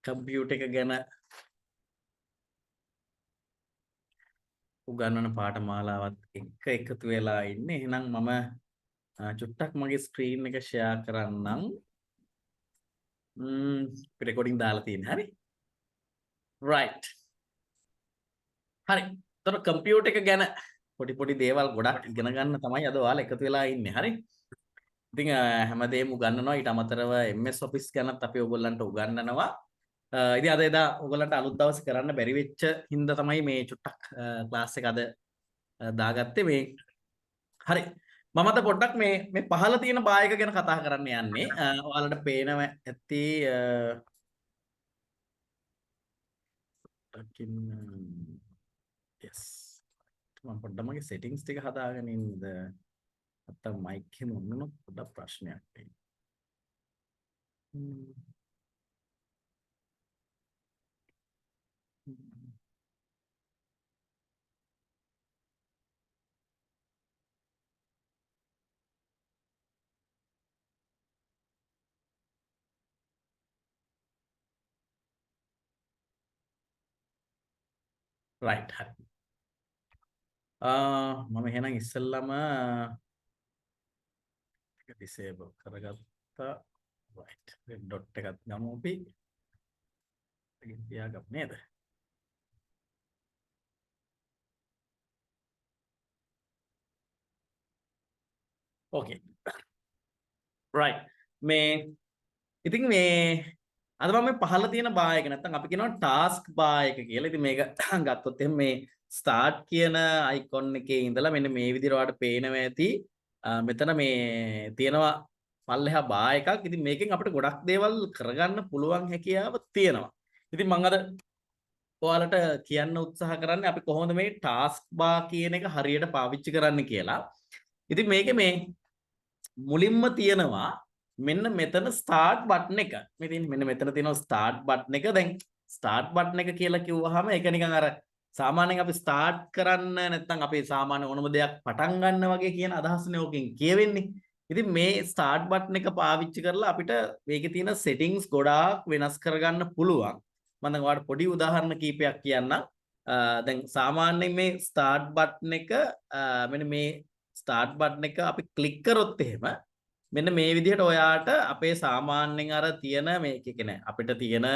Computer එක ගැන උගන්වන පාඨමාලාවත් එක්ක එකතු වෙලා ඉන්නේ. එහෙනම් මම චුට්ටක් මගේ ස්ක්‍රීන් එක ෂෙයා කරන්නම්. රෙකෝඩින් දාලා තියෙන. හරි. right. හරි. එතකොට කම්පියුටර් එක ගැන පොඩි දේවල් ගොඩක් ඉගෙන ගන්න තමයි අද ඔයාලා එකතු වෙලා ඉන්නේ. හරි. ඉතින් හැමදේම උගන්වනවා. ඊට අමතරව MS Office ගැනත් අපි ඔයගොල්ලන්ට උගන්වනවා. ඉතින් අද එදා ඔයගොල්ලන්ට අලුත් දවසේ කරන්න බැරි වෙච්ච හින්දා තමයි මේ චුට්ටක් ක්ලාස් එක අද දාගත්තේ මේ. හරි. මම අද පොඩ්ඩක් මේ පහළ තියෙන බායක ගැන කතා කරන්න යන්නේ. ඔයාලට පේනවා ඇති ටකින් yes. මම පොඩ්ඩක් මගේ settings ටික හදාගෙන ඉන්නද නැත්තම් mic එක මොනනොත් පොඩ්ඩක් ප්‍රශ්නයක් තියෙනවා. right හරි. මම එහෙනම් ඉස්සෙල්ලාම එක disable කරගත්තා. right. red dot එකත් ගමු අපි. එකකින් තියාගමු නේද? okay. right. මේ ඉතින් මේ අද මම මේ පහළ තියෙන bar එක නැත්නම් අපි කියනවා task bar එක කියලා. ඉතින් මේක ගත්තොත් එහෙනම් මේ start කියන icon එකේ ඉඳලා මෙන්න මේ විදිහට ඔයාලට පේනවා ඇති. මෙතන මේ තියෙනවා පල්ලෙහා bar එකක්. ඉතින් මේකෙන් අපිට ගොඩක් දේවල් කරගන්න පුළුවන් හැකියාව තියෙනවා. ඉතින් මම අද ඔයාලට කියන්න උත්සාහ කරන්නේ අපි කොහොමද මේ task bar කියන එක හරියට පාවිච්චි කරන්න කියලා. ඉතින් මේකේ මේ මුලින්ම තියෙනවා මෙන්න මෙතන start button එක. මෙන්න මෙතන තියෙනවා start button එක. දැන් start button එක කියලා කිව්වහම ඒක නිකන් අර සාමාන්‍යයෙන් අපි start කරන්න නැත්නම් අපි සාමාන්‍ය ඕනම දෙයක් පටන් ගන්න වගේ කියන අදහසනේ ඕකෙන් කියවෙන්නේ. ඉතින් මේ start button එක පාවිච්චි කරලා අපිට මේකේ තියෙන settings ගොඩාක් වෙනස් කරගන්න පුළුවන්. මම දැන් ඔයාලට පොඩි උදාහරණ කීපයක් කියන්නම්. දැන් සාමාන්‍යයෙන් මේ start button එක මෙන්න මේ start button එක අපි ක්ලික් කරොත් එහෙම මෙන්න මේ විදිහට ඔයාට අපේ සාමාන්‍යයෙන් අර තියෙන මේක කියන්නේ අපිට තියෙන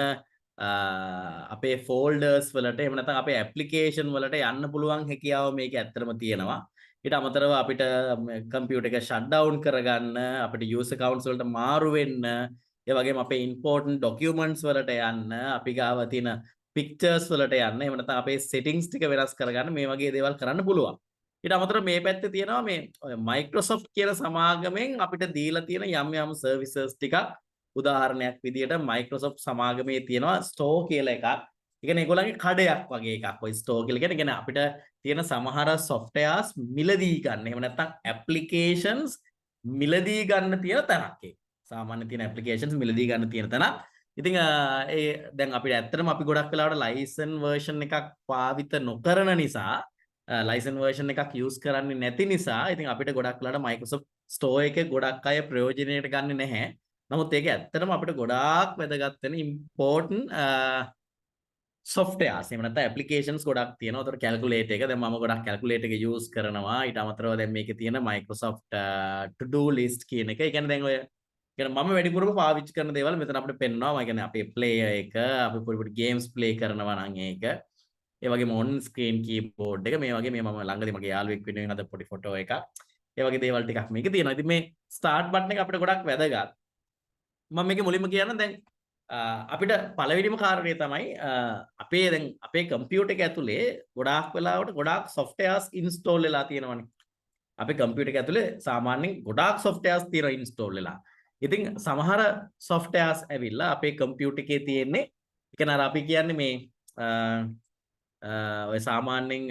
අපේ ෆෝල්ඩර්ස් වලට එහෙම නැත්නම් අපේ ඇප්ලිකේෂන් වලට යන්න පුළුවන් හැකියාව මේක ඇත්තටම තියෙනවා. ඊට අමතරව අපිට කම්පියුටර් එක ෂට් ඩවුන් කරගන්න, අපිට යූසර් accounts වලට මාරු වෙන්න, ඒ වගේම අපේ important documents වලට යන්න, අපි ගාව තියෙන pictures වලට යන්න, එහෙම නැත්නම් අපේ settings ටික වෙනස් කරගන්න මේ වගේ දේවල් කරන්න පුළුවන්. ඊට අමතරව මේ පැත්තේ තියෙනවා මේ Microsoft කියන සමාගමෙන් අපිට දීලා තියෙන යම් services ටිකක් උදාහරණයක් විදියට Microsoft සමාගමේ තියෙනවා store කියලා එකක්. ඒ කියන්නේ ඒගොල්ලන්ගේ කඩයක් වගේ එකක්. ඔය store කියලා කියන්නේ අපිට තියෙන සමහර softwares මිලදී ගන්න. එහෙම නැත්නම් applications මිලදී ගන්න තියෙන තැනක් ඒක. සාමාන්‍ය තියෙන applications මිලදී ගන්න තියෙන තැනක්. ඉතින් ඒ දැන් අපිට ඇත්තටම අපි ගොඩක් වෙලාවට license version එකක් පාවිත නොකරන නිසා license version එකක් use කරන්නේ නැති නිසා ඉතින් අපිට ගොඩක් වෙලාවට Microsoft Store එකේ ගොඩක් අය ප්‍රයෝජනයට ගන්නෙ නැහැ. නමුත් ඒක ඇත්තටම අපිට ගොඩාක් වැදගත් වෙන important softwares එහෙම නැත්නම් applications ගොඩක් තියෙනවා. ඒතර calculator එක දැන් මම ගොඩක් calculator එක use කරනවා. ඊට අමතරව දැන් මේකේ තියෙන Microsoft to do list කියන එක. ඒ කියන්නේ දැන් ඔය කියන්නේ මම වැඩිපුරම පාවිච්චි කරන දේවල් මෙතන අපිට පෙන්වනවා. මම කියන්නේ අපේ player එක, අපි පොඩි games play කරනවා නම් ඒක. ඒ වගේම on screen keyboard එක මේ වගේ මේ මම ළඟදී මගේ යාළුවෙක් වෙනුවෙන් අද පොඩි ෆොටෝ එකක්. ඒ වගේ දේවල් ටිකක් මේකේ තියෙනවා. ඉතින් මේ start button එක අපිට ගොඩක් වැදගත්. මම මේක මුලින්ම කියන්න දැන් අපිට පළවෙනිම කාරණේ තමයි අපේ කම්පියුටර් එක ඇතුලේ ගොඩාක් වෙලාවට ගොඩාක් softwares install වෙලා තියෙනවනේ. අපේ කම්පියුටර් එක ඇතුලේ සාමාන්‍යයෙන් ගොඩාක් softwares තියෙනවා install වෙලා. ඉතින් සමහර softwares ඇවිල්ලා අපේ කම්පියුටර් එකේ තියෙන්නේ ඒ කියන්නේ අර අපි කියන්නේ මේ ඔය සාමාන්‍යයෙන්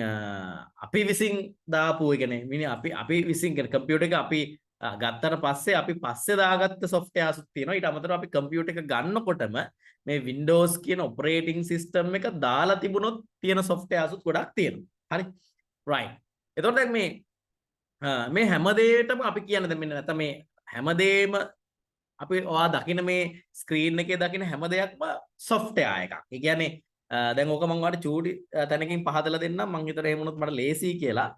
අපි විසින් දාපු ඒ කියන්නේ අපි විසින් කම්පියුටර් එක අපි ගත්තට පස්සේ අපි පස්සේ දාගත්ත softwares තියෙනවා. ඊට අමතරව අපි කම්පියුටර් එක ගන්නකොටම මේ Windows කියන operating system එක දාලා තිබුණොත් තියෙන softwares ගොඩක් තියෙනවා. හරි. right. එතකොට දැන් මේ හැම දෙයකටම අපි කියන්නේ දැන් මෙන්න නැත්නම් මේ හැම දෙයක්ම අපි ඔයා දකින මේ ස්ක්‍රීන් එකේ දකින හැම දෙයක්ම software එකක්. ඒ කියන්නේ දැන් ඕක මම ඔයාලට චූටි තැනකින් පහදලා දෙන්නම්. මං හිතුවා එහෙම වුණොත් මට ලේසි කියලා.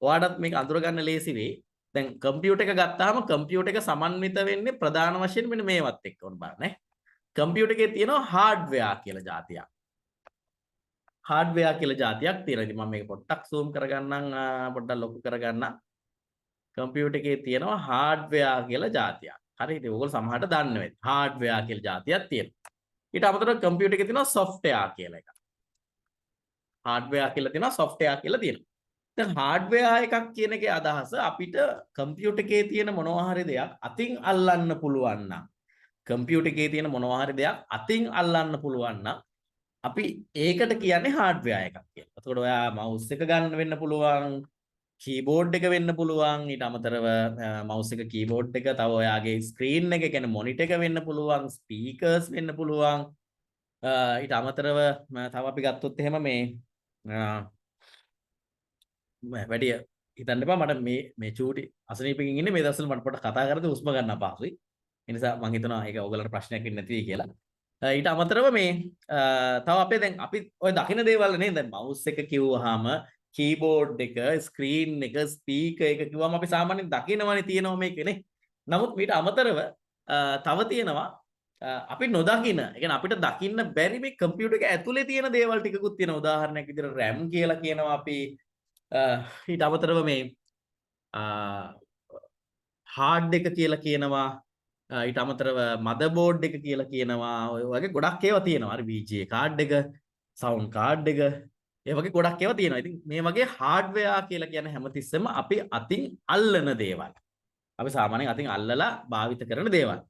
ඔයාටත් මේක අඳුර ගන්න ලේසි වෙයි. දැන් කම්පියුටර් එක ගත්තාම කම්පියුටර් එක සමන්විත වෙන්නේ ප්‍රධාන වශයෙන් මෙන්න මේවත් එක්ක උන් බලන්න ඈ. කම්පියුටර් එකේ තියෙනවා හાર્ඩ්වෙයාර් කියලා જાතියක්. හાર્ඩ්වෙයාර් කියලා જાතියක් තියෙනවා. ඉතින් මම මේක පොඩ්ඩක් zoom කරගන්නම් පොඩ්ඩක් ලොකු කරගන්නම්. කම්පියුටර් එකේ තියෙනවා හાર્ඩ්වෙයාර් කියලා જાතියක්. හරි ඉතින් ඕගොල්ලෝ සමහරට දන්නවා ඇති. හાર્ඩ්වෙයාර් කියලා જાතියක් තියෙනවා. ඊට අමතරව කම්පියුටර් එකේ තියෙනවා සොෆ්ට්වෙයාර් කියලා එකක්. හાર્ඩ්වෙයාර් කියලා තියෙනවා සොෆ්ට්වෙයාර් කියලා තියෙනවා. දැන් හાર્ඩ්වෙයාර් එකක් කියන එකේ අදහස අපිට කම්පියුටර් එකේ තියෙන මොනවා හරි දෙයක් අතින් අල්ලන්න පුළුවන් නම් කම්පියුටර් එකේ තියෙන මොනවා හරි දෙයක් අතින් අල්ලන්න පුළුවන් නම් අපි ඒකට කියන්නේ හાર્ඩ්වෙයාර් එකක් කියලා. එතකොට ඔයා මවුස් එක ගන්න වෙන්න පුළුවන්, කීබෝඩ් එක වෙන්න පුළුවන්, ඊට අමතරව මවුස් එක කීබෝඩ් එක තව ඔයාගේ ස්ක්‍රීන් එක කියන්නේ මොනිටර් එක වෙන්න පුළුවන්, ස්පීකර්ස් වෙන්න පුළුවන්. ඊට අමතරව තව අපි ගත්තොත් එහෙම මේ වැඩි හිතන්න එපා මට මේ චූටි අසනීපකින් ඉන්නේ මේ දවස්වල මට පොඩ්ඩක් කතා කරද්දී හුස්ම ගන්න අපහසුයි. ඒ නිසා මම හිතනවා ඒක ඔයගලන්ට ප්‍රශ්නයක් වෙන්නේ නැති වෙයි කියලා. ඊට අමතරව මේ තව අපේ දැන් අපි ඔය දකින දේවල් නේ දැන් මවුස් එක කිව්වහම කීබෝඩ් එක ස්ක්‍රීන් එක ස්පීකර් එක කිව්වම අපි සාමාන්‍යයෙන් දකිනවනේ තියෙනවා මේකනේ. නමුත් මීට අමතරව තව තියෙනවා අපි නොදකින, ඒ කියන්නේ අපිට දකින්න බැරි මේ කම්පියුටර් එක ඇතුලේ තියෙන දේවල් ටිකකුත් තියෙනවා. උදාහරණයක් විදිහට RAM කියලා කියනවා අපි. ඊට අමතරව මේ හાર્ඩ් එක කියලා කියනවා. ඊට අමතරව මදර්බෝඩ් එක කියලා කියනවා. ඔය වගේ ගොඩක් ඒවා තියෙනවා. හරි VGA කාඩ් එක, සවුන්ඩ් කාඩ් එක, ඒ වගේ ගොඩක් ඒවා තියෙනවා. ඉතින් මේ වගේ හાર્ඩ්වෙයාර් කියලා කියන හැමතිස්සෙම අපි අතින් අල්ලන දේවල්. අපි සාමාන්‍යයෙන් අතින් අල්ලලා භාවිත කරන දේවල්.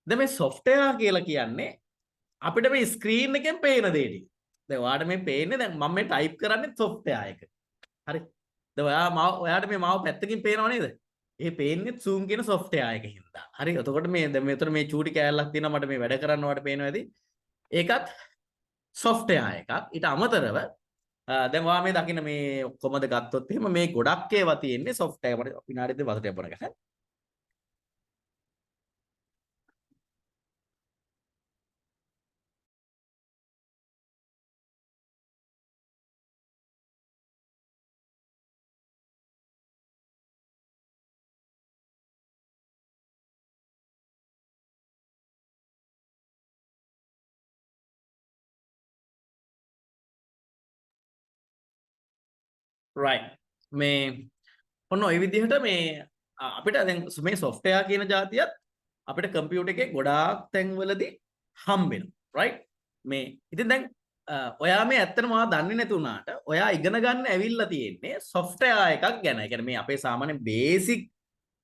දැන් මේ සොෆ්ට්වෙයාර් කියලා කියන්නේ අපිට මේ ස්ක්‍රීන් එකෙන් පේන දේ ටික. දැන් ඔයාලට මේ පේන්නේ දැන් මම මේ ටයිප් කරන්නේ සොෆ්ට්වෙයාර් එක. හරි. දැන් ඔයාට මේ මාව පැත්තකින් පේනව නේද? ඒ පේන්නේ zoom කියන software එකකින් හින්දා. හරි. එතකොට මේ දැන් මෙතන මේ චූටි කෑල්ලක් තියෙනවා මට මේ වැඩ කරන්න ඔයාලට පේනවා ඇති. ඒකත් software එකක්. ඊට අමතරව දැන් ඔයා මේ දකින්න මේ ඔක්කොමද ගත්තොත් එහෙම මේ ගොඩක් ඒවා තියෙන්නේ software. මට විනාඩි දෙක වතුරක් බොන ගන්න. right මේ ඔන්න ওই විදිහට මේ අපිට දැන් මේ software කියන જાතියත් අපිට කම්පියුටර් එකේ ගොඩාක් තැන්වලදී හම්බ වෙනවා right මේ ඉතින් දැන් ඔයා මේ ඇත්තටම ඔයා දන්නේ නැති වුණාට ඔයා ඉගෙන ගන්න ඇවිල්ලා තියෙන්නේ software එකක් ගැන. ඒ කියන්නේ මේ අපේ සාමාන්‍ය බේසික්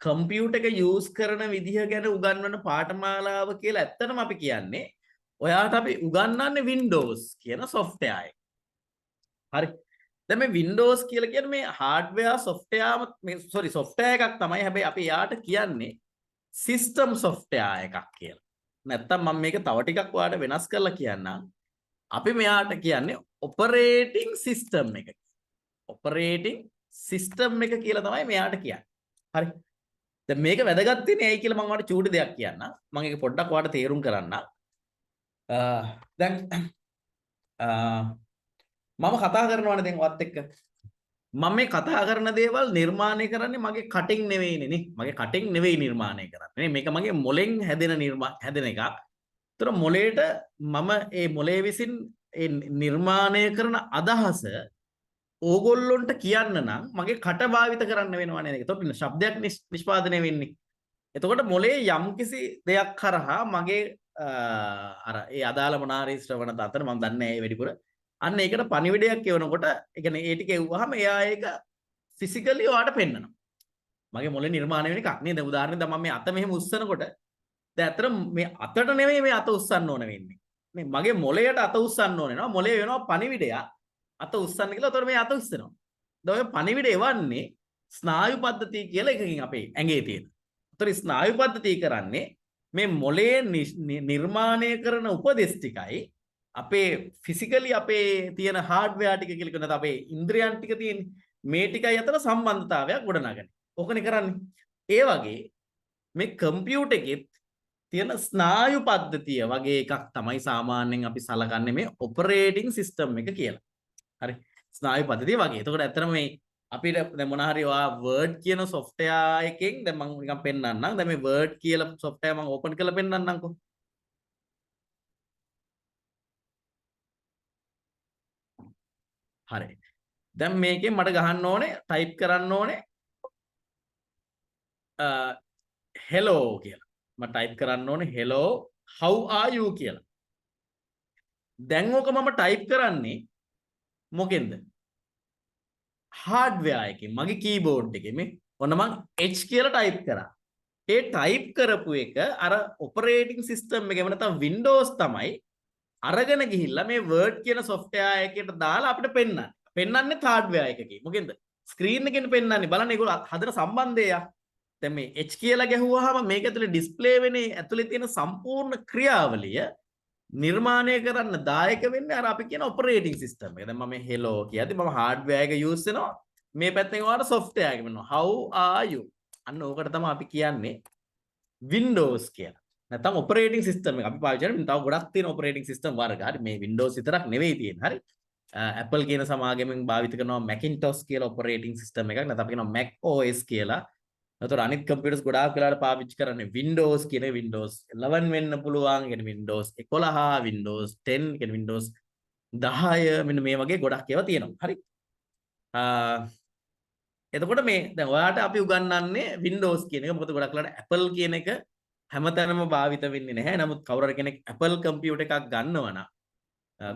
කම්පියුටර් එක යූස් කරන විදිහ ගැන උගන්වන පාඨමාලාව කියලා ඇත්තටම අපි කියන්නේ ඔයාට අපි උගන්වන්නේ Windows කියන software එක. හරි. දැන් මේ Windows කියලා කියන්නේ මේ hardware software මේ sorry software එකක් තමයි. හැබැයි අපි යාට කියන්නේ system software එකක් කියලා. නැත්තම් මම මේක තව ටිකක් ඔයාලට වෙනස් කරලා කියන්නම්. අපි මෙයාට කියන්නේ operating system එක. operating system එක කියලා තමයි මෙයාට කියන්නේ. හරි. දැන් මේක වැදගත් වෙන්නේ ඇයි කියලා මම ඔයාලට චූටි දෙයක් කියන්නම්. මම ඒක පොඩ්ඩක් ඔයාලට තේරුම් කරන්නම්. දැන් මම කතා කරනවානේ දැන් ඔයත් එක්ක. මම මේ කතා කරන දේවල් නිර්මාණය කරන්නේ මගේ කටින් නෙවෙයිනේ නේ. මගේ කටින් නෙවෙයි නිර්මාණය කරන්නේ. මේක මගේ මොලෙන් හැදෙන එකක්. ඒතර මොලේට මම ඒ මොලේ විසින් ඒ නිර්මාණය කරන අදහස ඕගොල්ලොන්ට කියන්න නම් මගේ කට භාවිත කරන්න වෙනවා නේද? එතකොට ශබ්දයක් නිෂ්පාදනය වෙන්නේ. එතකොට මොලේ යම්කිසි දෙයක් කරහා මගේ අර ඒ අදාළ මොනාරි ශ්‍රවණ තන්ත්‍ර මම දන්නේ නැහැ වැඩිපුර. අන්න ඒකට පණිවිඩයක් කියවනකොට ඒ කියන්නේ ඒ ටික එව්වහම එයා ඒක ෆිසිකලි ඔයාට පෙන්නනවා. මගේ මොලේ නිර්මාණය වෙන එකක් නේද? උදාහරණයක් දැන් මම මේ අත මෙහෙම උස්සනකොට දැන් අතර මේ අතට නෙමෙයි මේ අත උස්සන්න ඕන වෙන්නේ. මේ මගේ මොලේට අත උස්සන්න ඕන වෙනවා. මොලේ වෙනවා පණිවිඩයක්. අත උස්සන්න කියලා. එතකොට මේ අත උස්සනවා. දැන් ඔය පණිවිඩය එවන්නේ ස්නායු පද්ධතිය කියලා එකකින් අපේ ඇඟේ තියෙන. එතකොට ස්නායු පද්ධතිය කරන්නේ මේ මොලේ නිර්මාණය කරන උපදෙස් ටිකයි අපේ ෆිසිකලි අපේ තියෙන හાર્ඩ්වෙයාර් ටික කියලා කියනවා. අපේ ඉන්ද්‍රියන් ටික තියෙන මේ ටිකයි අතර සම්බන්ධතාවයක් ගොඩනගන්නේ. ඕකනේ කරන්නේ. ඒ වගේ මේ කම්පියුටර් එකෙත් තියෙන ස්නායු පද්ධතිය වගේ එකක් තමයි සාමාන්‍යයෙන් අපි සලකන්නේ මේ ඔපරේටිං සිස්ටම් එක කියලා. හරි. ස්නායු පද්ධතිය වගේ. එතකොට ඇත්තටම මේ අපිට දැන් මොනවා හරි ඔයා Word කියන software එකෙන් දැන් මම නිකන් පෙන්නන්නම්. දැන් මේ Word කියලා software මම open කරලා පෙන්නන්නම්කෝ. හරි. දැන් මේකෙන් මට ගහන්න ඕනේ type කරන්න ඕනේ hello කියලා. මම type කරන්න ඕනේ hello how are you කියලා. දැන් ඕක මම type කරන්නේ මොකෙන්ද? හાર્ඩ්වෙයාර් එකෙන් මගේ කීබෝඩ් එකේ මේ ඔන්න මම H කියලා ටයිප් කරා. ඒ ටයිප් කරපු එක අර ඔපරේටිං සිස්ටම් එක එහෙම නැත්නම් Windows තමයි අරගෙන ගිහිල්ලා මේ Word කියන software එකකට දාලා අපිට පෙන්නන්නේ. පෙන්නන්නේ හાર્ඩ්වෙයාර් එකකින්. මොකෙන්ද? ස්ක්‍රීන් එකෙන් පෙන්නන්නේ. බලන්න ඒගොල්ලෝ හදන සම්බන්ධය. දැන් මේ H කියලා ගැහුවාම මේක ඇතුලේ ඩිස්ප්ලේ වෙන්නේ ඇතුලේ තියෙන සම්පූර්ණ ක්‍රියාවලිය නිර්මාණය කරන්න දායක වෙන්නේ අර අපි කියන ඔපරේටිං සිස්ටම් එක. දැන් මම hello කියද්දි මම hardware එක use වෙනවා. මේ පැත්තෙන් ඔයාලට software එක වෙනවා. how are you? අන්න ඕකට තමයි අපි කියන්නේ Windows කියලා. නැත්නම් ඔපරේටිං සිස්ටම් එක. අපි පාවිච්චි කරන්නේ තව ගොඩක් තියෙන ඔපරේටිං සිස්ටම් වර්ග. හරි මේ Windows විතරක් නෙවෙයි තියෙන්නේ. හරි. Apple කියන සමාගමෙන් භාවිත කරනවා Macintosh කියලා ඔපරේටිං සිස්ටම් එකක්. නැත්නම් අපි කියනවා Mac OS කියලා. එතකොට අනිත් කම්පියුටර්ස් ගොඩාක් වෙලාවට පාවිච්චි කරන්නේ Windows කියන Windows 11 වෙන්න පුළුවන් කියන Windows 11 Windows 10 කියන Windows 10 මෙන්න මේ වගේ ගොඩක් ඒවා තියෙනවා. හරි. එතකොට මේ දැන් ඔයාලට අපි උගන්වන්නේ Windows කියන එක. මොකද ගොඩක් වෙලාවට Apple කියන එක හැමතැනම භාවිත වෙන්නේ නැහැ. නමුත් කවුරු හරි කෙනෙක් Apple කම්පියුටර් එකක් ගන්නවා නම්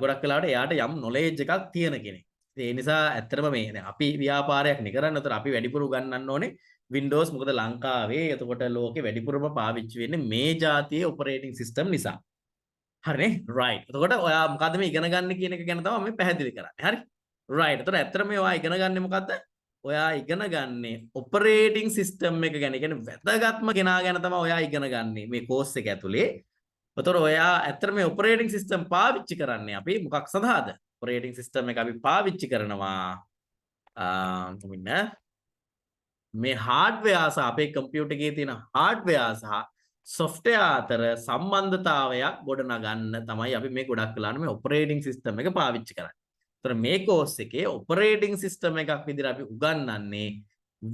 ගොඩක් වෙලාවට එයාට යම් knowledge එකක් තියෙන කෙනෙක්. ඒ නිසා ඇත්තටම මේ දැන් අපි ව්‍යාපාරයක් නේ කරන්නේ. උතර අපි වැඩිපුර උගන්වන්න ඕනේ Windows. මොකද ලංකාවේ එතකොට ලෝකේ වැඩිපුරම පාවිච්චි වෙන්නේ මේ જાතියේ ඔපරේටිං සිස්ටම් නිසා. හරිනේ? right. එතකොට ඔයා මොකද්ද මේ ඉගෙන ගන්න කියන එක ගැන තමයි මම පැහැදිලි කරන්නේ. හරි? right. එතකොට ඇත්තටම මේ ඔයා ඉගෙන ගන්නේ මොකද්ද? ඔයා ඉගෙන ගන්නේ ඔපරේටිං සිස්ටම් එක ගැන. ඒ කියන්නේ වැදගත්ම කෙනා ගැන තමයි ඔයා ඉගෙන ගන්නේ මේ කෝස් එක ඇතුලේ. එතකොට ඔයා ඇත්තට මේ ඔපරේටිං සිස්ටම් පාවිච්චි කරන්නේ අපි මොකක් සඳහාද? ඔපරේටිං සිස්ටම් එක අපි පාවිච්චි කරනවා මේ හાર્ඩ්වෙයාර් සහ අපේ කම්පියුටර් එකේ තියෙන හાર્ඩ්වෙයාර් සහ සොෆ්ට්වෙයාර් අතර සම්බන්ධතාවයක් ගොඩනගන්න තමයි අපි මේ ගොඩක් වෙලාවට මේ ඔපරේටිං සිස්ටම් එක පාවිච්චි කරන්නේ. ඒතර මේ කෝස් එකේ ඔපරේටිං සිස්ටම් එකක් විදිහට අපි උගන්වන්නේ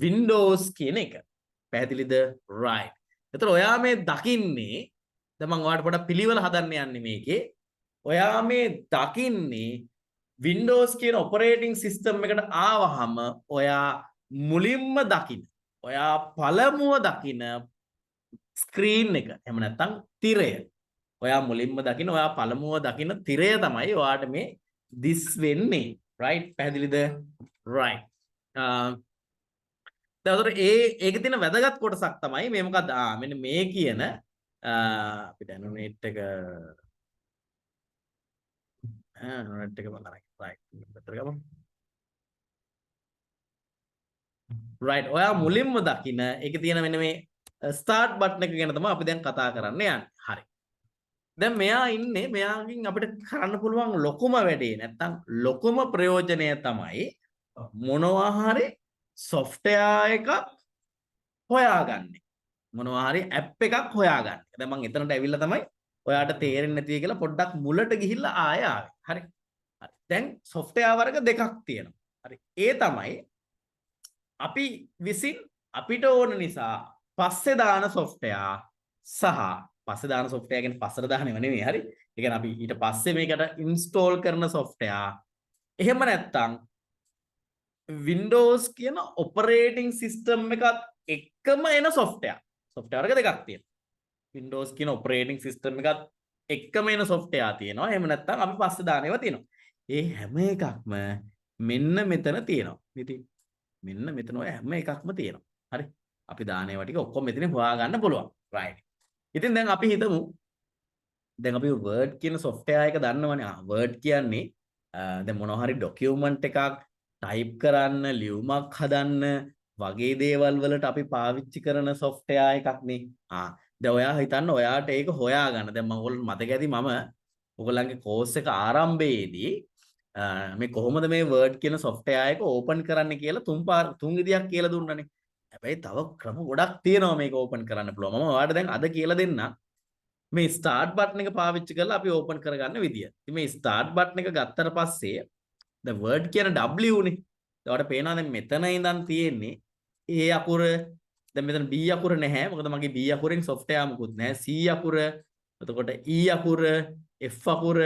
Windows කියන එක. පැහැදිලිද? right. ඒතර ඔයා මේ දකින්නේ දැන් මම ඔයාලට පොඩක් පිළිවෙල හදන්න යන්නේ මේකේ. ඔයා මේ දකින්නේ Windows කියන ඔපරේටිං සිස්ටම් එකට ආවහම ඔයා මුලින්ම දකින්න. ඔයා පළමුව දකින ස්ක්‍රීන් එක. එහෙම නැත්නම් තිරය. ඔයා මුලින්ම දකින්න ඔයා පළමුව දකින තිරය තමයි ඔයාට මේ දිස් වෙන්නේ. right? පැහැදිලිද? right. දැන් ඒකේ තියෙන වැදගත් කොටසක් තමයි මේ මොකද්ද? මෙන්න මේ කියන අපිට නෙට් එක නෙට් එක බලන්න. right. මෙතන ගමු. right. ඔයා මුලින්ම දකින ඒකේ තියෙන මෙන්න මේ ස්ටාර්ට් බටන් එක ගැන තමයි අපි දැන් කතා කරන්න යන්නේ. හරි. දැන් මෙයා ඉන්නේ මෙයාගෙන් අපිට කරන්න පුළුවන් ලොකුම වැඩේ නැත්තම් ලොකුම ප්‍රයෝජනය තමයි මොනවා හරි software එකක් හොයාගන්නේ. මොනවා හරි app එකක් හොයාගන්න. දැන් මම එතනට ඇවිල්ලා තමයි ඔයාට තේරෙන්නේ නැති කියලා පොඩ්ඩක් මුලට ගිහිල්ලා ආයෙ ආවේ. හරි. හරි. දැන් software වර්ග දෙකක් තියෙනවා. හරි. ඒ තමයි අපි විසින් අපිට ඕන නිසා පස්සේ දාන software සහ පස්සේ දාන software කියන්නේ පස්සට දාන්නේව නෙමෙයි. හරි. ඒ කියන්නේ අපි ඊට පස්සේ මේකට install කරන software. එහෙම නැත්නම් Windows කියන operating system එකත් එක්කම එන software. software වර්ග දෙකක් තියෙනවා. Windows කියන operating system එකත් එක්කම එන software තියෙනවා. එහෙම නැත්නම් අපි පස්සේ දාන ඒවා තියෙනවා. ඒ හැම එකක්ම මෙන්න මෙතන තියෙනවා. ඉතින් මෙන්න මෙතන ඔය හැම එකක්ම තියෙනවා. හරි. අපි දාන ඒවා ටික ඔක්කොම මෙතනින් හොයාගන්න පුළුවන්. right. ඉතින් දැන් අපි හිතමු දැන් අපි Word කියන software එක දන්නවනේ. Word කියන්නේ දැන් මොනවා හරි document එකක් type කරන්න, ලියුමක් හදන්න වගේ දේවල් වලට අපි පාවිච්චි කරන software එකක් නේ. දැන් ඔයා හිතන්න ඔයාට ඒක හොයාගන්න. දැන් මම ඔයගොල්ලෝ මතක ඇති මම ඔයගොල්ලන්ගේ course එක ආරම්භයේදී මේ කොහොමද මේ Word කියන software එක open කරන්න කියලා තුන් විදියක් කියලා දුන්නනේ. හැබැයි තව ක්‍රම ගොඩක් තියෙනවා මේක open කරන්න පුළුවන්. මම ඔයාලට දැන් අද කියලා දෙන්නම්. මේ ස්ටාර්ට් බටන් එක පාවිච්චි කරලා අපි ඕපන් කරගන්න විදිය. ඉතින් මේ ස්ටාර්ට් බටන් එක ගත්තට පස්සේ දැන් වර්ඩ් කියන W නේ. ඒවට පේනවා දැන් මෙතන ඉඳන් තියෙන්නේ A අකුර. දැන් මෙතන B අකුර නැහැ. මොකද මගේ B අකුරෙන් software මුකුත් නැහැ. C අකුර, එතකොට E අකුර, F අකුර,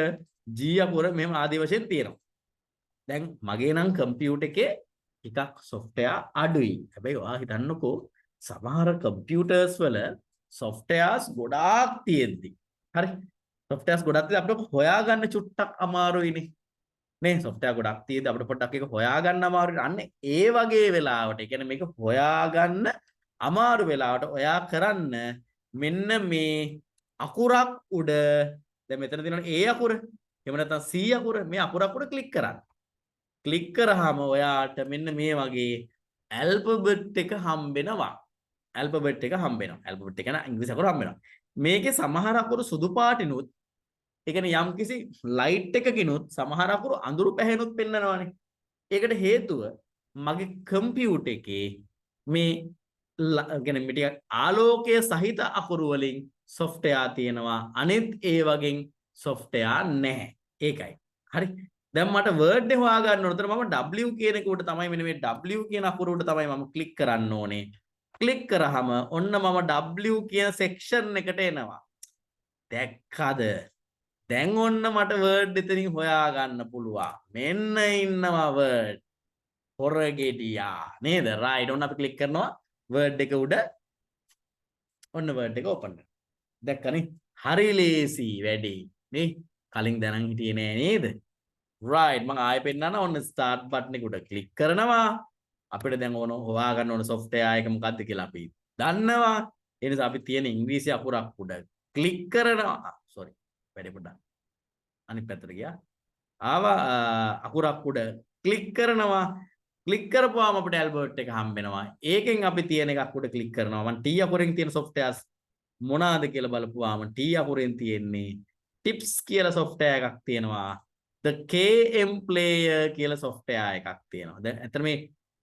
G අකුර මෙහෙම ආදී වශයෙන් තියෙනවා. දැන් මගේ නම් කම්පියුටර් එකේ ටිකක් software අඩුයි. හැබැයි ඔයා හිතන්නකෝ සමහර කම්පියුටර්ස් වල softwares ගොඩාක් තියෙද්දි. හරි. softwares ගොඩක් තියෙද්දි අපිට හොයාගන්න චුට්ටක් අමාරුයිනේ. නේ software ගොඩක් තියෙද්දි අපිට පොඩ්ඩක් ඒක හොයාගන්න අමාරුයි. අන්න ඒ වගේ වෙලාවට, ඒ කියන්නේ මේක හොයාගන්න අමාරු වෙලාවට ඔයා කරන්න මෙන්න මේ අකුරක් උඩ දැන් මෙතන තියෙනවා A අකුර. එහෙම නැත්නම් C අකුර. මේ අකුර ක්ලික් කරන්න. ක්ලික් කරාම ඔයාට මෙන්න මේ වගේ ඇල්ෆබෙට් එක හම්බෙනවා. ඇල්ෆබෙට් එක හම්බෙනවා. ඇල්ෆබෙට් එක න ඉංග්‍රීසි අකුරු හම්බෙනවා. මේකේ සමහර අකුරු සුදු පාටිනුත් ඒ කියන්නේ යම්කිසි ලයිට් එකකිනුත් සමහර අකුරු අඳුරු පැහැනුත් පෙන්නනවානේ. ඒකට හේතුව මගේ කම්පියුටර් එකේ මේ කියන්නේ මේ ටික ආලෝකය සහිත අකුරු වලින් software තියෙනවා. අනිත් ඒ වගේ software නැහැ. ඒකයි. හරි. දැන් මට word එක හොයාගන්න ඕන. උතන මම W කියන එක උඩ තමයි මෙන්න මේ W කියන අකුර උඩ තමයි මම ක්ලික් කරන්න ඕනේ. ක්ලික් කරාම ඔන්න මම W කියන section එකට එනවා. දැක්කද? දැන් ඔන්න මට word එතනින් හොයාගන්න පුළුවන්. මෙන්න ඉන්නවා word. හොරගෙඩියා නේද? right. ඔන්න අපි ක්ලික් කරනවා word එක උඩ. ඔන්න word එක open කරනවා. දැක්කනේ? හරි ලේසි වැඩි. නේ? කලින් දැනන් හිටියේ නෑ නේද? right මම ආයෙ පෙන්නන්න ඔන්න start button එක උඩ click කරනවා අපිට දැන් ඕන හොයාගන්න ඕන software එක මොකක්ද කියලා අපි දන්නවා ඒ නිසා අපි තියෙන ඉංග්‍රීසි අකුරක් උඩ click කරනවා sorry වැඩි පොඩ්ඩක් අනිත් පැත්තට ගියා ආවා අකුරක් උඩ click කරනවා click කරපුවාම අපිට ඇල්ෆබෙට් එක හම්බෙනවා ඒකෙන් අපි තියෙන එකක් උඩ click කරනවා මම T අකුරෙන් තියෙන softwares මොනවාද කියලා බලපුවාම T අකුරෙන් තියෙන්නේ tips කියලා software එකක් තියෙනවා the KM player කියලා software එකක් තියෙනවා. දැන් ඇත්තට මේ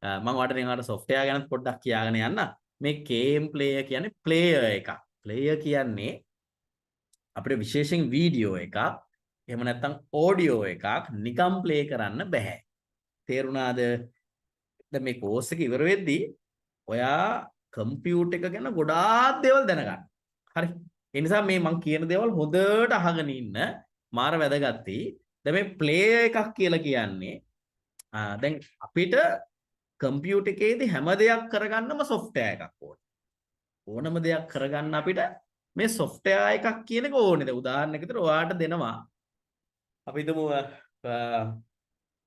මම ඔයාලට දැන් software ගැන පොඩ්ඩක් කියාගෙන යන්න. මේ KM player කියන්නේ player එකක්. player කියන්නේ අපිට විශේෂයෙන් වීඩියෝ එකක් එහෙම නැත්නම් ඔඩියෝ එකක් නිකම් ප්ලේ කරන්න බෑ. තේරුණාද? දැන් මේ කෝස් එක ඉවර වෙද්දී ඔයා කම්පියුටර් එක ගැන ගොඩාක් දේවල් දැනගන්න. හරි. ඒ නිසා මේ මම කියන දේවල් හොඳට අහගෙන ඉන්න. මාර වැදගත්යි. දැන් මේ ප්ලේ එකක් කියලා කියන්නේ දැන් අපිට කම්පියුටර් එකේදී හැම දෙයක් කරගන්නම software එකක් ඕනේ. ඕනම දෙයක් කරගන්න අපිට මේ software එකක් කියන එක ඕනේ. දැන් උදාහරණයක් විදිහට ඔයාට දෙනවා. අපි හිතමු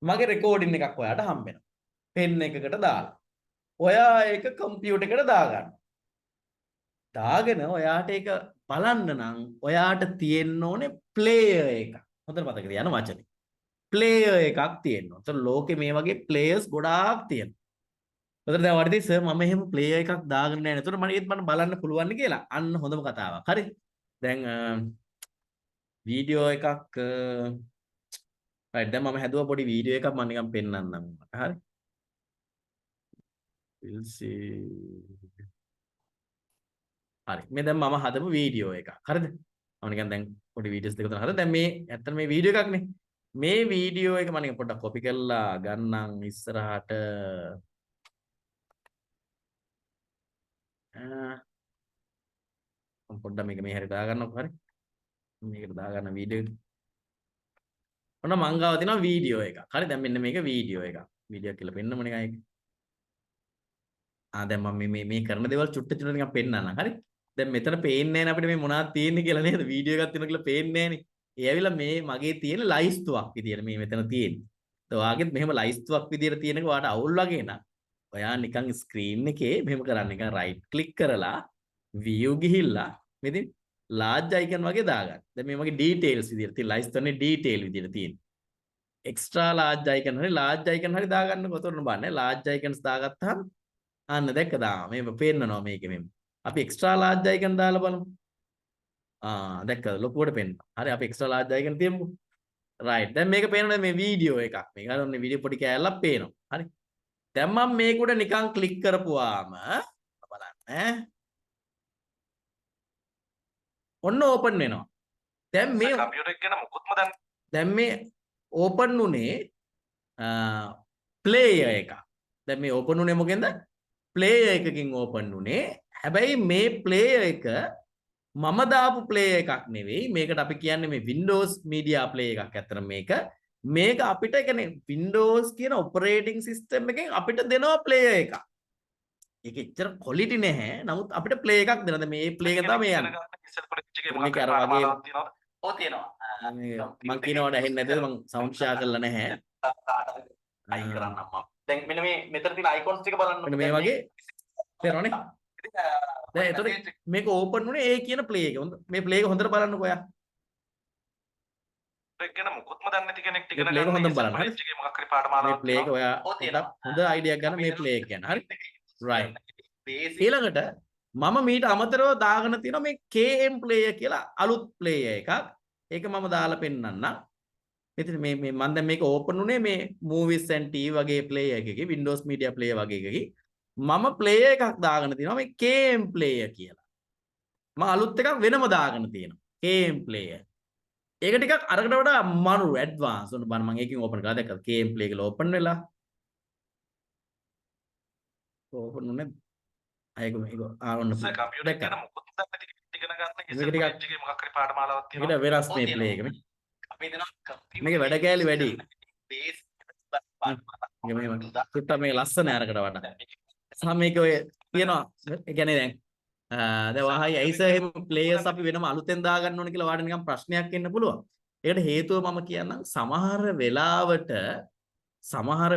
මගේ රෙකෝඩින් එකක් ඔයාට හම්බෙනවා. පෙන් එකකට දාලා. ඔයා ඒක කම්පියුටර් එකට දාගන්න. දාගෙන ඔයාට ඒක බලන්න නම් ඔයාට තියෙන්න ඕනේ ප්ලේයර් එකක්. හොඳට මතක තියාගන්න වචනේ. ප්ලේයර් එකක් තියෙනවා. ඒතර ලෝකේ මේ වගේ ප්ලේයර්ස් ගොඩාක් තියෙනවා. ඒතර දැන් වඩදී සර් මම එහෙම ප්ලේයර් එකක් දාගෙන නැහැ නේද? ඒතර මට බලන්න පුළුවන් කියලා. අන්න හොඳම කතාවක්. හරි. දැන් වීඩියෝ එකක් right දැන් මම හැදුවා පොඩි වීඩියෝ එකක් මම නිකන් පෙන්නන්නම්. හරි. we'll see. හරි. මේ දැන් මම හදපු වීඩියෝ එකක්. හරිද? මම නිකන් දැන් පොඩි වීඩියෝස් දෙක තුනක් හදලා දැන් මේ ඇත්තට මේ වීඩියෝ එකක් නේ. මේ වීඩියෝ එක මම නිකන් පොඩ්ඩක් කොපි කරලා ගන්නම් ඉස්සරහට. මම පොඩ්ඩක් මේක මේ හැරි දාගන්නකො හරි. මේකට දාගන්න වීඩියෝ එක. ඔන්න මං ගාව තියෙනවා වීඩියෝ එකක්. හරි දැන් මෙන්න මේක වීඩියෝ එකක්. වීඩියෝ කියලා පෙන්නම නිකන් ඒක. දැන් මම මේ කරන දේවල් චුට්ට නිකන් පෙන්නන්නම්. හරි. දැන් මෙතන පේන්නේ නැහැ අපිට මේ මොනවද තියෙන්නේ කියලා නේද? වීඩියෝ එකක් තියෙනවා කියලා පේන්නේ නැහනේ. ඒ ඇවිල්ලා මේ මගේ තියෙන ලයිස්තුවක් විදියට මේ මෙතන තියෙන්නේ. ඒ ඔයාගෙත් මෙහෙම ලයිස්තුවක් විදියට තියෙනක ඔයාට අවුල් වගේ නං. ඔයා නිකන් ස්ක්‍රීන් එකේ මෙහෙම කරන්න. නිකන් රයිට් ක්ලික් කරලා view ගිහිල්ලා මෙතන large icon වගේ දාගන්න. දැන් මේ මගේ details විදියට තියෙන ලයිස්තුවනේ detail විදියට තියෙන්නේ. extra large icon හරි large icon හරි දාගන්නකො. උතන බලන්න large icons දාගත්තාම අන්න දැක්කද? මේ පේන්නනවා මේකේ මෙන්න. අපි extra large icon දාලා බලමු. දැක්කද? ලොකුවට පෙන්නනවා. හරි අපි extra large icon තියමුකෝ. right. දැන් මේක පේනවනේ මේ වීඩියෝ එකක්. මේක හරිනේ වීඩියෝ පොඩි කෑල්ලක් පේනවා. හරි. දැන් මම මේක උඩ නිකන් ක්ලික් කරපුවාම බලන්න ඔන්න ඕපන් වෙනවා. දැන් මේ කම්පියුටර් එක ගැන මොකුත්ම දන්නේ දැන් මේ ඕපන් උනේ ප්ලේයර් එක. දැන් මේ ඕපන් උනේ මොකෙන්ද? ප්ලේයර් එකකින් ඕපන් උනේ. හැබැයි මේ ප්ලේයර් එක මම දාපු ප්ලේයර් එකක් නෙවෙයි. මේකට අපි කියන්නේ මේ Windows Media Player එකක්. ඇත්තට මේක අපිට කියන්නේ Windows කියන ඔපරේටිං සිස්ටම් එකෙන් අපිට දෙනවා ප්ලේයර් එකක්. ඒක එච්චර ක්වොලිටි නැහැ. නමුත් අපිට ප්ලේ එකක් දෙනවා. මේ ප්ලේ එක තමයි යන්නේ. මේක අර වගේ ඔව් තියෙනවා. මම කියනවට ඇහෙන්නේ නැද්ද? මම සවුන්ඩ් ෂෙයා කරලා නැහැ. අයින් කරන්නම් මම. දැන් මෙන්න මේ මෙතන තියෙන අයිකොන්ස් ටික බලන්න. මෙන්න මේ වගේ තේරෙනවනේ. දැන් එතකොට මේක ඕපන් උනේ ඒ කියන ප්ලේ එක. මේ ප්ලේ එක හොඳට බලන්නකෝ ඔයා. ඒක ගැන මොකුත්ම දන්නේ නැති කෙනෙක් ටික ප්ලේ එක හොඳට බලන්න. හරි. මොකක් හරි පාඩමාලාවක් මේ ප්ලේ එක ඔයා හොඳ අයිඩියක් ගන්න මේ ප්ලේ එක ගැන. හරි. right. ඊළඟට මම මීට අමතරව දාගෙන තියෙනවා මේ KM player කියලා අලුත් player එකක්. ඒක මම දාලා පෙන්නන්නම්. ඉතින් මේ මම දැන් මේක ඕපන් උනේ මේ movies and TV වගේ player එකකේ Windows Media Player වගේ එකකේ මම player එකක් දාගෙන තියෙනවා මේ KM player කියලා. මම අලුත් එකක් වෙනම දාගෙන තියෙනවා. KM player. ඒක ටිකක් අරකට වඩා මරු ඇඩ්වාන්ස් උන බලන්න මම ඒකෙන් ඕපන් කරලා දැක්කද KM player කියලා ඕපන් වෙලා. ඕපන් උනේ අයක මේක ආවන්න කම්පියුටර් ගැන මොකුත් දන්නේ නැති ඉගෙන ගන්න ඉස්සෙල්ලා එකේ මොකක් හරි පාඩමාලාවක් තියෙනවා. ඒක වෙනස් මේ ප්ලේ එක මේ. අපි දෙනවා මේක වැඩ කෑලි වැඩි. සුට්ට මේ ලස්සන අරකට වඩා. සහ මේක ඔය තියෙනවා ඒ කියන්නේ දැන් වහයි ඇයිස එහෙම ප්ලේයර්ස් අපි වෙනම අලුතෙන් දාගන්න ඕන කියලා වාට නිකන් ප්‍රශ්නයක් එන්න පුළුවන්. ඒකට හේතුව මම කියන්නම් සමහර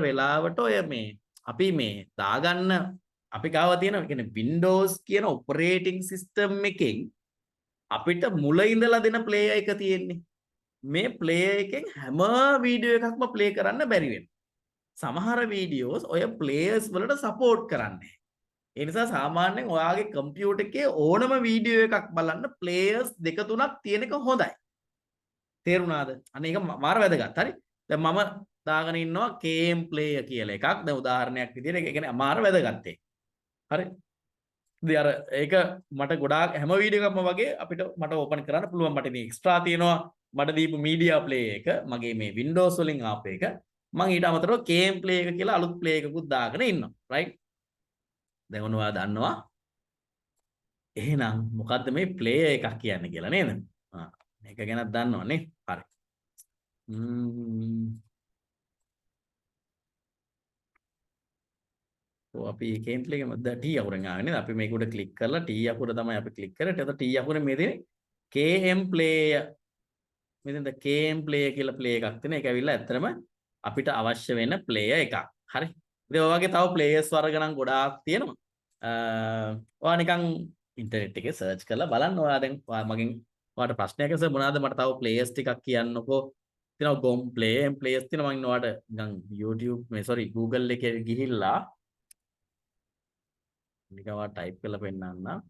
වෙලාවට ඔය මේ අපි මේ දාගන්න අපි ගාව තියෙන කියන්නේ Windows කියන ඔපරේටිං සිස්ටම් එකෙන් අපිට මුල ඉඳලා දෙන ප්ලේයර් එක තියෙන්නේ. මේ ප්ලේයර් එකෙන් හැම වීඩියෝ එකක්ම ප්ලේ කරන්න බැරි වෙනවා. සමහර වීඩියෝස් ඔය ප්ලේයර්ස් වලට සපෝට් කරන්නේ. ඒ නිසා සාමාන්‍යයෙන් ඔයාගේ කම්පියුටර් එකේ ඕනම වීඩියෝ එකක් බලන්න ප්ලේයර්ස් දෙක තුනක් තියෙන එක හොඳයි. තේරුණාද? අන්න ඒක මාර වැදගත්. හරි. දැන් මම දාගෙන ඉන්නවා KM player කියලා එකක්. දැන් උදාහරණයක් විදිහට ඒ කියන්නේ මාර වැදගත් ඒක. හරි. ඉතින් අර ඒක මට ගොඩාක් හැම වීඩියෝ එකක්ම වගේ අපිට මට ඕපන් කරන්න පුළුවන්. මට මේ එක්ස්ට්‍රා තියෙනවා මට දීපු මීඩියා ප්ලේ එක මගේ මේ Windows වලින් ආපු එක. මම ඊට අමතරව KM play එක කියලා අලුත් play එකකුත් දාගෙන ඉන්නවා. right? දැන් ඔන්න ඔයා දන්නවා. එහෙනම් මොකද්ද මේ play එකක් කියන්නේ කියලා නේද? මේක ගැනත් දන්නවනේ. හරි. අපි KM play එකම T අකුරෙන් ආවේ නේද? අපි මේක උඩ ක්ලික් කරලා T අකුර තමයි අපි ක්ලික් කරේ. එතකොට T අකුරේ මේ තියෙන්නේ KM player. මෙතන KM player කියලා play එකක් තියෙනවා. ඒක ඇවිල්ලා ඇත්තටම අපිට අවශ්‍ය වෙන player එකක්. හරි. ඉතින් ඔය වගේ තව players වර්ග නම් ගොඩාක් තියෙනවා. ඔයා නිකන් ඉන්ටර්නෙට් එකේ සර්ච් කරලා බලන්න. ඔයා දැන් මගෙන් ඔයාට ප්‍රශ්නයක් ඇසෙ මොනවාද මට තව players ටිකක් කියන්නකෝ. තියෙනවා GOM play and players තියෙනවා. මම ඔයාට නිකන් YouTube Google එකේ ගිහිල්ලා නිකන් ඔයා ටයිප් කරලා පෙන්නන්න.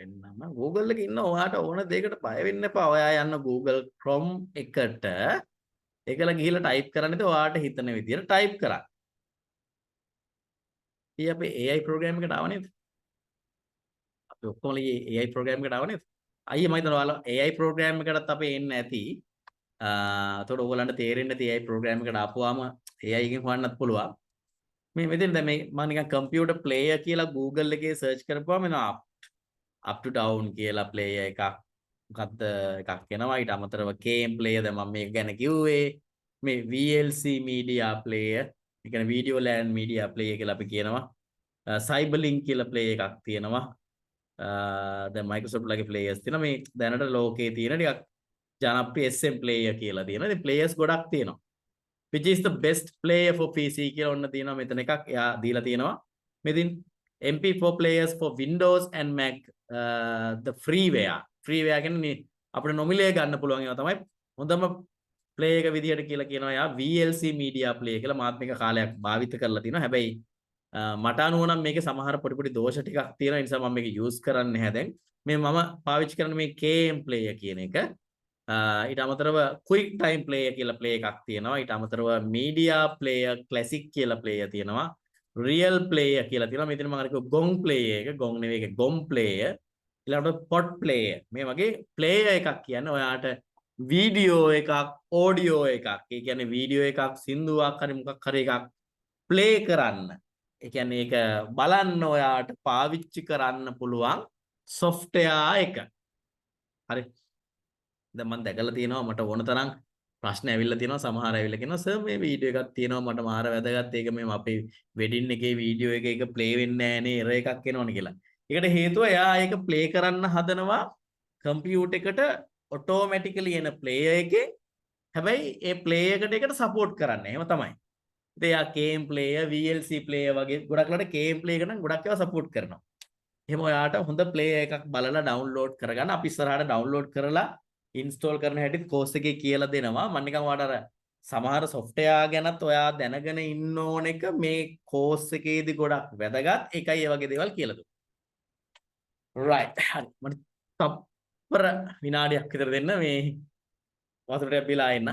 එන්නම Google එකේ ඉන්න ඔයාට ඕන දෙයකට බය වෙන්න එපා. ඔයා යන්න Google Chrome එකට ඒකල ගිහිල්ලා ටයිප් කරන්න ඉතින් ඔයාට හිතන විදියට ටයිප් කරන්න. ඊ අපි AI ප්‍රෝග්‍රෑම් එකට ආව නේද? අපි ඔක්කොම AI ප්‍රෝග්‍රෑම් එකට ආව නේද? අයියේ මම හිතනවා ඔයාලා AI ප්‍රෝග්‍රෑම් එකටත් අපි එන්නේ නැති. එතකොට ඔයගලන්ට තේරෙන්නේ නැති AI ප්‍රෝග්‍රෑම් එකට ආපුවාම AI එකෙන් හොයන්නත් පුළුවන්. මේ මෙතෙන් දැන් මේ මම නිකන් කම්පියුටර් ප්ලේයර් කියලා Google එකේ සර්ච් කරපුවාම එනවා up to down කියලා player එකක් මොකද්ද එකක් එනවා. ඊට අමතරව KM player දැන් මම මේක ගැන කිව්වේ. මේ VLC media player ඒ කියන්නේ video land media player කියලා අපි කියනවා. Cyberlink කියලා player එකක් තියෙනවා. දැන් Microsoft ලගේ players තියෙනවා. මේ දැනට ලෝකේ තියෙන ටිකක් ජනප්‍රිය SM player කියලා තියෙනවා. ඉතින් players ගොඩක් තියෙනවා. which is the best player for PC කියලා ඔන්න තියෙනවා මෙතන එකක්. එයා දීලා තියෙනවා. මෙතින් MP4 players for Windows and Mac the freeware කියන්නේ අපිට නොමිලේ ගන්න පුළුවන් ඒවා තමයි හොඳම play එක විදිහට කියලා කියනවා යා VLC media play කියලා මාත් මේක කාලයක් භාවිත කරලා තිනවා. හැබැයි මට අනුව නම් මේකේ සමහර පොඩි පොඩි දෝෂ ටිකක් තියෙනවා. ඒ නිසා මම මේක යූස් කරන්නේ නැහැ දැන්. මම පාවිච්චි කරන්නේ මේ KM player කියන එක. ඊට අමතරව quick time player කියලා play එකක් තියෙනවා. ඊට අමතරව media player classic කියලා player තියෙනවා. real player කියලා තියෙනවා. මෙතන මම අර කිව්ව gong player එක gong නෙවෙයි ඒක gom player. ඊළඟට pot player. මේ වගේ player එකක් කියන්නේ ඔයාට වීඩියෝ එකක් ඔඩියෝ එකක්. ඒ කියන්නේ වීඩියෝ එකක් සින්දුවක් හරි මොකක් හරි එකක් play කරන්න. ඒ කියන්නේ ඒක බලන්න ඔයාට පාවිච්චි කරන්න පුළුවන් software එක. හරි. දැන් මම දැකලා තියෙනවා මට ඕන තරම් ප්‍රශ්න ඇවිල්ලා තියෙනවා සමහර ඇවිල්ලා කියනවා සර් මේ වීඩියෝ එකක් තියෙනවා මට මාර වැදගත් ඒක මේ අපේ වෙඩින් එකේ වීඩියෝ එක ප්ලේ වෙන්නේ නැහනේ එරර් එකක් එනවනේ කියලා. ඒකට හේතුව එයා ඒක ප්ලේ කරන්න හදනවා කම්පියුටර් එකට ඔටෝමැටිකලි එන ප්ලේයර් එකේ. හැබැයි ඒ ප්ලේ එකට ඒකට සපෝට් කරන්නේ. එහෙම තමයි. ඉතින් එයා KM player VLC player වගේ ගොඩක් වෙලාවට KM player එක නම් ගොඩක් ඒවා සපෝට් කරනවා. එහෙම ඔයාට හොඳ ප්ලේයර් එකක් බලලා ඩවුන්ලෝඩ් කරගන්න අපි ඉස්සරහට ඩවුන්ලෝඩ් කරලා ඉන්ස්ටෝල් කරන හැටි කෝස් එකේ කියලා දෙනවා. මම නිකන් ඔයාලට අර සමහර software ගැනත් ඔයා දැනගෙන ඉන්න ඕන එක මේ කෝස් එකේදී ගොඩක් වැදගත්. ඒකයි ඒ වගේ දේවල් කියලා දුන්නේ. right හරි. මට තප්පර විනාඩියක් විතර දෙන්න මේ වතුර ටිකක් බීලා එන්න.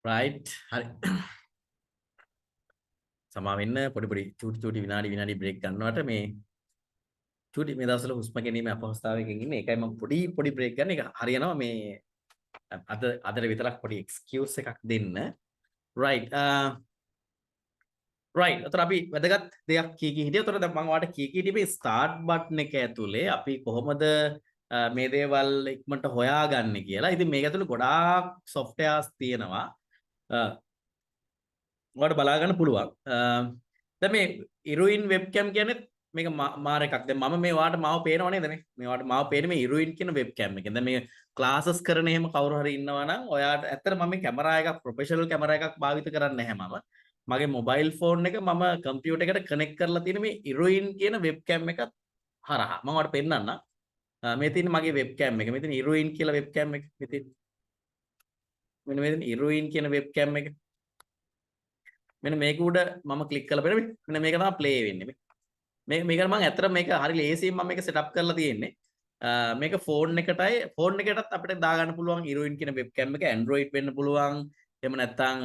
right හරි. සමා වෙන්න පොඩි චූටි විනාඩි බ්‍රේක් ගන්නවට මේ චූටි මේ දවස්වල හුස්ම ගැනීම අපහසුතාවයකින් ඉන්නේ. ඒකයි මම පොඩි බ්‍රේක් ගන්න. ඒක හරියනවා මේ අදට විතරක් පොඩි එක්ස්කියුස් එකක් දෙන්න. right right. අතර අපි වැදගත් දෙයක් කී හිටියා. අතර දැන් මම ඔයාලට කී හිටියේ ස්ටාර්ට් බටන් එක ඇතුලේ අපි කොහොමද මේ දේවල් ඉක්මනට හොයාගන්නේ කියලා. ඉතින් මේක ඇතුලේ ගොඩාක් softwares තියෙනවා. ඔයාලට බලා ගන්න පුළුවන්. දැන් මේ ඉරුයින් වෙබ්කැම් කියන්නේ මේක මාර එකක්. දැන් මම මේ ඔයාලට මාව පේනව නේද මේ? මේ ඔයාලට මාව පේන්නේ මේ ඉරුයින් කියන වෙබ්කැම් එකෙන්. දැන් මේ ක්ලාසස් කරන එහෙම කවුරු හරි ඉන්නවා නම් ඔයාට ඇත්තට මම මේ කැමරා එකක් ප්‍රොෆෙෂනල් කැමරා එකක් භාවිත කරන්නේ නැහැ මම. මගේ මොබයිල් ෆෝන් එක මම කම්පියුටර් එකට කනෙක්ට් කරලා තියෙන මේ ඉරුයින් කියන වෙබ්කැම් එක හරහා මම ඔයාලට පෙන්නන්නම්. මේ තියෙන මගේ වෙබ්කැම් එක. මෙතන ඉරුයින් කියලා වෙබ්කැම් එක. මෙතන ඉරුයින් කියන වෙබ්කැම් එක. මෙන්න මේක උඩ මම ක්ලික් කරලා බලන්න. මෙන්න මේක තමයි ප්ලේ වෙන්නේ. මේක මම ඇත්තට මේක හරි ලේසියෙන් මම මේක සෙටප් කරලා තියෙන්නේ. මේක ෆෝන් එකටත් අපිට දාගන්න පුළුවන් ඉරුයින් කියන වෙබ්කැම් එක Android වෙන්න පුළුවන්. එහෙම නැත්නම්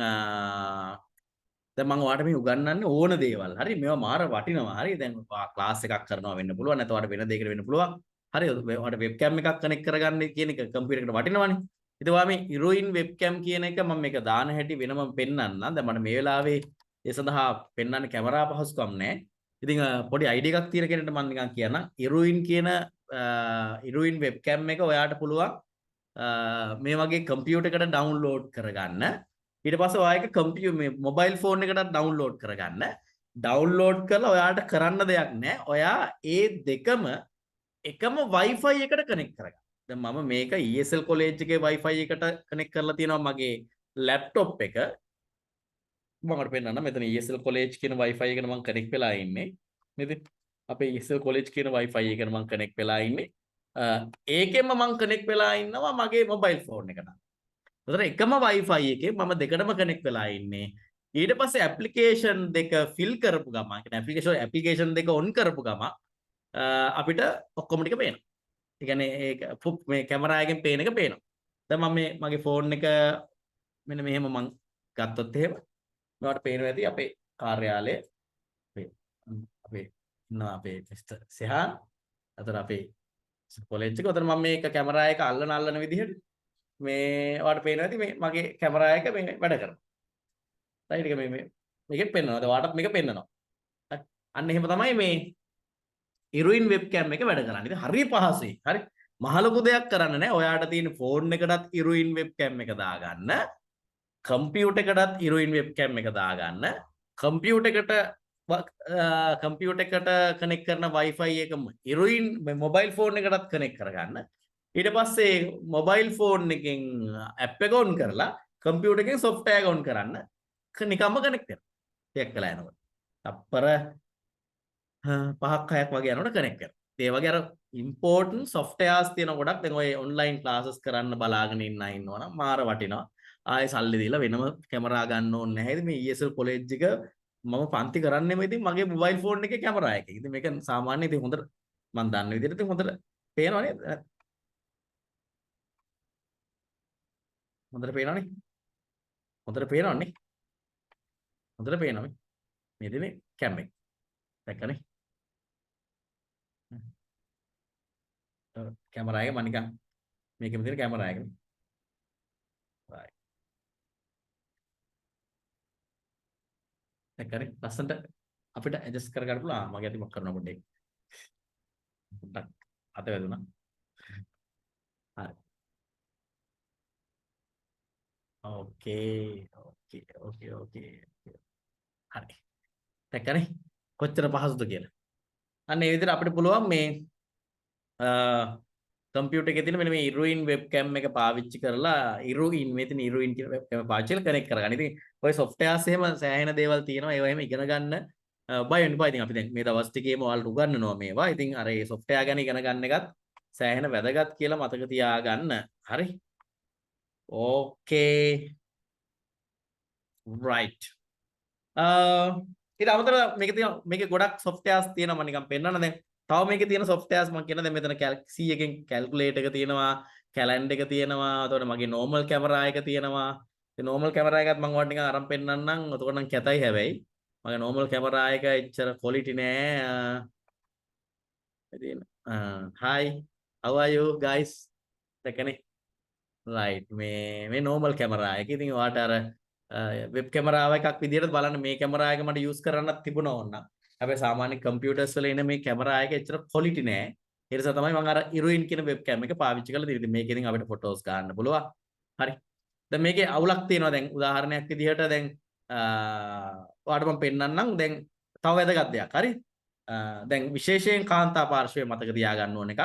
දැන් මම ඔයාලට මේ උගන්වන්නේ ඕන දේවල්. හරි මේවා මාර වටිනවා. හරි දැන් ක්ලාස් එකක් කරනවා වෙන්න පුළුවන්. නැත්නම් ඔයාලට වෙන දෙයකට වෙන්න පුළුවන්. හරි ඔයාලට වෙබ්කැම් එකක් කනෙක්ට් කරගන්න කියන එක කම්පියුටර් එකට වටිනවනේ. ඉතින් ඔයා මේ heroin webcam කියන එක මම මේක දාන හැටි වෙනම පෙන්නන්නම්. දැන් මට මේ වෙලාවේ ඒ සඳහා පෙන්වන්න කැමරා පහසුකම් නැහැ. ඉතින් පොඩි ID එකක් තියෙන කෙනෙක්ට මම නිකන් කියන්නම්. heroin කියන heroin webcam එක ඔයාට පුළුවන් මේ වගේ කම්පියුටර් එකට ඩවුන්ලෝඩ් කරගන්න. ඊට පස්සේ ඔයා මේ මොබයිල් ෆෝන් එකකට ඩවුන්ලෝඩ් කරගන්න. ඩවුන්ලෝඩ් කරලා ඔයාට කරන්න දෙයක් නැහැ. ඔයා ඒ දෙකම එකම Wi-Fi එකට කනෙක්ට් කරගන්න. දැන් මම මේක ESL කොලෙජ් එකේ Wi-Fi එකට කනෙක්ට් කරලා තියෙනවා මගේ ලැප්ටොප් එක. මම ඔයාලට පෙන්නන්නම්. මෙතන ESL කොලෙජ් කියන Wi-Fi එකට මම කනෙක්ට් වෙලා ඉන්නේ. නේද? අපේ ESL කොලෙජ් කියන Wi-Fi එකට මම කනෙක්ට් වෙලා ඉන්නේ. ඒකෙන්ම මම කනෙක්ට් වෙලා ඉන්නවා මගේ මොබයිල් ෆෝන් එකට. ඒතර එකම Wi-Fi එකේ මම දෙකටම කනෙක්ට් වෙලා ඉන්නේ. ඊට පස්සේ ඇප්ලිකේෂන් දෙක ෆිල් කරපු ගමන් කියන්නේ ඇප්ලිකේෂන් දෙක ඔන් කරපු ගමන් අපිට ඔක්කොම ටික පේනවා. ඒ කියන්නේ ඒක මේ කැමරා එකෙන් පේන එක පේනවා. දැන් මම මේ මගේ ෆෝන් එක මෙන්න මෙහෙම මම ගත්තොත් එහෙම මට පේනවා ඇති අපේ කාර්යාලය අපේ ඉන්නවා අපේ මිස්ටර් සෙහාන්. අතන අපේ කොලෙජ් එක. උතන මම මේක කැමරා එක අල්ලන විදිහට මේ ඔයාලට පේනවා ඇති මේ මගේ කැමරා එක මේ වැඩ කරනවා. රයිට් එක මේ මේකෙත් පෙන්නනවා. ඔයාලටත් මේක පෙන්නනවා. අන්න එහෙම තමයි මේ heroin webcam එක වැඩ කරන්නේ. ඉතින් හරිය පහසුයි. හරි. මහ ලොකු දෙයක් කරන්න නැහැ. ඔයාට තියෙන ෆෝන් එකටත් heroin webcam එක දාගන්න. කම්පියුටර් එකටත් heroin webcam එක දාගන්න. කම්පියුටර් එකට කනෙක්ට් කරන Wi-Fi එකම heroin මොබයිල් ෆෝන් එකටත් කනෙක්ට් කරගන්න. ඊට පස්සේ මොබයිල් ෆෝන් එකෙන් ඇප් එක ඔන් කරලා කම්පියුටර් එකෙන් software එක ඔන් කරන්න. නිකම්ම කනෙක්ට් කරනවා. ටිකක් කළා යනකොට. තප්පර 5ක් 6ක් වගේ යනකොට කනෙක්ට් කරනවා. ඒ වගේ අර ඉම්පෝර්ටන්ට් softwares තියෙන ගොඩක් දැන් ඔය ඔන්ලයින් ක්ලාසස් කරන්න බලාගෙන ඉන්න ඉන්නවනම් මාර වටිනවා. ආයෙ සල්ලි දීලා වෙනම කැමරා ගන්න ඕනේ නැහැ. ඉතින් මේ ESL කොලෙජ් එක මම පන්ති කරන්නෙම ඉතින් මගේ මොබයිල් ෆෝන් එකේ කැමරා එකේ. ඉතින් මේක සාමාන්‍ය ඉතින් හොඳට මම දන්න විදිහට ඉතින් හොඳට පේනව නේද? හොඳට පේනවනේ. හොඳට පේනවනේ. හොඳට පේනවනේ. මේ දෙනේ කැම් එක. දැක්කනේ? කැමරා එක මම නිකන් මේකෙම තියෙන කැමරා එකනේ. right. දැක්කනේ? ලස්සනට අපිට ඇඩ්ජස්ට් කරගන්න පුළුවන්. මගේ අතින් මොක කරනවා පොඩ්ඩක්. පොඩ්ඩක් අත වැදුනා. හරි. ඕකේ. හරි. දැක්කනේ? කොච්චර පහසුද කියලා. අන්න ඒ විදිහට අපිට පුළුවන් මේ කම්පියුටර් එකේ තියෙන මෙන්න මේ heroin webcam එක පාවිච්චි කරලා heroin මෙතන heroin කියන webcam පාවිච්චි කරලා කනෙක්ට් කරගන්න. ඉතින් ඔය softwares එහෙම සෑහෙන දේවල් තියෙනවා. ඒවා එහෙම ඉගෙන ගන්න බය වෙන්න එපා. ඉතින් අපි දැන් මේ දවස් ටිකේම ඔයාලට උගන්වනවා මේවා. ඉතින් අර ඒ software ගැන ඉගෙන ගන්න එකත් සෑහෙන වැදගත් කියලා මතක තියාගන්න. හරි. ඕකේ. right. ඊට අමතරව මේකේ ගොඩක් softwares තියෙනවා මම නිකන් පෙන්නන්න දැන්. තව මේකේ තියෙන softwares මම කියන දැන් මෙතන C එකෙන් calculator එක තියෙනවා, calendar එක තියෙනවා, එතකොට මගේ normal camera එක තියෙනවා. ඒ normal camera එකත් මම ඔයාලට නිකන් අරන් පෙන්නන්නම්. එතකොට නම් කැතයි හැබැයි. මගේ normal camera එක එච්චර quality නෑ. ඉතින් hi how are you guys? දැක්කනේ? right මේ normal camera එක. ඉතින් ඔයාලට අර වෙබ් කැමරාව එකක් විදිහට බලන්න මේ කැමරා එක මට යූස් කරන්නත් තිබුණා ඕන. හැබැයි සාමාන්‍ය කම්පියුටර්ස් වල එන මේ කැමරා එක එච්චර ක්වොලිටි නෑ. ඒ නිසා තමයි මම අර heroin කියන වෙබ් කැම් එක පාවිච්චි කරලා තියෙන්නේ. මේකෙන් අපිට ෆොටෝස් ගන්න පුළුවන්. හරි. දැන් මේකේ අවුලක් තියෙනවා. දැන් උදාහරණයක් විදිහට දැන් ඔයාලට මම පෙන්නන්නම්. දැන් තව වැදගත් දෙයක්. හරි. දැන් විශේෂයෙන් කාන්තා පාර්ශ්වයේ මතක තියාගන්න ඕන එකක්.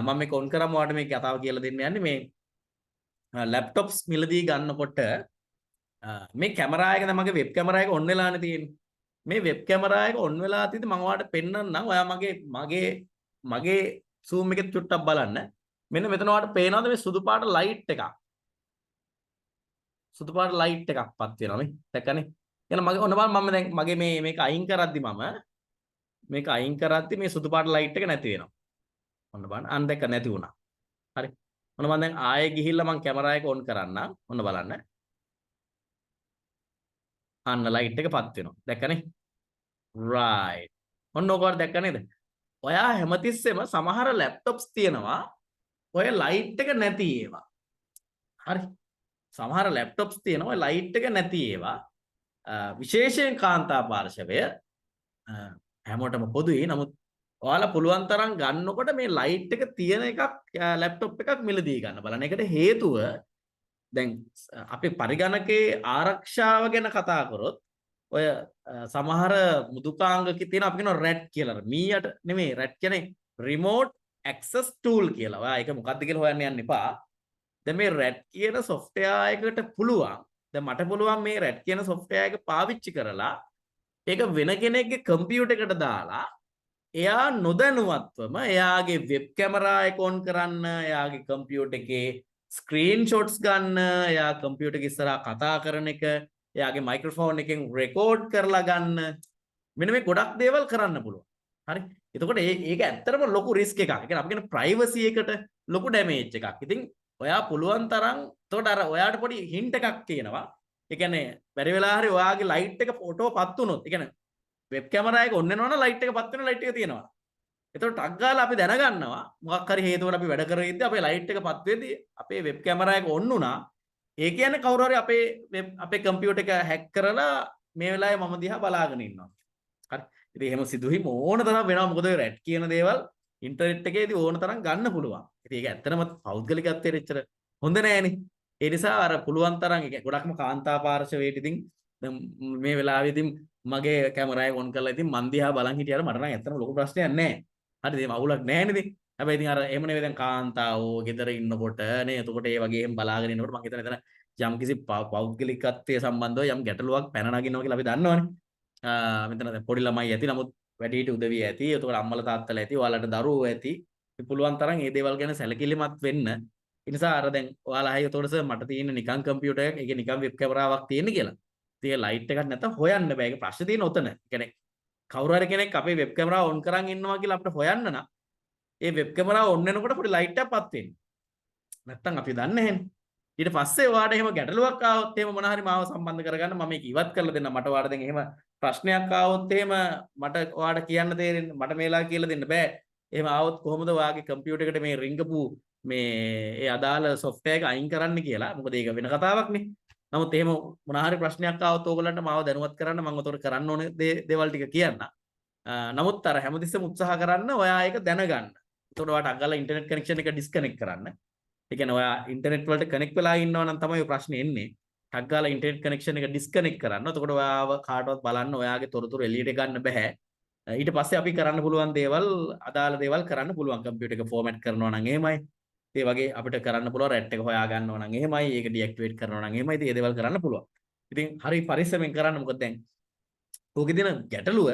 මම මේක ඔන් කරාම ඔයාලට මේ කතාව කියලා දෙන්න යන්නේ මේ ලැප්ටොප්ස් මිලදී ගන්නකොට මේ කැමරා එක දැන් මගේ වෙබ් කැමරා එක ඔන් වෙලානේ තියෙන්නේ. මේ වෙබ් කැමරා එක ඔන් වෙලා තියෙද්දි මම ඔයාලට පෙන්නන්නම්. ඔයා මගේ zoom එකෙත් චුට්ටක් බලන්න. මෙන්න මෙතන ඔයාලට පේනවද මේ සුදු පාට ලයිට් එකක්? සුදු පාට ලයිට් එකක් පත් වෙනවා මේ. දැක්කනේ? එහෙනම් මගේ ඔන්න බලන්න මම දැන් මගේ මේක අයින් කරද්දි මේක අයින් කරද්දි මේ සුදු පාට ලයිට් එක නැති වෙනවා. ඔන්න බලන්න. අන් දැක්ක නැති වුණා. හරි. ඔන්න මම දැන් ආයෙ ගිහිල්ලා මම කැමරා එක ඔන් කරන්නම්. ඔන්න බලන්න. අන්න ලයිට් එක පත් වෙනවා. දැක්කනේ? right. ඔන්න ඔයාලා දැක්ක නේද? ඔයා හැමතිස්සෙම සමහර ලැප්ටොප්ස් තියෙනවා ඔය ලයිට් එක නැති ඒවා. හරි. සමහර ලැප්ටොප්ස් තියෙනවා ලයිට් එක නැති ඒවා. විශේෂයෙන් කාන්තා පාර්ශවය හැමෝටම පොදුයි. නමුත් ඔයාලා පුළුවන් තරම් ගන්නකොට මේ ලයිට් එක තියෙන එකක් ලැප්ටොප් එකක් මිලදී ගන්න බලන්න. ඒකට හේතුව දැන් අපේ පරිගණකයේ ආරක්ෂාව ගැන කතා කරොත් ඔය සමහර මෘදුකාංගක තියෙන අපි කියනවා රැට් කියලා. මීයට නෙමෙයි රැට් කියන්නේ රිමෝට් ඇක්සස් ටූල් කියලා. ඔයා ඒක මොකක්ද කියලා හොයන්න යන්න එපා. දැන් මේ රැට් කියන software එකට පුළුවන්. දැන් මට පුළුවන් මේ රැට් කියන software එක පාවිච්චි කරලා ඒක වෙන කෙනෙක්ගේ කම්පියුටර් එකට දාලා එයා නොදැනුවත්වම එයාගේ වෙබ් කැමරා එක ඔන් කරන්න, එයාගේ කම්පියුටර් එකේ ස්ක්‍රීන් ෂොට්ස් ගන්න, එයා කම්පියුටර් එක ඉස්සරහා කතා කරන එක, එයාගේ මයික්‍රොෆෝන් එකෙන් රෙකෝඩ් කරලා ගන්න. මෙන්න මේ ගොඩක් දේවල් කරන්න පුළුවන්. හරි. එතකොට ඒක ඇත්තටම ලොකු රිස්ක් එකක්. ඒ කියන්නේ අපි කියන ප්‍රයිවසි එකට ලොකු ඩැමේජ් එකක්. ඉතින් ඔයා පුළුවන් තරම් එතකොට අර ඔයාට පොඩි හින්ට් එකක් තියෙනවා. ඒ කියන්නේ බැරි වෙලා හරි ඔයාගේ ලයිට් එක ෆොටෝ පත් වුණොත්, ඒ කියන්නේ වෙබ් කැමරා එක ඔන් වෙනවනම් ලයිට් එක පත් වෙන ලයිට් එක තියෙනවා. එතකොට ටක් ගාලා අපි දැනගන්නවා මොකක් හරි හේතුවකට අපි වැඩ කරගෙන ඉද්දි අපේ ලයිට් එක පත් වෙද්දි අපේ වෙබ් කැමරා එක ඔන් වුණා. ඒ කියන්නේ කවුරු හරි අපේ කම්පියුටර් එක හැක් කරලා මේ වෙලාවේ මම දිහා බලාගෙන ඉන්නවා. හරි. ඉතින් එහෙම සිදුවීම ඕන තරම් වෙනවා. මොකද ඔය රැට් කියන දේවල් ඉන්ටර්නෙට් එකේදී ඕන තරම් ගන්න පුළුවන්. ඉතින් ඒක ඇත්තටම පෞද්ගලිකත්වයට එච්චර හොඳ නෑනේ. ඒ නිසා අර පුළුවන් තරම් ගොඩක්ම කාන්තා පාර්ශවයට ඉතින් මේ වෙලාවේදී මගේ කැමරාව ඔන් කරලා ඉතින් මන් දිහා බලන් හිටියාට මට නම් ඇත්තටම ලොකු ප්‍රශ්නයක් නෑ. හරිද? ඒක අවුලක් නෑනේ ඉතින්. හැබැයි ඉතින් අර එහෙම නෙවෙයි දැන් කාන්තාවෝ ගෙදර ඉන්නකොට නේ එතකොට ඒ වගේ එහෙම බලාගෙන ඉන්නකොට මම හිතන එතන යම්කිසි පෞද්ගලිකත්වයේ සම්බන්ධව යම් ගැටලුවක් පැන නගිනවා කියලා අපි දන්නවනේ. මෙතන දැන් පොඩි ළමයි ඇති නමුත් වැඩිහිටි උදවිය ඇති. එතකොට අම්මලා තාත්තලා ඇති. ඔයාලට දරුවෝ ඇති. ඉතින් පුළුවන් තරම් මේ දේවල් ගැන සැලකිලිමත් වෙන්න. ඒ නිසා අර දැන් ඔයාලා අහයි එතකොට සර් මට තියෙන නිකන් කම්පියුටර් එකක් ඒකේ නිකන් වෙබ් කැමරාවක් තියෙන කියලා. ඉතින් ලයිට් එකක් නැත්තම් හොයන්න බෑ. ඒක ප්‍රශ්නේ තියෙන ඔතන. ඒ කියන්නේ කවුරු හරි කෙනෙක් අපේ වෙබ් කැමරාව ඔන් කරන් ඉන්නවා කියලා අපිට හොයන්න නම් ඒ වෙබ් කැමරාව ඔන් වෙනකොට පොඩි ලයිට් එකක් පත් වෙන්නේ. නැත්තම් අපි දන්නේ නැහැනේ. ඊට පස්සේ ඔයාට එහෙම ගැටලුවක් ආවොත් එහෙම මොනවා හරි මාව සම්බන්ධ කරගන්න මම මේක ඉවත් කරලා දෙන්න. මට ඔයාට දැන් එහෙම ප්‍රශ්නයක් ආවොත් එහෙම මට ඔයාට කියන්න තේරෙන්නේ මට මේලා කියලා දෙන්න බෑ. එහෙම ආවොත් කොහොමද ඔයාගේ කම්පියුටර් එකට මේ රිංගපු මේ ඒ අදාළ software එක අයින් කරන්න කියලා. මොකද ඒක වෙන කතාවක්නේ. නමුත් එහෙම මොනවා හරි ප්‍රශ්නයක් ආවොත් ඕගොල්ලන්ට මාව දැනුවත් කරන්න මම උතර කරන්න ඕනේ දේවල් ටික කියන්න. නමුත් අර හැමතිස්සෙම උත්සාහ කරන්න ඔයා ඒක දැනගන්න. එතකොට ඔයාට අගලා ඉන්ටර්නෙට් කනෙක්ෂන් එක ඩිස්කනෙක්ට් කරන්න. ඒ කියන්නේ ඔයා ඉන්ටර්නෙට් වලට කනෙක්ට් වෙලා ඉන්නවා නම් තමයි ඔය ප්‍රශ්නේ එන්නේ. ටක් ගාලා ඉන්ටර්නෙට් කනෙක්ෂන් එක ඩිස්කනෙක්ට් කරන්න. එතකොට ඔයාව කාටවත් බලන්න ඔයාගේ තොරතුරු එළියට ගන්න බෑ. ඊට පස්සේ අපි කරන්න පුළුවන් දේවල් අදාළ දේවල් කරන්න පුළුවන්. කම්පියුටර් එක ෆෝමැට් කරනවා නම් එහෙමයි. ඒ වගේ අපිට කරන්න පුළුවන් රැට් එක හොයා ගන්නවා නම් එහෙමයි. ඒක ඩිඇක්ටිවේට් කරනවා නම් එහෙමයි. ඉතින් මේ දේවල් කරන්න පුළුවන්. ඉතින් හරි පරිස්සමෙන් කරන්න. මොකද දැන් ඕකේ තියෙන ගැටලුව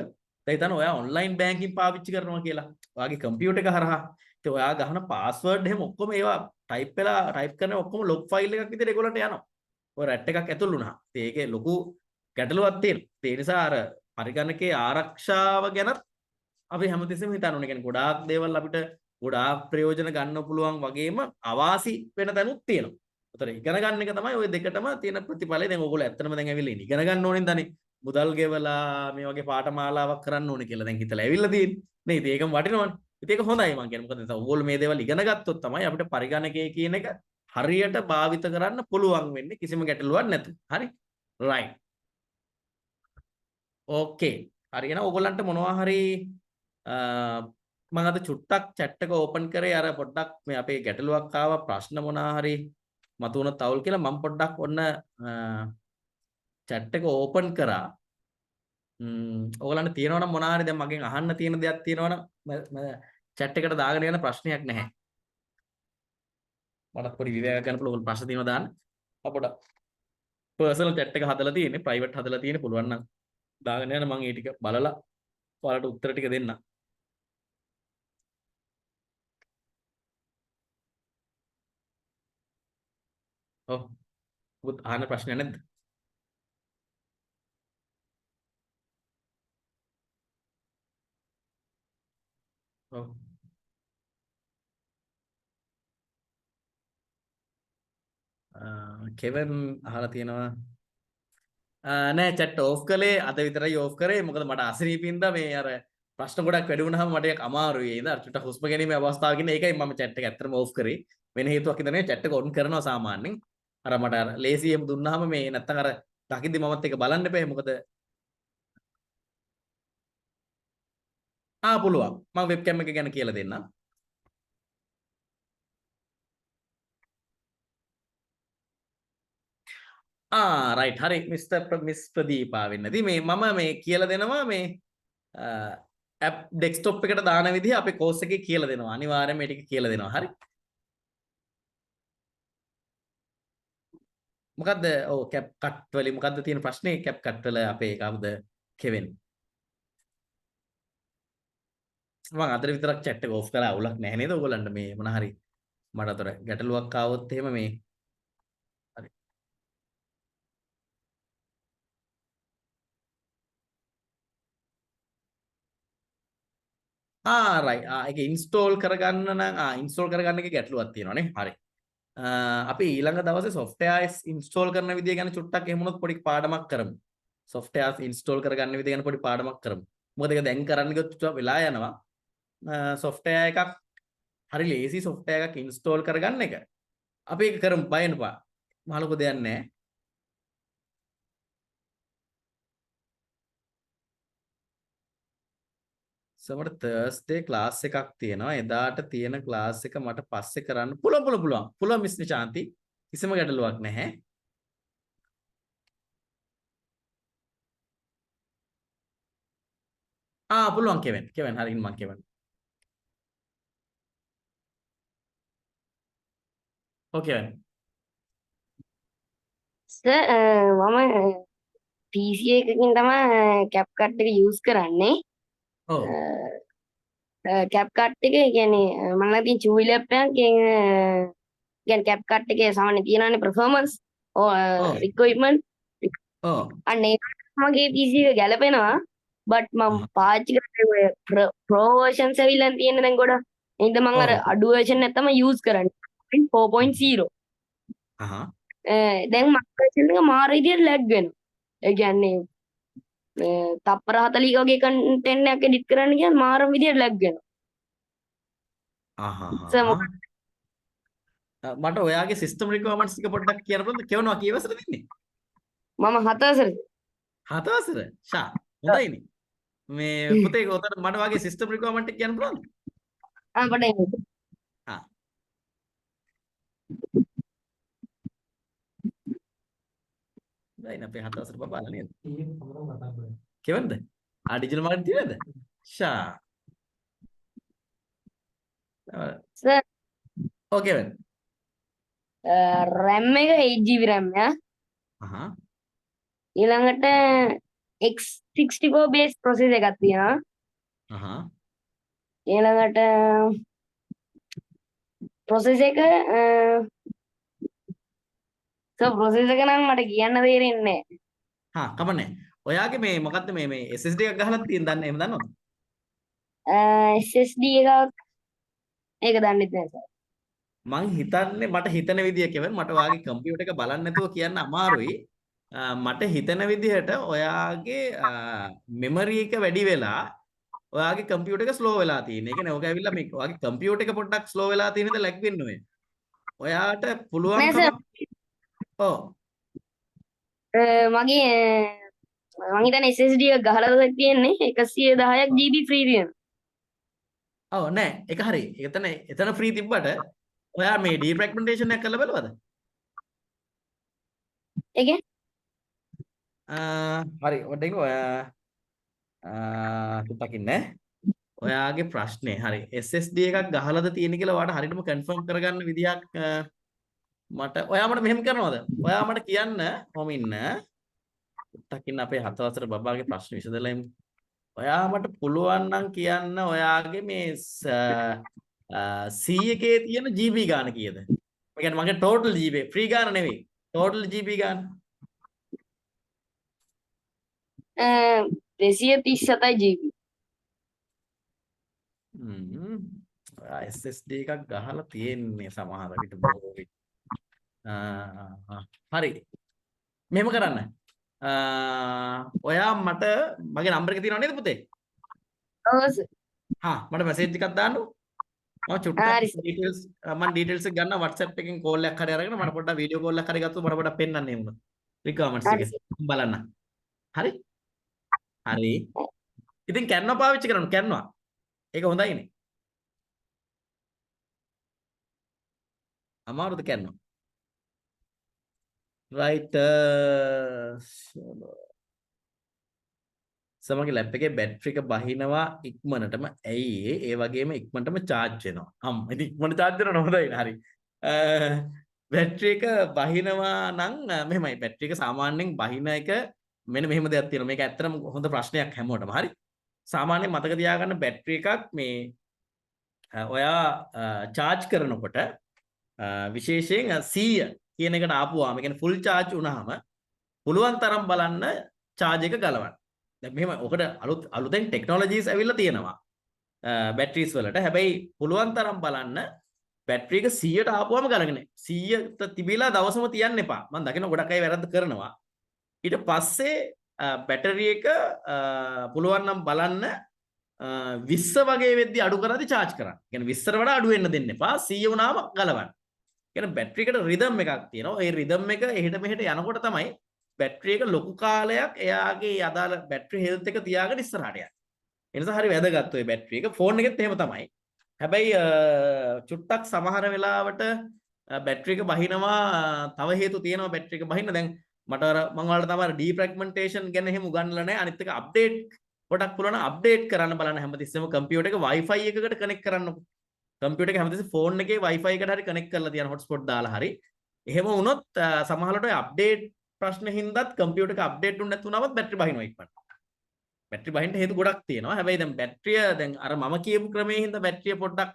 දැන් හිතන්න ඔයා ඔන්ලයින් බැංකින් පාවිච්චි කරනවා කියලා. ඔයාගේ කම්පියුටර් එක හරහා. ඉතින් ඔයා ගහන පාස්වර්ඩ් එහෙම ඔක්කොම ඒවා ටයිප් කරන ඔක්කොම ලොග් ෆයිල් එකක් විදිහට ඒගොල්ලන්ට යනවා. ඔය රැට් එකක් ඇතුල් වුණා. ඉතින් ඒකේ ලොකු ගැටලුවක් තියෙනවා. ඒ නිසා අර පරිගණකයේ ආරක්ෂාව ගැන අපි හැමතිස්සෙම හිතන්න ඕනේ. කියන්නේ ගොඩාක් දේවල් අපිට ගොඩාක් ප්‍රයෝජන ගන්න පුළුවන් වගේම අවාසි වෙන තැනුත් තියෙනවා. උතර ඉගෙන ගන්න එක තමයි ওই දෙකටම තියෙන ප්‍රතිඵලය. දැන් ඕගොල්ලෝ ඇත්තටම දැන් ඇවිල්ලා ඉගෙන ගන්න ඕනේ දන්නේ. මුදල් ගෙවලා මේ වගේ පාඨමාලාවක් කරන්න ඕනේ කියලා දැන් හිතලා ඇවිල්ලා තියෙන්නේ. නේද? ඒකම වටිනවනේ. ඉතින් ඒක හොඳයි මං කියන්නේ. මොකද ඕගොල්ලෝ මේ දේවල් ඉගෙන ගත්තොත් තමයි අපිට පරිගණකය කියන එක හරියට භාවිත කරන්න පුළුවන් වෙන්නේ කිසිම ගැටලුවක් නැතුව. හරි? රයිට්. ඕකේ. හරි එහෙනම් ඕගොල්ලන්ට මොනවා හරි මම අද චුට්ටක් chat එක ඕපන් කරේ අර පොඩ්ඩක් මේ අපේ ගැටලුවක් ආවා ප්‍රශ්න මොනවා හරි මතුවන තවුල් කියලා මම පොඩ්ඩක් ඔන්න chat එක ඕපන් කරා. ඕගොල්ලන්ට තියෙනවා නම් මොනවා හරි දැන් මගෙන් අහන්න තියෙන දෙයක් තියෙනවා නම් chat එකට දාගෙන යන ප්‍රශ්නයක් නැහැ. මටත් පොඩි විවේක ගන්න පුළුවන් ප්‍රශ්න තියෙනවා දාන්න. අපොඩ පර්සනල් chat එක හදලා තියෙන්නේ ප්‍රයිවට් හදලා තියෙන්නේ පුළුවන් නම් දාගෙන යන මම ඒ ටික බලලා ඔයාලට උත්තර ටික දෙන්න. ඔව්. ඔබ අහන්න ප්‍රශ්නයක් නැද්ද? ඔව්. කෙවන් අහලා තියෙනවා නෑ chat ඕෆ් කළේ අද විතරයි ඕෆ් කරේ මොකද මට අසනීපින්ද මේ අර ප්‍රශ්න ගොඩක් වැඩි වුණාම මට ඒක අමාරුයි ඒ නේද චුට්ටක් හුස්ම ගැනීමේ අවස්ථාවක ඉන්නේ ඒකයි මම chat එක ඇත්තටම ඕෆ් කරේ වෙන හේතුවක් ඉදන්නේ chat එක ඔන් කරනවා සාමාන්‍යයෙන් අර මට අර ලේසියෙම දුන්නාම මේ නැත්තම් අර දකිද්දි මමත් එක බලන්න එපා. මොකද පුළුවන්. මම වෙබ්කැම් එක ගැන කියලා දෙන්නම්. රයිට් හරි මිස් ප්‍රදීපා වෙන්නදී මේ මම මේ කියලා දෙනවා මේ ඇප් ඩෙස්ක්ටොප් එකට දාන විදිහ අපේ කෝස් එකේ කියලා දෙනවා. අනිවාර්යයෙන්ම මේ ටික කියලා දෙනවා. හරි. මොකද්ද කැප් කට් වලින් මොකද්ද තියෙන ප්‍රශ්නේ? කැප් කට් වල අපේ කවුද කෙවෙන්? මම අතර විතරක් chat එක ඔෆ් කරලා අවුලක් නැහැ නේද ඔයගොල්ලන්ට මේ මොන හරි මට අතර ගැටලුවක් ආවොත් එහෙම මේ හරි. රයිට්. ඒක ඉන්ස්ටෝල් කරගන්න නම් ඉන්ස්ටෝල් කරගන්න එකේ ගැටලුවක් තියෙනවා නේ. හරි. අපි ඊළඟ දවසේ softwares install කරන විදිය ගැන චුට්ටක් එහෙම වුණොත් පොඩි පාඩමක් කරමු. softwares install කරගන්න විදිය ගැන පොඩි පාඩමක් කරමු. මොකද ඒක දැන් කරන්න ගියොත් චුට්ටක් වෙලා යනවා. software එකක් හරි ලේසි software එකක් install කරගන්න එක. අපි ඒක කරමු බය වෙනපා. මහ ලොකු දෙයක් නැහැ. සමහර Thursday class එකක් තියෙනවා. එදාට තියෙන class එක මට පස්සේ කරන්න පුළුවන් මිස් නිශාන්ති. කිසිම ගැටලුවක් නැහැ. පුළුවන් කෙවෙන් හරින් මං කෙවෙන්. කෙවෙන්. සර් මම PC එකකින් තමයි CapCut එක යූස් කරන්නේ. ඔව්. CapCut එක කියන්නේ මම ළඟ තියෙන චූවි ලැප් එකක් කියන්නේ CapCut එකේ සාමාන්‍ය තියෙනවානේ performance requirement අන්න ඒක මගේ PC එක ගැලපෙනවා but මම පාවිච්චි කරන්නේ ඔය pro versions ඇවිල්ලා තියෙන දැන් ගොඩක්. එහෙනම් මම අර අඩු version නැත්තම යූස් කරන්නේ 4.0. දැන් මගේ version එක මාර විදියට ලැග් වෙනවා. ඒ කියන්නේ තප්පර 40ක වගේ කන්ටෙන්ට් එකක් එඩිට් කරන්න ගියම මාර විදියට ලැග් වෙනවා. මට ඔයාගේ සිස්ටම් රික්වයර්මන්ට්ස් ටික පොඩ්ඩක් කියන්න පුළුවන්ද? කියවනවා කීවසරද ඉන්නේ? මම 7 වසරේ. 7 වසර? ෂා හොඳයිනේ. මේ පුතේ උතන මට වාගේ සිස්ටම් රික්වයර්මන්ට් එක කියන්න පුළුවන්ද? පටන් දැන් අපේ 7 වසර බබාලා නේද? කෙවන්ද? ඩිජිටල් මාකටිං තියෙනවද? ෂා. සර් කෙවෙන්. RAM එක 8GB RAM යක්. ඊළඟට X64 base processor එකක් තියෙනවා. ඊළඟට processor එක processor එක නම් මට කියන්න තේරෙන්නේ නැහැ. කමන්නේ. ඔයාගේ මේ මොකද්ද මේ SSD එකක් ගහලා තියෙන දන්නේ එහෙම දන්නවද? SSD එකක් ඒක දන්නේ නැහැ සර්. මං හිතන්නේ මට හිතන විදිය කෙවෙන් මට ඔයාගේ කම්පියුටර් එක බලන්න නැතුව කියන්න අමාරුයි. මට හිතන විදිහට ඔයාගේ මෙමරි එක වැඩි වෙලා ඔයාගේ කම්පියුටර් එක ස්ලෝ වෙලා තියෙන. ඒ කියන්නේ ඔක ඇවිල්ලා මේ ඔයාගේ කම්පියුටර් එක පොඩ්ඩක් ස්ලෝ වෙලා තියෙනද ලැග් වෙන්න ඔය. ඔයාට පුළුවන් මගේ මං හිතන්නේ SSD එක ගහලා තියෙන්නේ 110ක් GB free තියෙනවා. නෑ ඒක හරි. එතන ෆ්‍රී තිබ්බට ඔයා මේ ඩීෆ්‍රැග්මන්ටේෂන් එක කරලා බලවද? ඒ කියන්නේ හරි ඔඩෙන් ඔයා තුතකින්නේ ඔයාගේ ප්‍රශ්නේ හරි SSD එකක් ගහලාද තියෙන කියලා ඔයාට හරියටම කන්ෆර්ම් කරගන්න විදියක් මට ඔයා මට මෙහෙම කරනවද? ඔයා මට කියන්න කොහොම ඉන්න තුතකින්න අපේ 7 වසර බබාගේ ප්‍රශ්න විසඳලා එමු. ඔයා මට පුළුවන් නම් කියන්න ඔයාගේ මේ C එකේ තියෙන GB ගාන කීයද? ඒ කියන්නේ මගේ total GB free ගාන නෙවෙයි. total GB ගාන 237 GB. SSD එකක් ගහලා තියෙන්නේ සමහර විට බොහෝ විට. හරි. මෙහෙම කරන්න. ඔයා මට මගේ නම්බර් එක තියෙනව නේද පුතේ? ඔව් සර්. මට මැසේජ් එකක් දාන්නකෝ. මම චුට්ටක් හරි ඩීටේල්ස් මම ඩීටේල්ස් එක ගන්න WhatsApp එකෙන් කෝල් එකක් හරි අරගෙන මට පොඩ්ඩක් වීඩියෝ කෝල් එකක් හරි ගත්තොත් මට පොඩ්ඩක් පෙන්වන්න එමුණා. රික්වයර්මන්ට්ස් ටික හරි මම බලන්න. හරි? හරි. ඉතින් කැන්වා පාවිච්චි කරන්න කැන්වා. ඒක හොඳයිනේ. අමාරුද කැන්වා? right සමගේ ලැප් එකේ බැටරි එක බහිනවා ඉක්මනටම. ඇයි ඒ වගේම ඉක්මනටම charge වෙනවා. ඉතින් ඉක්මනට charge වෙනව හොඳයි. හරි. බැටරි එක බහිනවා නම් මෙහෙමයි. බැටරි එක සාමාන්‍යයෙන් බහින එක මෙන්න මෙහෙම දෙයක් තියෙනවා. මේක ඇත්තටම හොඳ ප්‍රශ්නයක් හැමෝටම. හරි. සාමාන්‍යයෙන් මතක තියාගන්න බැටරි එකක් මේ ඔයා charge කරනකොට විශේෂයෙන් 100 කියන එකට ආපුවාම ඒ කියන්නේ full charge වුණාම පුළුවන් තරම් බලන්න charge එක ගලවන්න. දැන් මෙහෙම ඔකට අලුතෙන් ටෙක්නොලොජිස් ඇවිල්ලා තියෙනවා. බැටරිස් වලට. හැබැයි පුළුවන් තරම් බලන්න බැටරි එක 100ට ආපුවම ගලගෙන 100ට තිබිලා දවසම තියන්න එපා. මම දකින ගොඩක් අය වැරද්ද කරනවා. ඊට පස්සේ බැටරි එක පුළුවන් නම් බලන්න 20 වගේ වෙද්දි අඩු කරද්දි charge කරන්න. කියන්නේ 20ට වඩා අඩු වෙන්න දෙන්න එපා. 100 වුණාම ගලවන්න. කියන්නේ බැටරි එකට රිද්ම් එකක් තියෙනවා. ඒ රිද්ම් එක එහෙට මෙහෙට යනකොට තමයි බැටරි එක ලොකු කාලයක් එයාගේ අදාළ බැටරි හෙල්ත් එක තියාගෙන ඉස්සරහට යන්නේ. ඒ නිසා හරි වැදගත් ඔය බැටරි එක. ෆෝන් එකෙත් එහෙම තමයි. හැබැයි චුට්ටක් සමහර වෙලාවට බැටරි එක බහිනවා තව හේතු තියෙනවා බැටරි එක බහින්න. දැන් මට අර මම ඔයාලට තමයි ඩීෆ්‍රැග්මන්ටේෂන් ගැන එහෙම උගන්වලා නැහැ. අනිත් එක අප්ඩේට් පොඩක් පුළුවන් අප්ඩේට් කරන්න බලන්න හැමතිස්සෙම කම්පියුටර් එක Wi-Fi එකකට කනෙක්ට් කරන්නකො. කම්පියුටර් එක හැමතිස්සෙම ෆෝන් එකේ Wi-Fi එකට හරි කනෙක්ට් කරලා තියන හොට්ස්පොට් දාලා හරි. එහෙම වුණොත් සමහරවිට ඔය අප්ඩේට් ප්‍රශ්න හින්දාත් කම්පියුටර් එක අප්ඩේට් වුණ නැතුනමත් බැටරි බහිනවා ඉක්මනට. බැටරි බහින්න හේතු ගොඩක් තියෙනවා. හැබැයි දැන් බැටරිය දැන් අර මම කියපු ක්‍රමයේ හින්දා බැටරිය පොඩ්ඩක්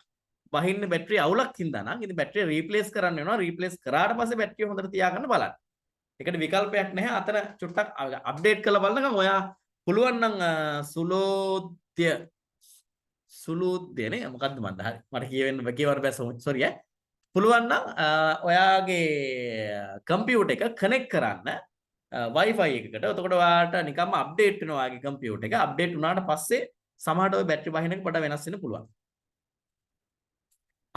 බහින්නේ බැටරිය අවුලක් හින්දා නම් ඉතින් බැටරිය රීප්ලේස් කරන්න වෙනවා. රීප්ලේස් කරාට පස්සේ බැටරිය හොඳට තියාගන්න බලන්න. ඒකට විකල්පයක් නැහැ. අතන චුට්ටක් අප්ඩේට් කරලා බලනකම් ඔයා පුළුවන් නම් සුලූද්‍යනේ මොකද්ද මන්ද හරි මට කියවන්න බෑ සෝරි පුළුවන් නම් ඔයාගේ කම්පියුටර් එක කනෙක්ට් කරන්න Wi-Fi එකකට. එතකොට ඔයාට නිකම්ම අප්ඩේට් වෙනවා ඔයාගේ කම්පියුටර් එක. අප්ඩේට් වුණාට පස්සේ සමහරට ඔය බැටරි බහින එක පොඩ්ඩක් වෙනස් වෙන්න පුළුවන්.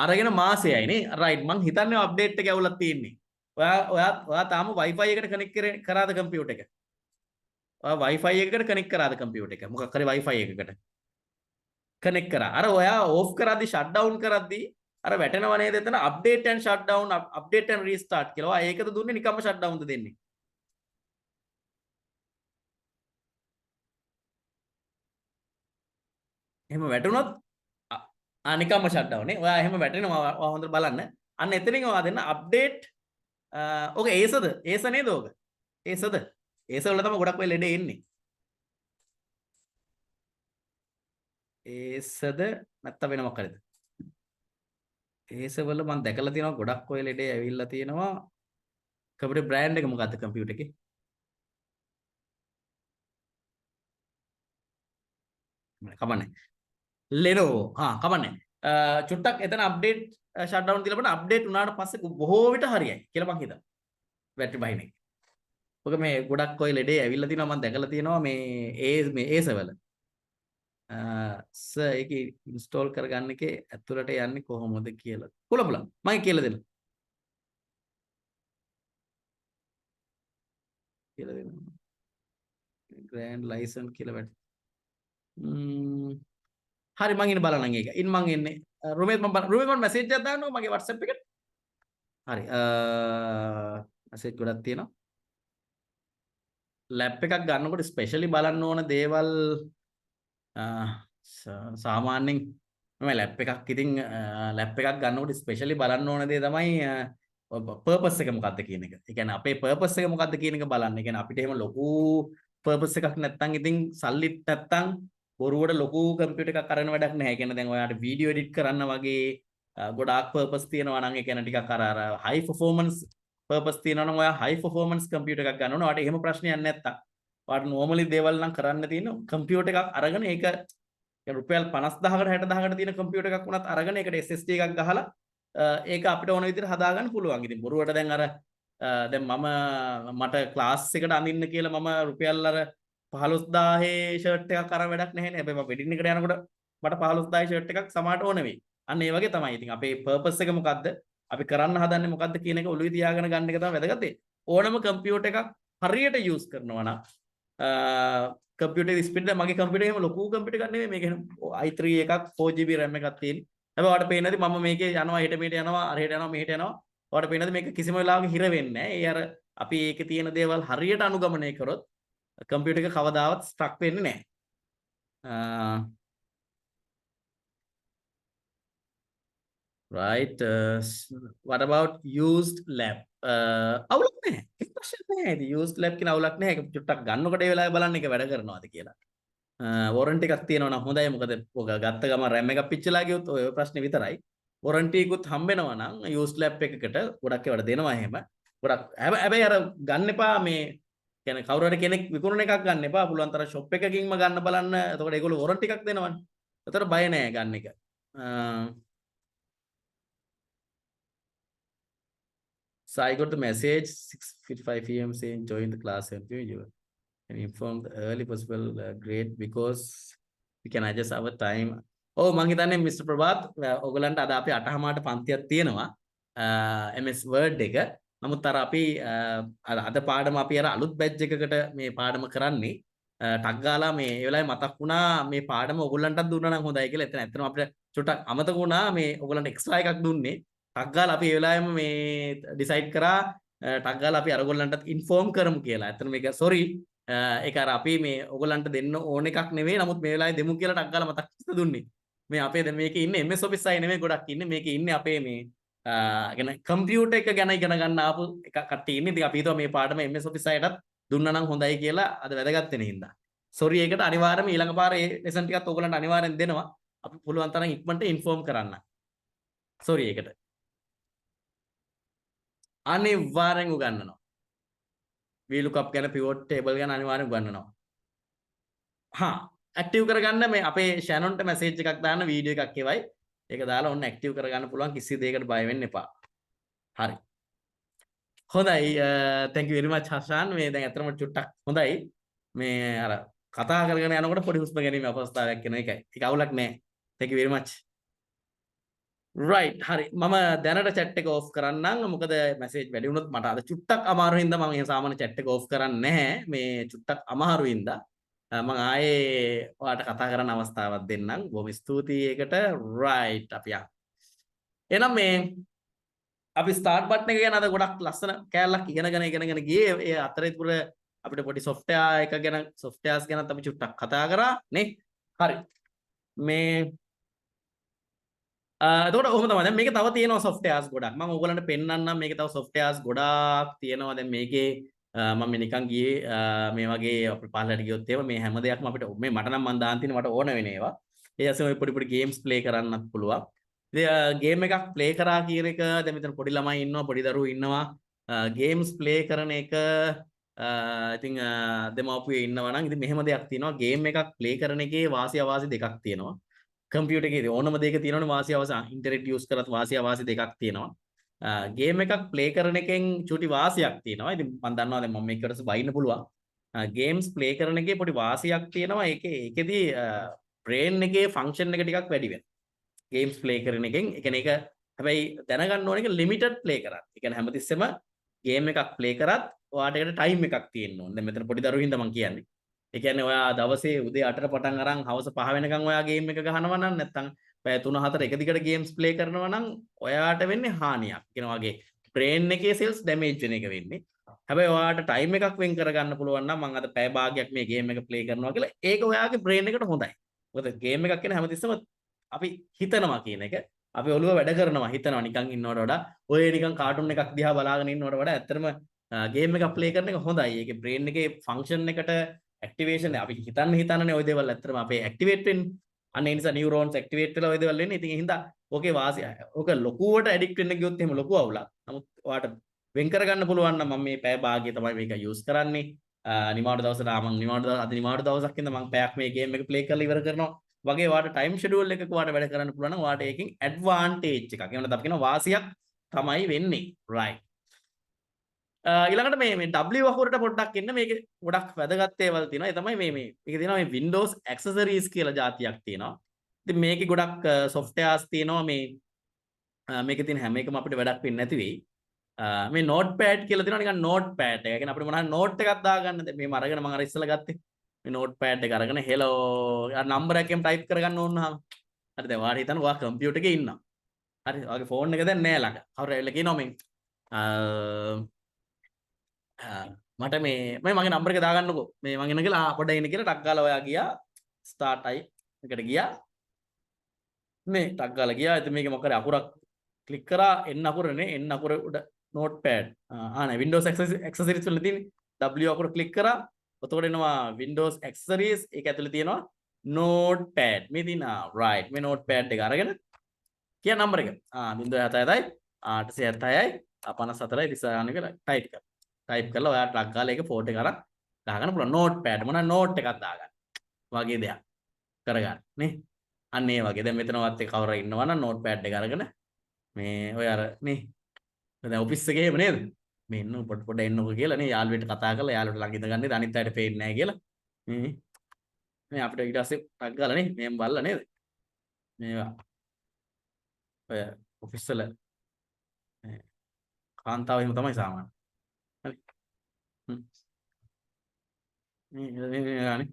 අරගෙන මාසෙයි නේ. රයිට් මං හිතන්නේ අප්ඩේට් එක ඇවිල්ලා තියෙන්නේ. ඔයා තාම Wi-Fi එකට කනෙක්ට් කරාද කම්පියුටර් එක? ඔයා Wi-Fi එකකට කනෙක්ට් කරාද කම්පියුටර් එක? මොකක් හරි Wi-Fi එකකට කනෙක්ට් කරා. අර ඔයා ඕෆ් කරද්දි ෂට් ඩවුන් කරද්දි අර වැටෙනව නේද එතන update and shirt down update and restart කියලා. ඔයා ඒකද දුන්නේ නිකම්ම ෂට් ඩවුන්ද දෙන්නේ? එහෙම වැටුනොත් නිකම්ම ෂට් ඩවුන් නේ. ඔයා එහෙම වැටෙනවා ඔයා හොඳට බලන්න. අන්න එතනින් ඔයා දෙන්න අප්ඩේට් ඕක ඒසද? ඒස නේද ඕක? ඒසද? ඒස වල තමයි ගොඩක් වෙල ලෙඩ එන්නේ. ඒසද නැත්නම් වෙන මොකක්ද? ඒස වල මම දැකලා තියෙනවා ගොඩක් ඔය ලෙඩේ ඇවිල්ලා තියෙනවා. කම්පියුටර් බ්‍රෑන්ඩ් එක මොකද්ද කම්පියුටර් එකේ? කමන්නේ. Lenovo. කමන්නේ. චුට්ටක් එතන අප්ඩේට් ෂට් ඩවුන් තියලා බලන්න අප්ඩේට් වුණාට පස්සේ බොහෝ විට හරියයි කියලා මං හිතනවා. බැටරි බහින එක. ඔක මේ ගොඩක් ඔය ලෙඩේ ඇවිල්ලා තිනවා මම දැකලා තියෙනවා මේ ඒස වල. ඒක ඉන්ස්ටෝල් කරගන්න එකේ ඇතුළට යන්නේ කොහොමද කියලා. පුළුවන් මම කියලා දෙන්න. කියලා දෙන්න. ග්‍රෑන්ඩ් ලයිසන්ස් කියලා වැට. හරි මං ඉන්න බලන්න ඒක. ඉන් මං එන්නේ. රුමේත් මම මැසේජ් එකක් දාන්නවා මගේ WhatsApp එකට. හරි. මැසේජ් ගොඩක් තියෙනවා. ලැප් එකක් ගන්නකොට ස්පෙෂලි බලන්න ඕන දේවල් සාමාන්‍යයෙන් මම ලැප් එකක් ඉතින් ලැප් එකක් ගන්නකොට ස්පෙෂලි බලන්න ඕන දේ තමයි පර්පස් එක මොකක්ද කියන එක. ඒ කියන්නේ අපේ පර්පස් එක මොකක්ද කියන එක බලන්න. ඒ කියන්නේ අපිට එහෙම ලොකු පර්පස් එකක් නැත්තම් ඉතින් සල්ලිත් නැත්තම් බොරුවට ලොකු කම්පියුටර් එකක් අරගෙන වැඩක් නැහැ. ඒ කියන්නේ දැන් ඔයාලට වීඩියෝ එඩිට් කරන්න වගේ ගොඩාක් පර්පස් තියෙනවා නම් ඒ කියන්නේ ටිකක් අර හයි පර්ෆෝමන්ස් පර්පස් තියෙනවා නම් ඔයා හයි පර්ෆෝමන්ස් කම්පියුටර් එකක් ගන්න ඕන. ඔයාලට එහෙම ප්‍රශ්නයක් නැත්තම් ඔයාලට නෝමලි දේවල් නම් කරන්න තියෙන කම්පියුටර් එකක් අරගෙන ඒක රුපියල් 50000කට 60000කට තියෙන කම්පියුටර් එකක් වුණත් අරගෙන ඒකට SSD එකක් ගහලා ඒක අපිට ඕන විදිහට හදාගන්න පුළුවන්. ඉතින් බොරුවට දැන් අර දැන් මට ක්ලාස් එකට අඳින්න කියලා මම රුපියල් අර 15000 ෂර්ට් එකක් අරන් වැඩක් නැහැ නේ. හැබැයි මම වෙඩින් එකට යනකොට මට 15000 ෂර්ට් එකක් සමාට ඕන වෙයි. අන්න ඒ වගේ තමයි. ඉතින් අපේ purpose එක මොකද්ද? අපි කරන්න හදන්නේ මොකද්ද කියන එක ඔළුවේ තියාගෙන ගන්න එක තමයි වැදගත්. ඕනම කම්පියුටර් එකක් හරියට යූස් කරනවා නම් කම්පියුටර් ස්පීඩ් මගේ කම්පියුටර් එකේම ලොකු කම්පියුටර් එකක් නෙමෙයි මේක i3 එකක් 4GB RAM එකක් තියෙන. හැබැයි ඔයාලට පේන්නේ නැති මම මේකේ යනවා හෙට මෙහෙට යනවා අරහෙට යනවා මෙහෙට යනවා. ඔයාලට පේන්නේ නැති මේක කිසිම වෙලාවක හිර වෙන්නේ නැහැ. ඒ අර අපි ඒකේ තියෙන දේවල් හරියට අනුගමනය කරොත් කම්පියුටර් එක කවදාවත් ස්ට්‍රක් වෙන්නේ නැහැ. Right. What about used lab? අවුලක් නැහැ. ඒක ප්‍රශ්නයක් නැහැ. ඉතින් used lab කියන අවුලක් නැහැ. ඒක චුට්ටක් ගන්නකොට ඒ වෙලාවේ බලන්න ඒක වැඩ කරනවාද කියලා. වොරන්ටි එකක් තියෙනවා නම් හොඳයි. මොකද ඔක ගත්ත ගමන් RAM එකක් පිච්චලා ගියොත් ඔය ප්‍රශ්නේ විතරයි. වොරන්ටි එකකුත් හම්බෙනවා නම් used lab එකකට ගොඩක් ඒවට දෙනවා එහෙම. ගොඩක් හැබැයි අර ගන්න එපා මේ කියන්නේ කවුරු හරි කෙනෙක් විකුණන එකක් ගන්න එපා. පුළුවන් තරම් shop එකකින්ම ගන්න බලන්න. එතකොට ඒගොල්ලෝ වොරන්ටි එකක් දෙනවනේ. එතකොට බය නැහැ ගන්න එක. So I got the message 6:55 p.m. saying join the class and you and inform the early possible grade because we can adjust our time. Oh මං හිතන්නේ Mr. ප්‍රභාත් ඔයගලන්ට අද අපි 8:00ට පන්තියක් තියෙනවා MS Word එක. නමුත් අර අපි අද පාඩම අපි අර අලුත් බැච් එකකට මේ පාඩම කරන්නේ ටක් ගාලා මේ ඒ වෙලාවේ මතක් වුණා මේ පාඩම ඔයගලන්ටත් දුන්නා නම් හොඳයි කියලා. එතන ඇත්තටම අපිට චුට්ටක් අමතක වුණා මේ ඔයගලන්ට එක්ස්ට්‍රා එකක් දුන්නේ. ටක් ගාලා අපි ඒ වෙලාවෙම මේ ඩිසයිඩ් කරා ටක් ගාලා අපි අරගොල්ලන්ටත් ඉන්ෆෝම් කරමු කියලා. ඇත්තට මේක සෝරි ඒක අර අපි මේ ඔයගොල්ලන්ට දෙන්න ඕන එකක් නෙවෙයි. නමුත් මේ වෙලාවේ දෙමු කියලා ටක් ගාලා මතක් දුන්නේ. මේ අපේ දැන් මේකේ ඉන්නේ MS Office අය නෙවෙයි ගොඩක් ඉන්නේ. මේකේ ඉන්නේ අපේ මේ කියන්නේ කම්පියුටර් එක ගැන ඉගෙන ගන්න ආපු එක කට්ටිය ඉන්නේ. ඉතින් අපි හිතුවා මේ පාඩම MS Office අයටත් දුන්නා නම් හොඳයි කියලා අද වැදගත් වෙන හින්දා. සෝරි ඒකට අනිවාර්යයෙන්ම ඊළඟ පාරේ ඒ ලෙසන් ටිකත් ඔයගොල්ලන්ට අනිවාර්යෙන් දෙනවා. අපි පුළුවන් තරම් ඉක්මනට ඉන්ෆෝම් කරන්න. සෝරි ඒකට. අනිවාර්යෙන් උගන්වනවා. VLOOKUP ගැන pivot table ගැන අනිවාර්යෙන් උගන්වනවා. හා ඇක්ටිව් කරගන්න මේ අපේ Shannonට මැසේජ් එකක් දාන්න වීඩියෝ එකක් එවයි. ඒක දාලා ඔන්න ඇක්ටිව් කරගන්න පුළුවන් කිසි දෙයකට බය වෙන්න එපා. හරි. හොඳයි thank you very much Hashan මේ දැන් අතරම චුට්ටක් හොඳයි. මේ අර කතා කරගෙන යනකොට පොඩි හුස්ම ගැනීම අවස්ථාවක් වෙන එකයි. ඒක අවුලක් නෑ. thank you very much. right හරි මම දැනට chat එක off කරන්නම් මොකද message වැඩි වුණොත් මට අද චුට්ටක් අමාරු හින්දා මම එහෙම සාමාන්‍ය chat එක off කරන්නේ නැහැ මේ චුට්ටක් අමාරු හින්දා මම ආයේ ඔයාලට කතා කරන්න අවස්ථාවක් දෙන්නම් බොහොම ස්තුතියි ඒකට right අපි එහෙනම් මේ අපි start button එක ගැන අද ගොඩක් ලස්සන කෑල්ලක් ඉගෙනගෙන ගියේ ඒ අතරතුර අපිට පොඩි software එක ගැන softwares ගැනත් අපි චුට්ටක් කතා කරා නේ හරි මේ එතකොට ඔහොම තමයි. දැන් මේකේ තව තියෙනවා softwares ගොඩක්. මම ඕගොල්ලන්ට පෙන්නන්නම් මේකේ තව softwares ගොඩාක් තියෙනවා. දැන් මේකේ මම නිකන් ගියේ මේ වගේ අපිට පහලට ගියොත් එහෙම මේ හැම දෙයක්ම අපිට මේ මට නම් මම දාන් තියෙන මට ඕන වෙන ඒවා. ඒ ඇස්සේ ඔය පොඩි games play කරන්නත් පුළුවන්. ඉතින් game එකක් play කරා කියන එක දැන් මෙතන පොඩි ළමයි ඉන්නවා, පොඩි දරුවෝ ඉන්නවා. games play කරන එක ඉතින් දෙමාපියෝ ඉන්නවා නම් ඉතින් මෙහෙම දෙයක් තියෙනවා. game එකක් play කරන එකේ වාසි අවාසි දෙකක් තියෙනවා. කම්පියුටර් එකේ ඕනම දෙයක තියෙනවනේ වාසිය අවාසි ඉන්ටර්නෙට් යූස් කරත් වාසිය අවාසි දෙකක් තියෙනවා. ගේම් එකක් ප්ලේ කරන එකෙන් චුටි වාසියක් තියෙනවා. ඉතින් මම දන්නවා දැන් මම මේකට බයින්න පුළුවන්. ගේම්ස් ප්ලේ කරන එකේ පොඩි වාසියක් තියෙනවා. ඒකෙදී බ්‍රේන් එකේ ෆන්ක්ෂන් එක ටිකක් වැඩි වෙනවා. ගේම්ස් ප්ලේ කරන එකෙන් ඒ කියන්නේ ඒක හැබැයි දැනගන්න ඕනේ ඒක ලිමිටඩ් ප්ලේ කරත්. ඒ කියන්නේ හැමතිස්සෙම ගේම් එකක් ප්ලේ කරත් ඔයාට ඒකට ටයිම් එකක් තියෙන්න ඕනේ. දැන් මෙතන පොඩි දරුවෝ හින්දා මම කියන්නේ. ඒ කියන්නේ ඔයා දවසේ උදේ 8ට පටන් අරන් හවස 5 වෙනකන් ඔයා ගේම් එක ගහනවා නම් නැත්තම් පැය 3-4 එක දිගට ගේම්ස් ප්ලේ කරනවා නම් ඔයාට වෙන්නේ හානියක්. කියන වගේ බ්‍රේන් එකේ සෙල්ස් ඩැමේජ් වෙන එක වෙන්නේ. හැබැයි ඔයාට ටයිම් එකක් වෙන් කරගන්න පුළුවන් නම් මම අද පැය භාගයක් මේ ගේම් එක ප්ලේ කරනවා කියලා ඒක ඔයාගේ බ්‍රේන් එකට හොඳයි. මොකද ගේම් එකක් කියන හැමතිස්සම අපි හිතනවා කියන එක අපි ඔළුව වැඩ කරනවා හිතනවා නිකන් ඉන්නවට වඩා ඔය නිකන් කාටුන් එකක් දිහා බලාගෙන ඉන්නවට වඩා ඇත්තටම ගේම් එකක් ප්ලේ කරන එක හොඳයි. ඒකේ බ්‍රේන් එකේ ෆන්ක්ෂන් එකට ඇක්ටිවේෂන් අපි හිතන්නේ ওই දේවල් ඇත්තටම අපේ ඇක්ටිවේට් වෙන්නේ. අන්න ඒ නිසා නියුරෝන්ස් ඇක්ටිවේට් වෙලා ওই දේවල් වෙන්නේ. ඉතින් ඒ හින්දා ඕකේ වාසිය. ඕක ලොකුවට ඇඩික්ට් වෙන්න ගියොත් එහෙම ලොකු අවුලක්. නමුත් ඔයාට වෙන් කරගන්න පුළුවන් නම් මම මේ පැය භාගය තමයි මේක යූස් කරන්නේ. නිමාඩු දවසට මම නිමාඩු දවසක් ඉඳන් මම පැයක් මේ ගේම් එක ප්ලේ කරලා ඉවර කරනවා. වගේ ඔයාට ටයිම් ෂෙඩියුල් එකක ඔයාට වැඩ කරන්න පුළුවන් නම් ඔයාට ඒකෙන් ඇඩ්වාන්ටේජ් එකක්. ඒ වුණත් අපි කියනවා වාසියක් තමයි වෙන්නේ. right. ඊළඟට මේ W වහුරට පොඩ්ඩක් එන්න මේක ගොඩක් වැදගත් ඒවල් තියෙනවා. ඒ තමයි මේක තියෙනවා මේ Windows accessories කියලා જાතියක් තියෙනවා. ඉතින් මේකේ ගොඩක් softwares තියෙනවා මේකේ තියෙන හැම එකම අපිට වැඩක් වෙන්නේ නැති වෙයි. මේ notepad කියලා තියෙනවා නිකන් notepad එක. ඒ කියන්නේ අපිට මොනවා note එකක් දාගන්න. දැන් මේව අරගෙන මම අර ඉස්සලා ගත්තේ. මේ notepad එක අරගෙන hello අර number එකෙන් type කරගන්න ඕන නම්. හරි දැන් ඔයාලා හිතන්න ඔයා computer එකේ ඉන්නවා. හරි ඔයාගේ phone එක දැන් නෑ ළඟ. කවුරු ඇවිල්ලා කියනවා මට මේ මගේ නම්බර් එක දාගන්නකෝ. මේ මං එන්න කියලා පොඩ්ඩක් ඉන්න කියලා ටක් ගාලා ඔයා ගියා. start එකට ගියා. මේ ටක් ගාලා ගියා. ඉතින් මේකේ මොකද අකුරක් ක්ලික් කරා N අකුරනේ N අකුර උඩ notepad නෑ Windows accessories වල තියෙන්නේ W අකුර ක්ලික් කරා. එතකොට එනවා Windows accessories ඒක ඇතුලේ තියෙනවා notepad. මේ තියෙනවා right මේ notepad එක අරගෙන කිය නම්බර එක 077යි 876යි 54යි 39 කියලා ටයිප් කරලා ඔයාලා ටක් ගාලා ඒක ෆෝටෝ එක අරන් දාගන්න පුළුවන් notepad මොනවා note එකක් දාගන්න වගේ දෙයක් කරගන්න නේ අන්න ඒ වගේ දැන් මෙතනවත් ඒ කවුරු ඉන්නවා නම් notepad එක අරගෙන මේ ඔය අර නේ දැන් ඔෆිස් එකේ එහෙම නේද මේ ඉන්න පොඩ එන්නකෝ කියලා නේ යාළුවෙට කතා කරලා යාළුවට ළඟ ඉඳගන්නේ අනිත් අයට පේන්නේ නැහැ කියලා මේ අපිට ඊට පස්සේ ටක් ගාලා නේ මෙහෙම බලලා නේද මේවා ඔය ඔෆිස් වල කාන්තාව එහෙම තමයි සාමාන්‍ය. හරි. මේ ගානේ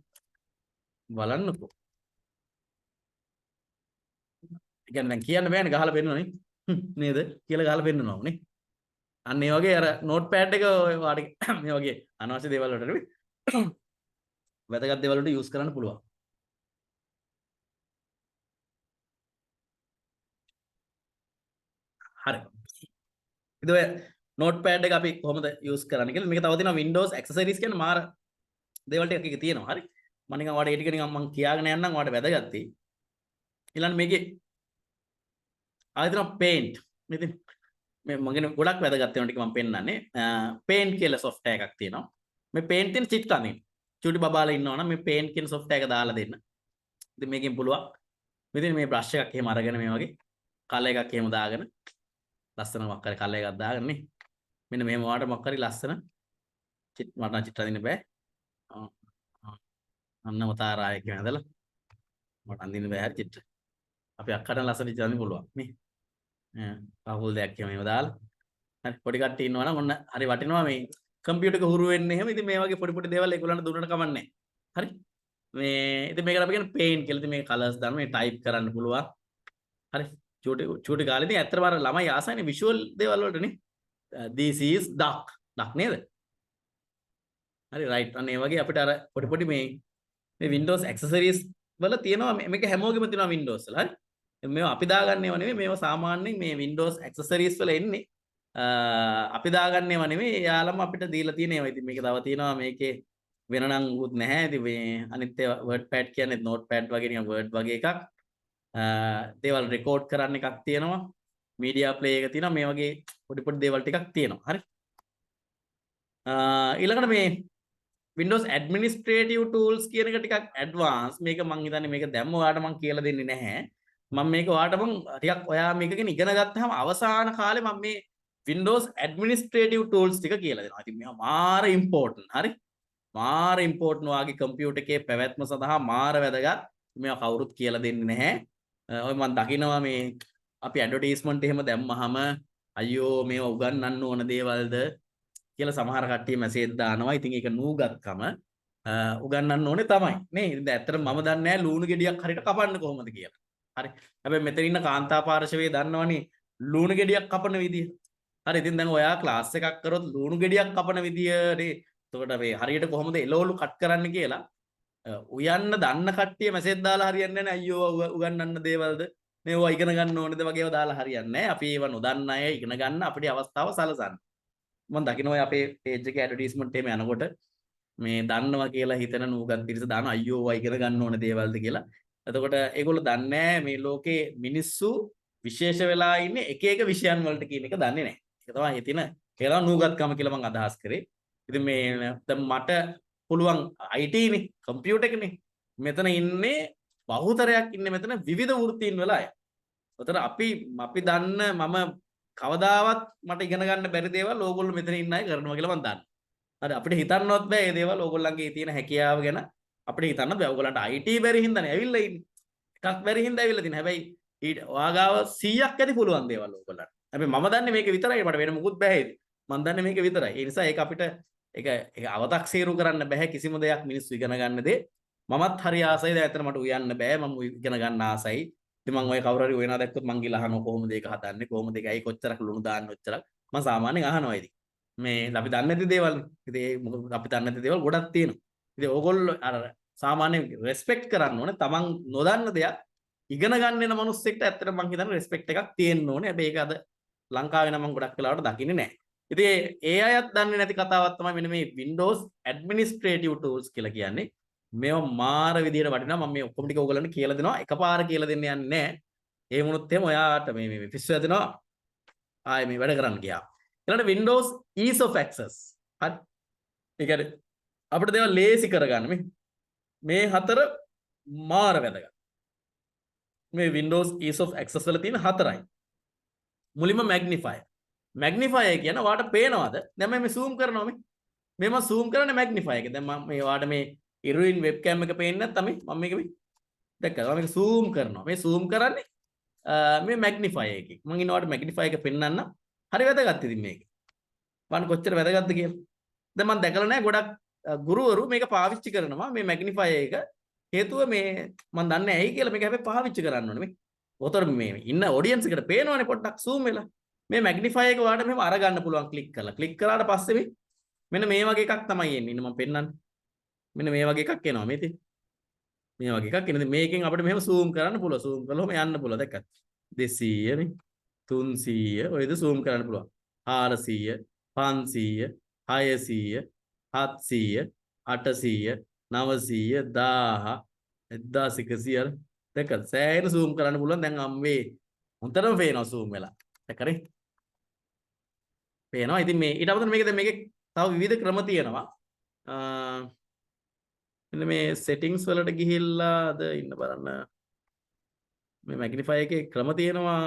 බලන්නකෝ. ඒ කියන්නේ දැන් කියන්න බෑනේ ගහලා පෙන්නනනේ. නේද? කියලා ගහලා පෙන්නනවා නේ. අන්න ඒ වගේ අර notepad එක ඔය වාට මේ වගේ අනවශ්‍ය දේවල් වලට නෙවෙයි. වැදගත් දේවල් වලට යූස් කරන්න පුළුවන්. හරි. ඉතින් ඔය notepad එක අපි කොහොමද යූස් කරන්නේ කියලා මේක තව තියෙනවා Windows accessories කියන මාර දේවල් ටිකක් එකේ තියෙනවා. හරි. මම නිකන් ඔයාලට ඒ ටික නිකන් මම කියාගෙන යන්නම් ඔයාලට වැදගත්ටි. ඊළඟ මේකේ ආයෙත් paint. ඉතින් මේ මගේ ගොඩක් වැදගත් වෙන ටික මම පෙන්නන්නේ. paint කියලා software එකක් තියෙනවා. මේ paint තියෙන චිත් අනින්. චූටි බබාලා ඉන්නවා නම් මේ paint කියන software එක දාලා දෙන්න. ඉතින් මේකෙන් පුළුවන්. ඉතින් මේ brush එකක් එහෙම අරගෙන මේ වගේ කලර් එකක් එහෙම දාගෙන ලස්සන මොකක් හරි කලර් එකක් දාගෙන නේ. මෙන්න මෙහෙම වාට මොකක් හරි ලස්සන මට චිත්‍ර අඳින්න බෑ. අන්නම තාරාය කියන ඇදලා මට අඳින්න බෑ හරි චිත්‍ර. අපි අක්කට ලස්සන චිත්‍ර අඳින්න පුළුවන් නේ. කකුල් දෙයක් එහෙම මේව දාලා. හරි පොඩි කට්ටිය ඉන්නවා නම් ඔන්න හරි වටිනවා මේ කම්පියුටර් එක හුරු වෙන්නේ එහෙම. ඉතින් මේ වගේ පොඩි පොඩි දේවල් ඒගොල්ලන්ට දුන්නට කමක් නැහැ. හරි. මේ ඉතින් මේකට අපි කියන්නේ paint කියලා. ඉතින් මේ කලර්ස් දාන්න මේ type කරන්න පුළුවන්. හරි. චූටි කාලේ ඉතින් ඇත්තටම අර ළමයි ආසයිනේ visual දේවල් වලට නේ. This is duck. duck නේද? හරි right. අන්න ඒ වගේ අපිට අර පොඩි පොඩි මේ Windows accessories වල තියෙනවා මේක හැමෝගෙම තියෙනවා Windows වල. හරි. මේවා අපි දාගන්නේව නෙමෙයි මේවා සාමාන්‍යයෙන් මේ Windows accessories වල එන්නේ. අපි දාගන්නේව නෙමෙයි යාළම අපිට දීලා තියෙන ඒවා. ඉතින් මේක තව තියෙනවා මේකේ වෙන නම් උත් නැහැ. ඉතින් මේ අනිත් ඒවා WordPad කියන්නේ notepad වගේ නිකන් Word වගේ එකක්. දේවල් රෙකෝඩ් කරන්න එකක් තියෙනවා. මීඩියා ප්ලේ එක තියෙනවා. මේ වගේ පොඩි පොඩි දේවල් ටිකක් තියෙනවා. හරි. ඊළඟට මේ Windows administrative tools කියන එක ටිකක් advanced. මේක මං හිතන්නේ මේක දැම්ම ඔයාලට මං කියලා දෙන්නේ නැහැ. මම මේක ඔයාලට මං ටිකක් ඔයා මේක ගැන ඉගෙන ගත්තාම අවසාන කාලේ මම මේ Windows administrative tools ටික කියලා දෙනවා. ඉතින් මේවා මාර important. හරි. මාර important වාගේ කම්පියුටර් එකේ පැවැත්ම සඳහා මාර වැදගත්. මේවා කවුරුත් කියලා දෙන්නේ නැහැ. ඔය මම දකිනවා මේ අපි ඇඩ්වර්ටයිස්මන්ට් එහෙම දැම්මහම අයියෝ මේවා උගන්වන්න ඕන දේවල්ද කියලා සමහර කට්ටිය මැසේජ් දානවා. ඉතින් ඒක නූගත්කම උගන්වන්න ඕනේ තමයි. නේ ඉතින් ඇත්තටම මම දන්නේ නැහැ ලුණු ගෙඩියක් හරියට කපන්න කොහොමද කියලා. හරි. හැබැයි මෙතන ඉන්න කාන්තා පාර්ශවයේ දන්නවනේ ලුණු ගෙඩියක් කපන විදිය. හරි. ඉතින් දැන් ඔයා ක්ලාස් එකක් කරොත් ලුණු ගෙඩියක් කපන විදියනේ. එතකොට මේ හරියට කොහොමද එළවලු කට් කරන්න කියලා උයන්න දන්න කට්ටිය මැසේජ් දාලා හරියන්නේ නැහැ. අයියෝ උගන්වන්න දේවල්ද මේවා ඉගෙන ගන්න ඕනේද වගේ ඒවා දාලා හරියන්නේ නැහැ. අපි ඒවා නොදන්න අය ඉගෙන ගන්න අපිට අවස්ථාව සලසන්න. මම දකිනවා අපේ page එකේ ඇඩ්වර්ටයිස්මන්ට් එකේම යනකොට මේ දන්නවා කියලා හිතන නූගත් පිරිස දාන අයියෝ ඔය ඉගෙන ගන්න ඕන දේවල්ද කියලා. එතකොට ඒගොල්ලෝ දන්නේ නැහැ මේ ලෝකේ මිනිස්සු විශේෂ වෙලා ඉන්නේ එක එක විෂයන් වලට කියන එක දන්නේ නැහැ. ඒක තමයි හිතින ඒලා නූගත්කම කියලා මම අදහස් කරේ. ඉතින් මේ දැන් මට පුළුවන් IT නේ කම්පියුටර් එකනේ. මෙතන ඉන්නේ බහුතරයක් ඉන්නේ මෙතන විවිධ වෘත්තීන් වල අය. උතන අපි දන්න මම කවදාවත් මට ඉගෙන ගන්න බැරි දේවල් ඕගොල්ලෝ මෙතන ඉන්න අය කරනවා කියලා මම දන්නවා. හරි අපිට හිතන්නවත් බෑ මේ දේවල් ඕගොල්ලන්ගේ තියෙන හැකියාව ගැන අපිට හිතන්න බෑ. ඕගොල්ලන්ට IT බැරි හින්දානේ ඇවිල්ලා ඉන්නේ. ටක් බැරි හින්දා ඇවිල්ලා තියෙනවා. හැබැයි ඊට ඔයාගාව 100ක් ඇති පුළුවන් දේවල් ඕගොල්ලන්ට. හැබැයි මම දන්නේ මේක විතරයි. මට වෙන මොකුත් බෑ ඉතින්. මම දන්නේ මේක විතරයි. ඒ නිසා ඒක අපිට ඒක අව탁සීරු කරන්න බෑ කිසිම දෙයක් මිනිස්සු ඉගෙන ගන්න දේ. මමත් හරි ආසයි. දැන් ඇත්තට මට උයන්න බෑ. මම ඉගෙන ගන්න ආසයි. ඉතින් මම ඔය කවුරු හරි උයනවා දැක්කොත් මං ගිහලා අහනවා කොහොමද ඒක හදන්නේ? කොහොමද ඒක ඇයි කොච්චරක් ලුණු දාන්න ඔච්චරක්? මම සාමාන්‍යයෙන් අහනවා ඉතින්. මේ අපි දන්නේ නැති දේවල්. ඉතින් ඒ මොකද අපි දන්නේ නැති දේවල් ගොඩක් තියෙනවා. ඉතින් ඕගොල්ලෝ අර සාමාන්‍යයෙන් රෙස්පෙක්ට් කරන්න ඕනේ. තමන් නොදන්න දෙයක් ඉගෙන ගන්න වෙන මිනිස්සෙක්ට ඇත්තට මං හිතන්නේ රෙස්පෙක්ට් එකක් තියෙන්න ඕනේ. හැබැයි ඒක අද ලංකාවේ නම් මං ගොඩක් වෙලාවට දකින්නේ නැහැ. ඉතින් ඒ අයත් දන්නේ නැති කතාවක් තමයි මෙන්න මේ Windows Administrative Tools කියලා කියන්නේ. මේවා මාර විදියට වටිනවා. මම මේ ඔක්කොම ටික ඕගලන්ට කියලා දෙනවා. එකපාර කියලා දෙන්න යන්නේ නැහැ. ඒ වුණොත් එහෙම ඔයාට මේ පිස්සු හැදෙනවා. ආයේ මේ වැඩ කරන්න ගියා. ඊළඟට Windows Ease of Access. හරි. ඒ කියන්නේ අපිට දේවල් ලේසි කරගන්න මේ හතර මාර වැදගත්. මේ Windows Ease of Access වල තියෙන හතරයි. මුලින්ම magnifier. magnifier කියන ඔයාට පේනවද? දැන් මම zoom කරනවා මේ මම zoom කරන්නේ magnifier එක. දැන් මම මේ ඔයාට මේ ඉරුයින් webcam එක පේන්නේ නැත්නම් මම මේක දැක්කද? මම මේක zoom කරනවා. මේ zoom කරන්නේ මේ magnifier එකකින්. මම ඉන්නවට magnifier එක පෙන්වන්න. හරි වැදගත් ඉතින් මේක. බලන්න කොච්චර වැදගත්ද කියලා. දැන් මම දැකලා නැහැ ගොඩක් ගුරුවරු මේක පාවිච්චි කරනවා මේ magnifier එක. හේතුව මේ මම දන්නේ ඇයි කියලා මේක හැබැයි පාවිච්චි කරන්න ඕනේ මේ. ඔතන මේ ඉන්න ඔඩියන්ස් එකට පේනවනේ පොඩ්ඩක් zoom වෙලා. මේ magnifier එක ඔයාලට මෙහෙම අරගන්න පුළුවන් ක්ලික් කරලා. ක්ලික් කරාට පස්සේ මෙන්න මේ වගේ එකක් තමයි එන්නේ. ඉන්න මම පෙන්නන්නේ. මෙන්න මේ වගේ එකක් එනවා මේ තියෙන්නේ. මේ වගේ එකක් එනවා. මේකෙන් අපිට මෙහෙම zoom කරන්න පුළුවන්. zoom කළාම යන්න පුළුවන්. දැක්කද? 200 නේ. 300 ඔයද zoom කරන්න පුළුවන්. 400 500 600 700 800 900 1000 1100 දැක්කද? සෑහෙන zoom කරන්න පුළුවන්. දැන් අම්මේ හොඳටම පේනවා zoom වෙලා. දැක්කනේ? පේනවා. ඉතින් මේ ඊට අමතරව මේක දැන් මේකේ තව විවිධ ක්‍රම තියෙනවා. මෙන්න මේ settings වලට ගිහිල්ලාද ඉන්න බලන්න. මේ magnify එකේ ක්‍රම තියෙනවා.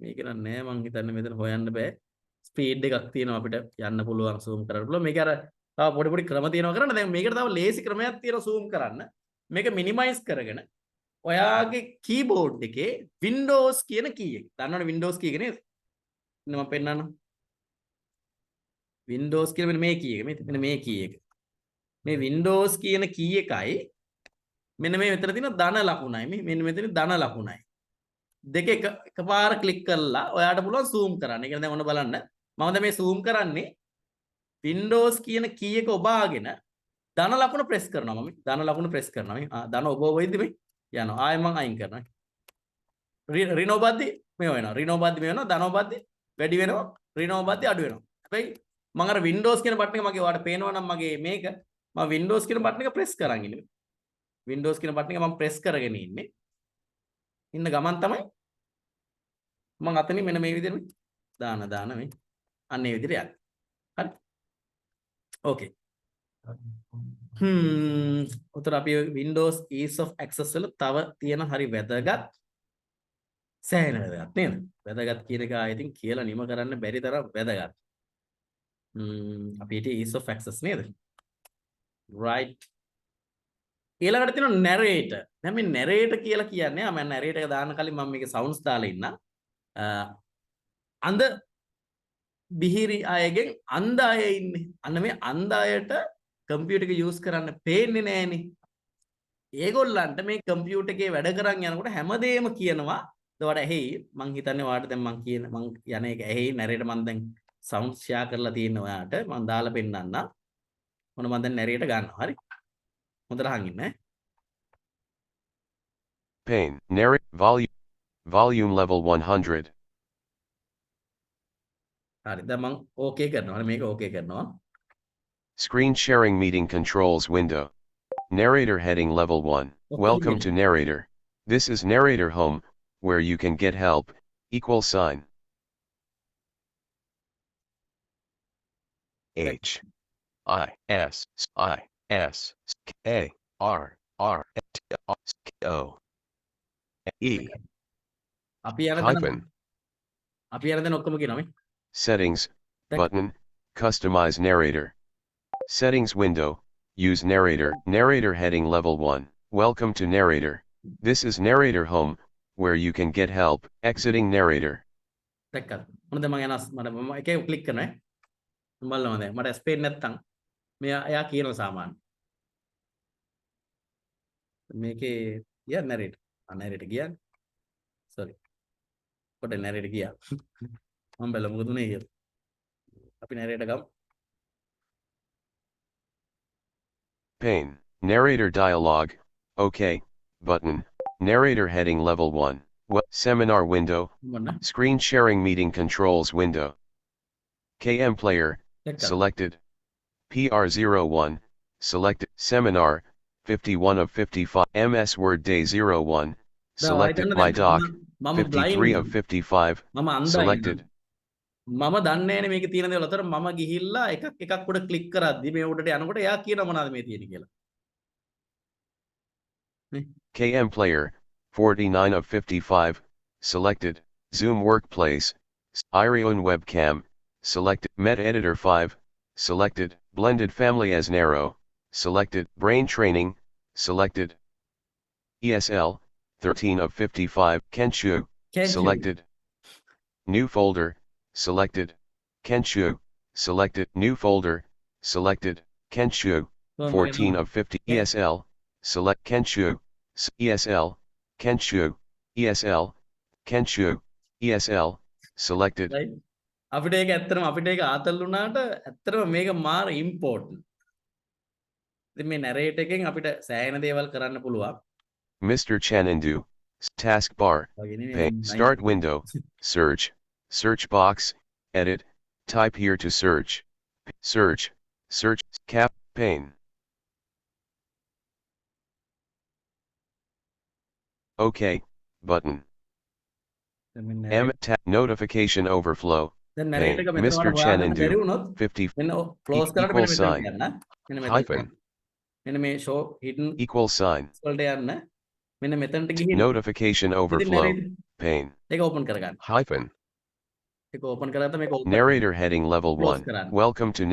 මේක නෑ මං හිතන්නේ මෙතන හොයන්න බෑ. ස්පීඩ් එකක් තියෙනවා අපිට යන්න පුළුවන් zoom කරන්න පුළුවන්. මේක අර තව පොඩි පොඩි ක්‍රම තියෙනවා කරන්න. දැන් මේකට තව ලේසි ක්‍රමයක් තියෙනවා zoom කරන්න. මේක minimize කරගෙන ඔයාගේ keyboard එකේ Windows කියන key එක. දන්නවනේ Windows key එක නේද? ඉන්න මම පෙන්නන්නම්. Windows කියන මෙන්න මේ key එක. මෙන්න මේ key එක. මේ Windows කියන key එකයි මෙන්න මේ මෙතන තියෙන ධන ලකුණයි. මෙන්න මෙතන ධන ලකුණයි. දෙක එකපාර ක්ලික් කරලා ඔයාට පුළුවන් zoom කරන්න. ඒ කියන්නේ දැන් ඔන්න බලන්න. මම දැන් මේ zoom කරන්නේ Windows කියන key එක ඔබාගෙන ධන ලකුණ press කරනවා මම. ධන ලකුණ press කරනවා. ධන ඔබ වෙයිද මේ? යනවා. ආයෙ මම අයින් කරනවා. රිනෝබද්දි මේ වෙනවා. රිනෝබද්දි මේ වෙනවා. ධනෝබද්දි වැඩි වෙනවා. රිනෝබද්දි අඩු වෙනවා. හැබැයි මම අර Windows කියන බටන් එක මගේ ඔයාලට පේනවා නම් මගේ මේක මම Windows කියන බටන් එක press කරන් ඉන්නේ. Windows කියන බටන් එක මම press කරගෙන ඉන්නේ. ඉන්න ගමන් තමයි මම අතනින් මෙන්න මේ විදිහට දාන මේ අන්න ඒ විදිහට යන්නේ. හරි. ඕකේ. උතර අපි Windows Ease of Access වල තව තියෙන හරි වැදගත් සෑහෙන වැදගත් නේද? වැදගත් කියන එක ආයෙත් කියලා නිම කරන්න බැරි තරම් වැදගත්. අපි හිටියේ Ease of Access නේද? right. ඊළඟට තියෙනවා narrator. දැන් මේ narrator කියලා කියන්නේ මම narrator එක දාන්න කලින් මම මේකේ sounds දාලා ඉන්න. අන්ධ බිහිරි අයගෙන් අන්ධ අය ඉන්නේ. අන්න මේ අන්ධ අයට කම්පියුටර් එක යූස් කරන්න පේන්නේ නැහනේ. ඒගොල්ලන්ට මේ කම්පියුටර් එකේ වැඩ කරන් යනකොට හැමදේම කියනවා. ඒවට ඇහි මං හිතන්නේ ඔයාලට දැන් මං යන එක ඇහි narrator මං දැන් sound share කරලා තියෙන ඔයාලට මං දාලා පෙන්නන්න. මොන මං දැන් narrator ගන්නවා. හරි. හොඳට අහන් ඉන්න ඈ. Pane, narrate, volume level 100. හරි. දැන් මං okay කරනවා. මේක okay කරනවා. Screen sharing meeting controls window. Narrator heading level 1. Welcome to narrator. This is narrator home, where you can get help, =. H I S I S A R R O E අපි යන hyphen දැන් ඔක්කොම කියනවා මේ. settings button customize narrator settings window use narrator heading level 1 welcome to narrator This is narrator home, where you can get help. Exiting narrator. දැක්කද? මොන දැන් මම යනවා මම එකේ ක්ලික් කරනවා බලනවා දැන් මට ස්පේන් නැත්තම් මෙයා එයා කියනවා සාමාන්‍ය මේකේ ගියා නැරේටර් නැරේටර් ගියා සෝරි කොට නැරේටර් ගියා මම බැලුවා මොකද උනේ කියලා අපි නැරේටර් ගමු Pane. Narrator dialog. OK. Button. Narrator heading level 1. Seminar window. මොන්න Screen sharing meeting controls window. KM player. දැක්කද? Selected. PR01. Selected. Seminar. 51 of 55. MS Word Day 01. Selected. My doc. මම 53 of 55. මම අන්ධයි Selected. මම දන්නේ නැහැ මේකේ තියෙන දේවල් අතර මම ගිහිල්ලා එකක් උඩ ක්ලික් කරද්දි මේ උඩට යනකොට එයා කියනවා මොනවද මේ තියෙන්නේ කියලා KM player. 49 of 55. Selected. Zoom workplace. Irion webcam. Selected. Meta editor 5. Selected. Blended family as narrow. Selected. Brain training. Selected. ESL. 13 of 55. Kenshu. Selected. New folder. Selected. Kenshu. Selected. New folder. Selected. Kenshu. 14 of 50. ESL. Select Kenshu. ESL. Kenshu. ESL. Kenshu. ESL. Selected. right අපිට ඒක ඇත්තටම අපිට ඒක ආතල් වුණාට ඇත්තටම මේක මාර ඉම්පෝටන්ට් ඉතින් මේ නැරේටර් එකෙන් අපිට සෑහෙන දේවල් කරන්න පුළුවන් Mr. Chanandu. Taskbar. වගේ නෙමෙයි Pay. මේ Start window. Search. Search box. Edit. Type here to search. Search. Search. Cap. Pane. OK. Button. M. Notification overflow. දැන් නැරේටර් එක Pane. මෙතන Mr. හොයාගන්න බැරි Chanandu. වුණොත් 50. මෙන්න ක්ලෝස් කරලා equal මෙන්න මෙතන sign. යන්න මෙන්න මෙතන Hyphen. මෙන්න මේ show hidden Equal sign. වලට යන්න මෙන්න මෙතනට ගිහින් Notification ඉතින් overflow. narrator Pane. ඒක ඕපන් කරගන්න Hyphen. ඒක ඕපන් කරගත්තා මේක open Narrator heading level Close 1. කරන්න. Welcome to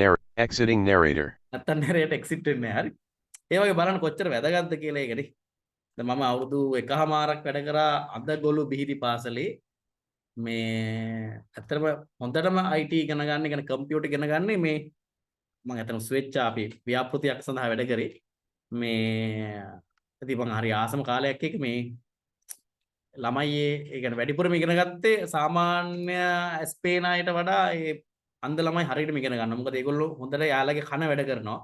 exiting narrator. නැත්තම් narrator exit වෙන්නේ නැහැ හරි ඒ වගේ බලන්න කොච්චර වැදගත්ද කියලා ඒකනේ දැන් මම අවුරුදු එකහමාරක් වැඩ කරා අදගොළු බිහිදි පාසලේ මේ ඇත්තටම හොඳටම IT ඉගෙන ගන්න ඉගෙන කම්පියුටර් ඉගෙන ගන්නේ මේ මම ඇත්තටම ස්වෙච්චා අපි ව්‍යාපෘතියක් සඳහා වැඩ කරේ මේ ඉතින් මම හරි ආසම කාලයක් එක මේ ළමයි ඒ කියන්නේ වැඩිපුරම ඉගෙන ගත්තේ සාමාන්‍ය ස්පේන් අයට වඩා ඒ අන්ධ ළමයි හරියටම ඉගෙන ගන්නවා. මොකද ඒගොල්ලෝ හොඳට යාළගේ කන වැඩ කරනවා.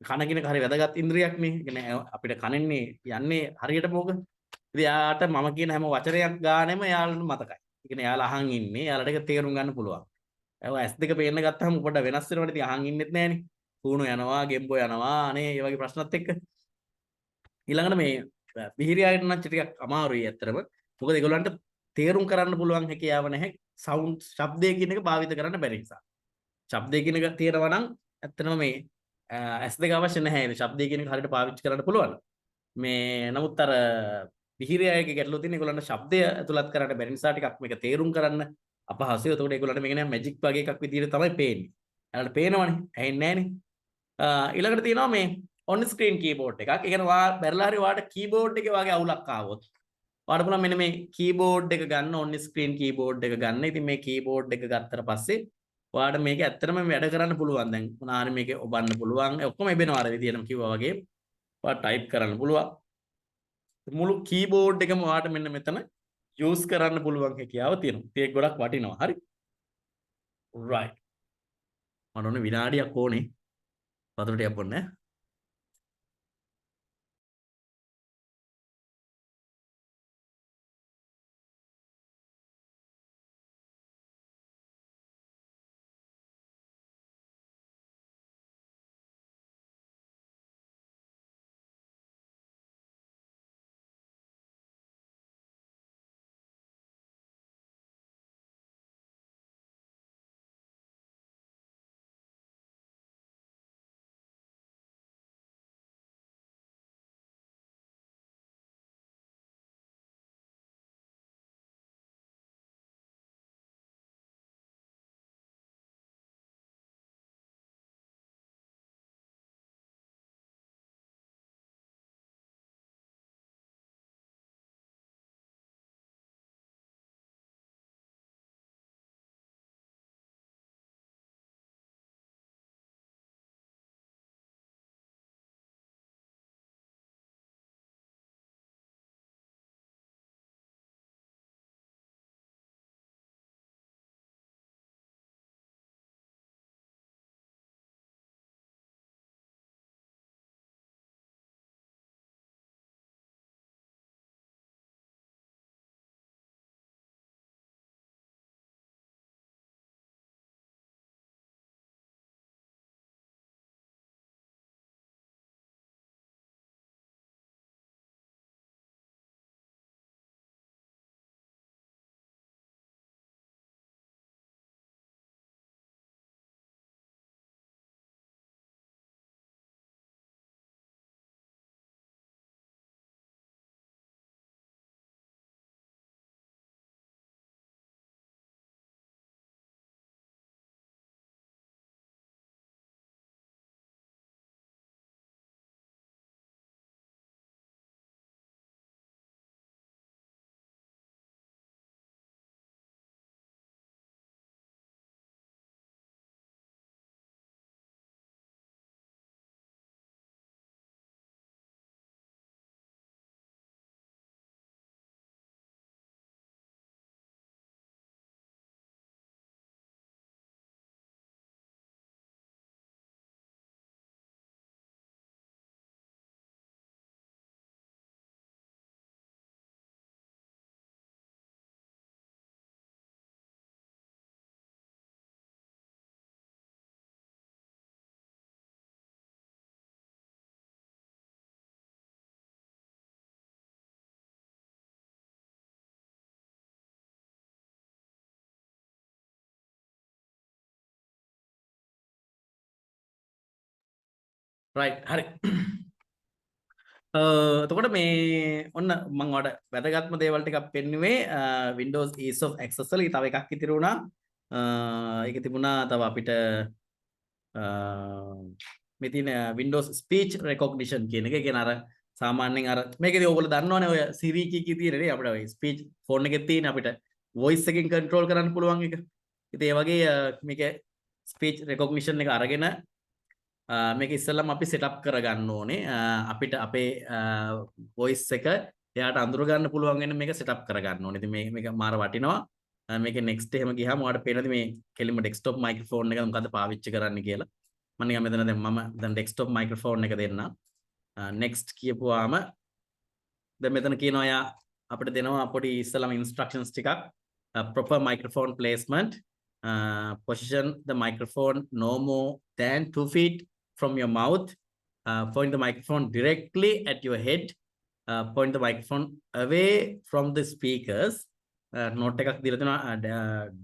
කන කියන එක හරි වැදගත් ඉන්ද්‍රියක් නේ. ඒ කියන්නේ අපිට කනෙන්නේ යන්නේ හරියටම ඕක. ඉතින් යාට මම කියන හැම වචනයක් ගානෙම යාළුන්ට මතකයි. ඒ කියන්නේ යාළුවා අහන් ඉන්නේ. යාළුවට ඒක තේරුම් ගන්න පුළුවන්. ඒව S2 පේන්න ගත්තාම පොඩ්ඩක් වෙනස් වෙනවනේ. ඉතින් අහන් ඉන්නෙත් නෑනේ. කූණු යනවා, ගෙම්බෝ යනවා අනේ මේ වගේ ප්‍රශ්නත් එක්ක. ඊළඟට මේ පිහිරියාට නම් ටිකක් අමාරුයි ඇත්තටම. මොකද ඒගොල්ලන්ට තේරුම් කරන්න පුළුවන් හැකියාව නැහැ. සවුන්ඩ් ශබ්දය කියන එක භාවිත කරන්න බැරි නිසා. ශබ්දය කියන එක තියෙනවා නම් ඇත්තටම මේ S2 අවශ්‍ය නැහැ. ඒ ශබ්දය කියන එක හරියට පාවිච්චි කරන්න පුළුවන්. මේ නමුත් අර පිහිරියාගේ ගැටලුව තියෙන ඒගොල්ලන්ට ශබ්දය ඇතුළත් කරන්න බැරි නිසා ටිකක් මේක තේරුම් කරන්න අපහසුයි. එතකොට ඒගොල්ලන්ට මේක නෑ මැජික් වගේ එකක් විදිහට තමයි පේන්නේ. එයාලට පේනවනේ. ඇහෙන්නේ නෑනේ. ඊළඟට තියෙනවා මේ on screen keyboard එකක්. ඒ කියන්නේ වා බැලලා හරි වාට keyboard එකේ වගේ අවුලක් ආවොත් වාට පුළුවන් මෙන්න මේ keyboard එක ගන්න on screen keyboard එක ගන්න. ඉතින් මේ keyboard එක ගත්තට පස්සේ වාට මේක ඇත්තටම වැඩ කරන්න පුළුවන්. දැන් මොනවා හරි මේකේ ඔබන්න පුළුවන්. ඔක්කොම එබෙනවා අර විදිහටම කිව්වා වගේ. වාට type කරන්න පුළුවන්. මුළු keyboard එකම වාට මෙන්න මෙතන use කරන්න පුළුවන් හැකියාව තියෙනවා. ඉතින් ඒක ගොඩක් වටිනවා. හරි. right. මට ඕනේ විනාඩියක් ඕනේ. වතුර ටිකක් බොන්න ඈ. right හරි එතකොට මේ ඔන්න මම ඔයාලට වැදගත්ම දේවල් ටිකක් පෙන්නුවේ Windows ease of access වල තව එකක් ඉතිරි වුණා ඒක තිබුණා තව අපිට මේ තියෙන Windows speech recognition කියන එක කියන අර සාමාන්‍යයෙන් අර මේකේදී ඕගොල්ලෝ දන්නවනේ ඔය Siri කී තියෙන නේ අපිට ඔය speech phone එකේ තියෙන අපිට voice එකකින් control කරන්න පුළුවන් එක. ඉතින් ඒ වගේ මේක speech recognition එක අරගෙන මේක ඉස්සෙල්ලාම අපි set up කරගන්න ඕනේ. අපිට අපේ voice එක එයාට අඳුර ගන්න පුළුවන් වෙන මේක set up කරගන්න ඕනේ. ඉතින් මේක මාර වටිනවා. මේකේ next එහෙම ගියාම ඔයාලට පේනද මේ කෙලින්ම desktop microphone එක මොකද්ද පාවිච්චි කරන්න කියලා. මම නිකන් මෙතන දැන් මම දැන් desktop microphone එක දෙන්න. next කියපුවාම දැන් මෙතන කියනවා යා අපිට දෙනවා පොඩි ඉස්සෙල්ලාම instructions ටිකක්. Proper microphone placement. Position the microphone no more than 2 feet from your mouth. Point the microphone directly at your head. Point the microphone away from the speakers. Note එකක් දීලා තියෙනවා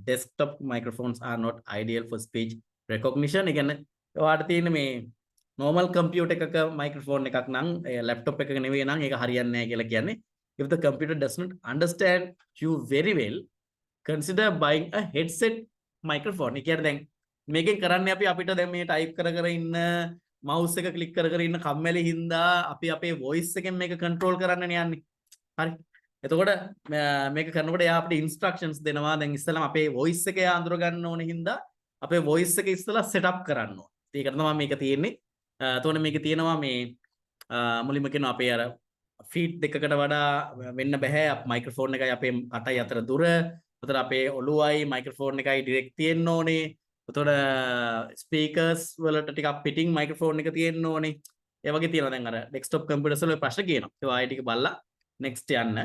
desktop microphones are not ideal for speech recognition. ඒ කියන්නේ ඔයාලට තියෙන මේ normal computer එකක microphone එකක් නම් laptop එකක නෙවෙයි නම් ඒක හරියන්නේ නැහැ කියලා කියන්නේ. If the computer does not understand you very well, consider buying a headset microphone. ඒ කියන්නේ දැන් මේකෙන් කරන්නේ අපි අපිට දැන් මේ type කර කර ඉන්න mouse එක click කර කර ඉන්න කම්මැලි හින්දා අපි අපේ voice එකෙන් මේක control කරන්නනේ යන්නේ. හරි. එතකොට මේක කරනකොට එයා අපිට instructions දෙනවා. දැන් ඉස්සෙල්ලාම අපේ voice එක එයා අඳුර ගන්න ඕන හින්දා අපේ voice එක ඉස්සෙල්ලා setup කරන්න ඕන. ඒකට තමයි මේක තියෙන්නේ. එතකොට මේකේ තියෙනවා මේ මුලින්ම කියනවා අපේ අර feet දෙකකට වඩා වෙන්න බෑ. microphone එකයි අපේ කටයි අතර දුර. එතකොට අපේ ඔළුවයි microphone එකයි direct තියෙන්න ඕනේ. එතකොට speakers වලට ටිකක් පිටින් microphone එක තියෙන්න ඕනේ. ඒ වගේ තියෙනවා දැන් අර desktop computers වල ප්‍රශ්න කියනවා. ඒ ආයෙ ටික බලලා next යන්න.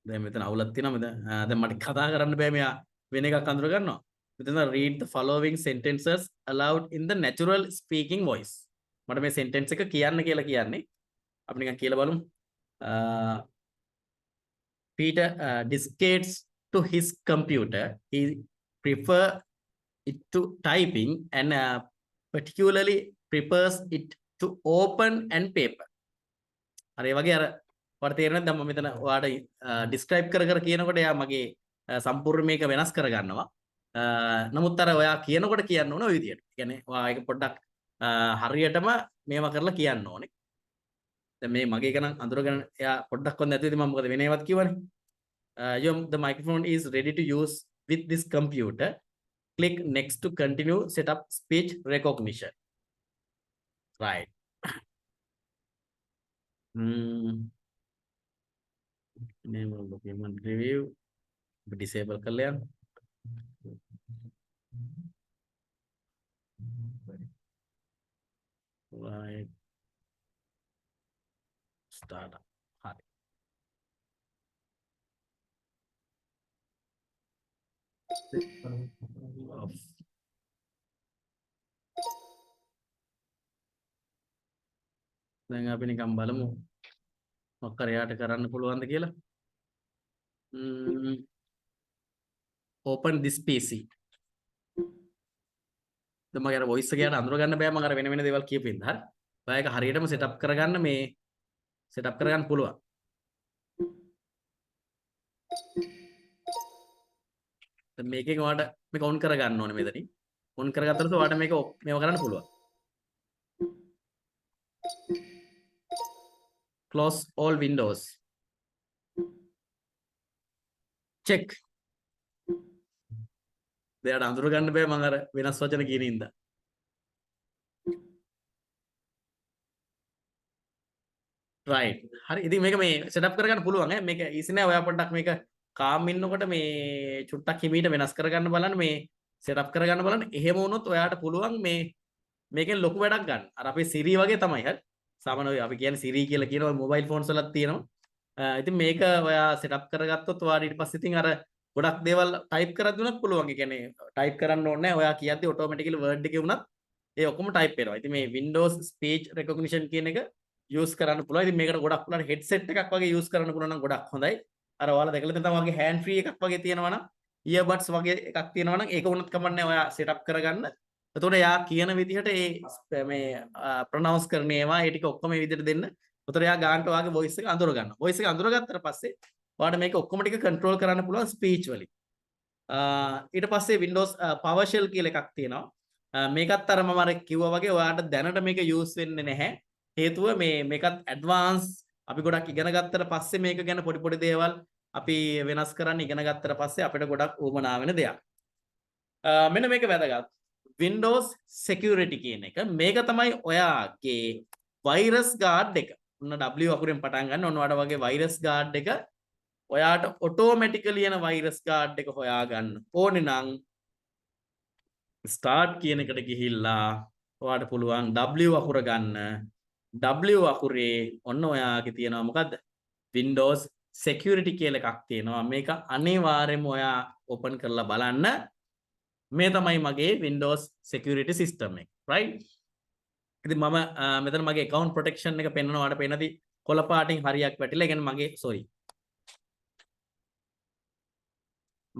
දැන් මෙතන අවුලක් තියෙනවා. දැන් මට කතා කරන්න බෑ මෙයා වෙන එකක් අඳුර ගන්නවා. මෙතන read the following sentences aloud in the natural speaking voice. මට මේ sentence එක කියන්න කියලා කියන්නේ. අපි නිකන් කියලා බලමු. Peter dictates to his computer. He prefer it to typing and particularly prefers it to open and paper. හරි වගේ අර ඔයාලට තේරෙනවද දැන් මම මෙතන ඔයාලට describe කර කර කියනකොට එයා මගේ සම්පූර්ණ මේක වෙනස් කර ගන්නවා. නමුත් අර ඔයා කියනකොට කියන්න ඕන ඔය විදියට. ඒ කියන්නේ ඔයා ඒක පොඩ්ඩක් හරියටම මේවා කරලා කියන්න ඕනේ. දැන් මේ මගේ එක නම් අඳුරගෙන එයා පොඩ්ඩක් කොන්ද නැති ඉතින් මම මොකද වෙන ඒවත් කියවනේ. The microphone is ready to use with this computer. Click next to continue set up speech recognition. Right. Enable document review. Disable कर लिया. Right. Start. Hari. Off. දැන් අපි නිකන් බලමු මොකක් හරි යාට කරන්න පුළුවන්ද කියලා. Open this PC. දැන් මගේ අර voice එක යාට අඳුර ගන්න බෑ මම අර වෙන වෙන දේවල් කියපින්ද හරි. ඔයා ඒක හරියටම setup කරගන්න මේ setup කරගන්න පුළුවන්. දැන් මේකෙන් ඔයාලට මේක on කරගන්න ඕනේ මෙතනින්. on කරගත්තොත් ඔයාලට මේක මේව කරන්න පුළුවන්. Close all windows. Check. දෙයාට අඳුර ගන්න බෑ මම අර වෙනස් වචන කියන ඉඳා. right. හරි. ඉතින් මේක මේ setup කරගන්න පුළුවන් ඈ. මේක easy නෑ. ඔයා පොඩ්ඩක් මේක calm ඉන්නකොට මේ චුට්ටක් හිමීට වෙනස් කරගන්න බලන්න මේ setup කරගන්න බලන්න. එහෙම වුණොත් ඔයාට පුළුවන් මේ මේකෙන් ලොකු වැඩක් ගන්න. අර අපේ Siri වගේ තමයි හරි. සාමාන්‍ය ඔය අපි කියන්නේ Siri කියලා කියනවා මොබයිල් ෆෝන්ස් වලත් තියෙනවා. ඉතින් මේක ඔයා setup කරගත්තොත් ඔයාට ඊට පස්සේ ඉතින් අර ගොඩක් දේවල් type කරද්දී උනත් පුළුවන්. ඒ කියන්නේ type කරන්න ඕනේ නැහැ. ඔයා කියද්දී automatically word එකේ උනත් ඒ ඔක්කොම type වෙනවා. ඉතින් මේ Windows speech recognition කියන එක use කරන්න පුළුවන්. ඉතින් මේකට ගොඩක් පුළුවන් headset එකක් වගේ use කරන්න පුළුවන් නම් ගොඩක් හොඳයි. අර ඔයාලා දැකලා තියෙන තමයි වගේ hand free එකක් වගේ තියෙනවා නම් earbuds වගේ එකක් තියෙනවා නම් ඒක උනත් කමන්නේ ඔයා setup කරගන්න. එතකොට එයා කියන විදිහට මේ ප්‍රොනවුන්ස් කරන ඒවා ඒ ටික ඔක්කොම මේ විදිහට දෙන්න. එතකොට එයා ගානට ඔයාගේ වොයිස් එක අඳුර ගන්නවා. වොයිස් එක අඳුරගත්තට පස්සේ ඔයාලට මේක ඔක්කොම ටික කන්ට්‍රෝල් කරන්න පුළුවන් ස්පීච් වලින්. ඊට පස්සේ Windows PowerShell කියලා එකක් තියෙනවා. මේකත් අර මම අර කිව්වා වගේ ඔයාලට දැනට මේක යූස් වෙන්නේ නැහැ. හේතුව මේකත් ඇඩ්වාන්ස් අපි ගොඩක් ඉගෙන ගත්තට පස්සේ මේක ගැන පොඩි පොඩි දේවල් අපි වෙනස් කරන්න ඉගෙන ගත්තට පස්සේ අපිට ගොඩක් උවමනා වෙන දෙයක්. මෙන්න මේක වැදගත්. Windows security කියන එක මේක තමයි ඔයාගේ virus guard එක. ඔන්න W අකුරෙන් පටන් ගන්න. ඔන්න ඔයාලට වගේ virus guard එක ඔයාට automatically එන virus guard එක හොයාගන්න ඕනේ නම් start කියන එකට ගිහිල්ලා ඔයාට පුළුවන් W අකුර ගන්න. W අකුරේ ඔන්න ඔයාගේ තියෙනවා මොකද්ද? Windows security කියලා එකක් තියෙනවා. මේක අනිවාර්යයෙන්ම ඔයා open කරලා බලන්න. මේ තමයි මගේ Windows security system එක. right? ඉතින් මම මෙතන මගේ account protection එක පෙන්වනවා. ඔයාලට පේනදී කොළ පාටින් හරියක් වැටිලා. ඒ කියන්නේ මගේ sorry.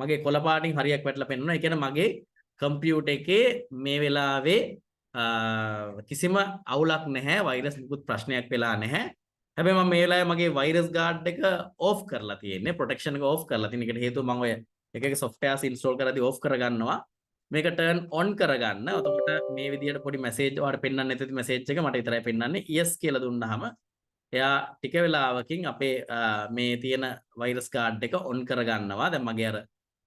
මගේ කොළ පාටින් හරියක් වැටලා පෙන්වනවා. ඒ කියන්නේ මගේ කම්පියුටර් එකේ මේ වෙලාවේ කිසිම අවුලක් නැහැ. වෛරස් නිකුත් ප්‍රශ්නයක් වෙලා නැහැ. හැබැයි මම මේ වෙලාවේ මගේ වෛරස් ගාඩ් එක ඕෆ් කරලා තියෙන්නේ. ප්‍රොටෙක්ෂන් එක ඕෆ් කරලා තියෙන එකට හේතුව මම ඔය එක softwares install කරද්දී ඕෆ් කරගන්නවා. මේක turn on කරගන්න. එතකොට මේ විදිහට පොඩි message ඔයාලට පෙන්වන්න නැති message එක මට විතරයි පෙන්වන්නේ. yes කියලා දුන්නාම එයා ටික වෙලාවකින් අපේ මේ තියෙන වෛරස් ගාඩ් එක on කරගන්නවා. දැන් මගේ අර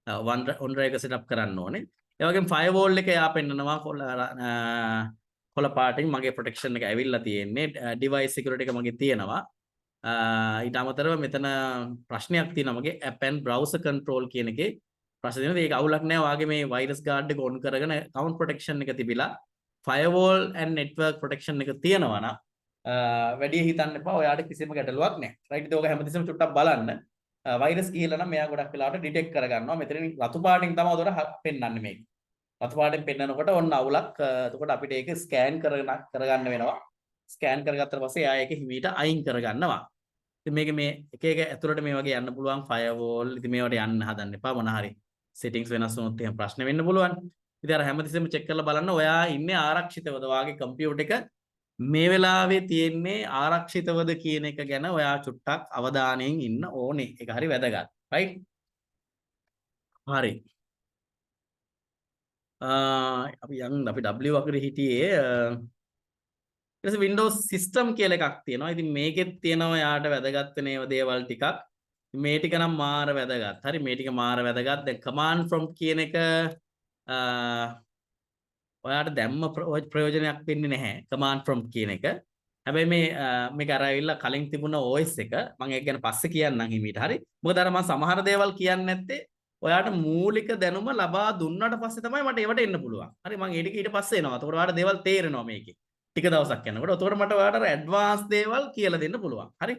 OneDrive එක set up කරන්න ඕනේ. ඒ වගේම firewall එක එයා පෙන්නනවා කොළ පාටින් මගේ protection එක ඇවිල්ලා තියෙන්නේ. device security එක මගේ තියෙනවා. ඊට අමතරව මෙතන ප්‍රශ්නයක් තියෙනවා මගේ app and browser control කියන එකේ ප්‍රශ්න තියෙනවා. ඒක අවුලක් නෑ. ඔයාගේ මේ virus guard එක on කරගෙන account protection එක තිබිලා firewall and network protection එක තියෙනවා නම් වැඩි හිතන්න එපා. ඔයාට කිසිම ගැටලුවක් නෑ. right? ඒක හැමතිස්සෙම චුට්ටක් බලන්න. වෛරස් ගිහිල්ලා නම් මෙයා ගොඩක් වෙලාවට ඩිටෙක්ට් කරගන්නවා. මෙතනින් රතු පාටින් තමයි උඩට පෙන්වන්නේ මේක. රතු පාටින් පෙන්නනකොට ඔන්න අවුලක්. එතකොට අපිට ඒක ස්කෑන් කරගන්න වෙනවා. ස්කෑන් කරගත්තට පස්සේ එයා ඒක හිමීට අයින් කරගන්නවා. ඉතින් මේක මේ එක එක ඇතුළට මේ වගේ යන්න පුළුවන් firewall. ඉතින් මේවට යන්න හදන්න එපා. මොන හරි settings වෙනස් වුණොත් එහෙම ප්‍රශ්න වෙන්න පුළුවන්. ඉතින් අර හැමතිස්සෙම check කරලා බලන්න ඔයා ඉන්නේ ආරක්ෂිතවද? ඔයාගේ කම්පියුටර් එක මේ වෙලාවේ තියෙන්නේ ආරක්ෂිතවද කියන එක ගැන ඔයා චුට්ටක් අවධානයෙන් ඉන්න ඕනේ. ඒක හරි වැදගත්. right? හරි. අපි W අකුරේ හිටියේ ඊට පස්සේ Windows system කියලා එකක් තියෙනවා. ඉතින් මේකෙත් තියෙනවා යාට වැදගත් වෙන ඒවා දේවල් ටිකක්. මේ ටික නම් මාර වැදගත්. හරි මේ ටික මාර වැදගත්. දැන් command prompt කියන එක ඔයාට දැම්ම ප්‍රයෝජනයක් වෙන්නේ නැහැ command prompt කියන එක. හැබැයි මේක අර ඇවිල්ලා කලින් තිබුණ OS එක මම ඒක ගැන පස්සේ කියන්නම් හිමීට. හරි. මොකද අර මම සමහර දේවල් කියන්නේ නැත්තේ ඔයාට මූලික දැනුම ලබා දුන්නාට පස්සේ තමයි මට ඒවට එන්න පුළුවන්. හරි මම ඒ ටික ඊට පස්සේ එනවා. එතකොට ඔයාට දේවල් තේරෙනවා මේකේ. ටික දවසක් යනකොට. එතකොට මට ඔයාට ඇඩ්වාන්ස් දේවල් කියලා දෙන්න පුළුවන්. හරි.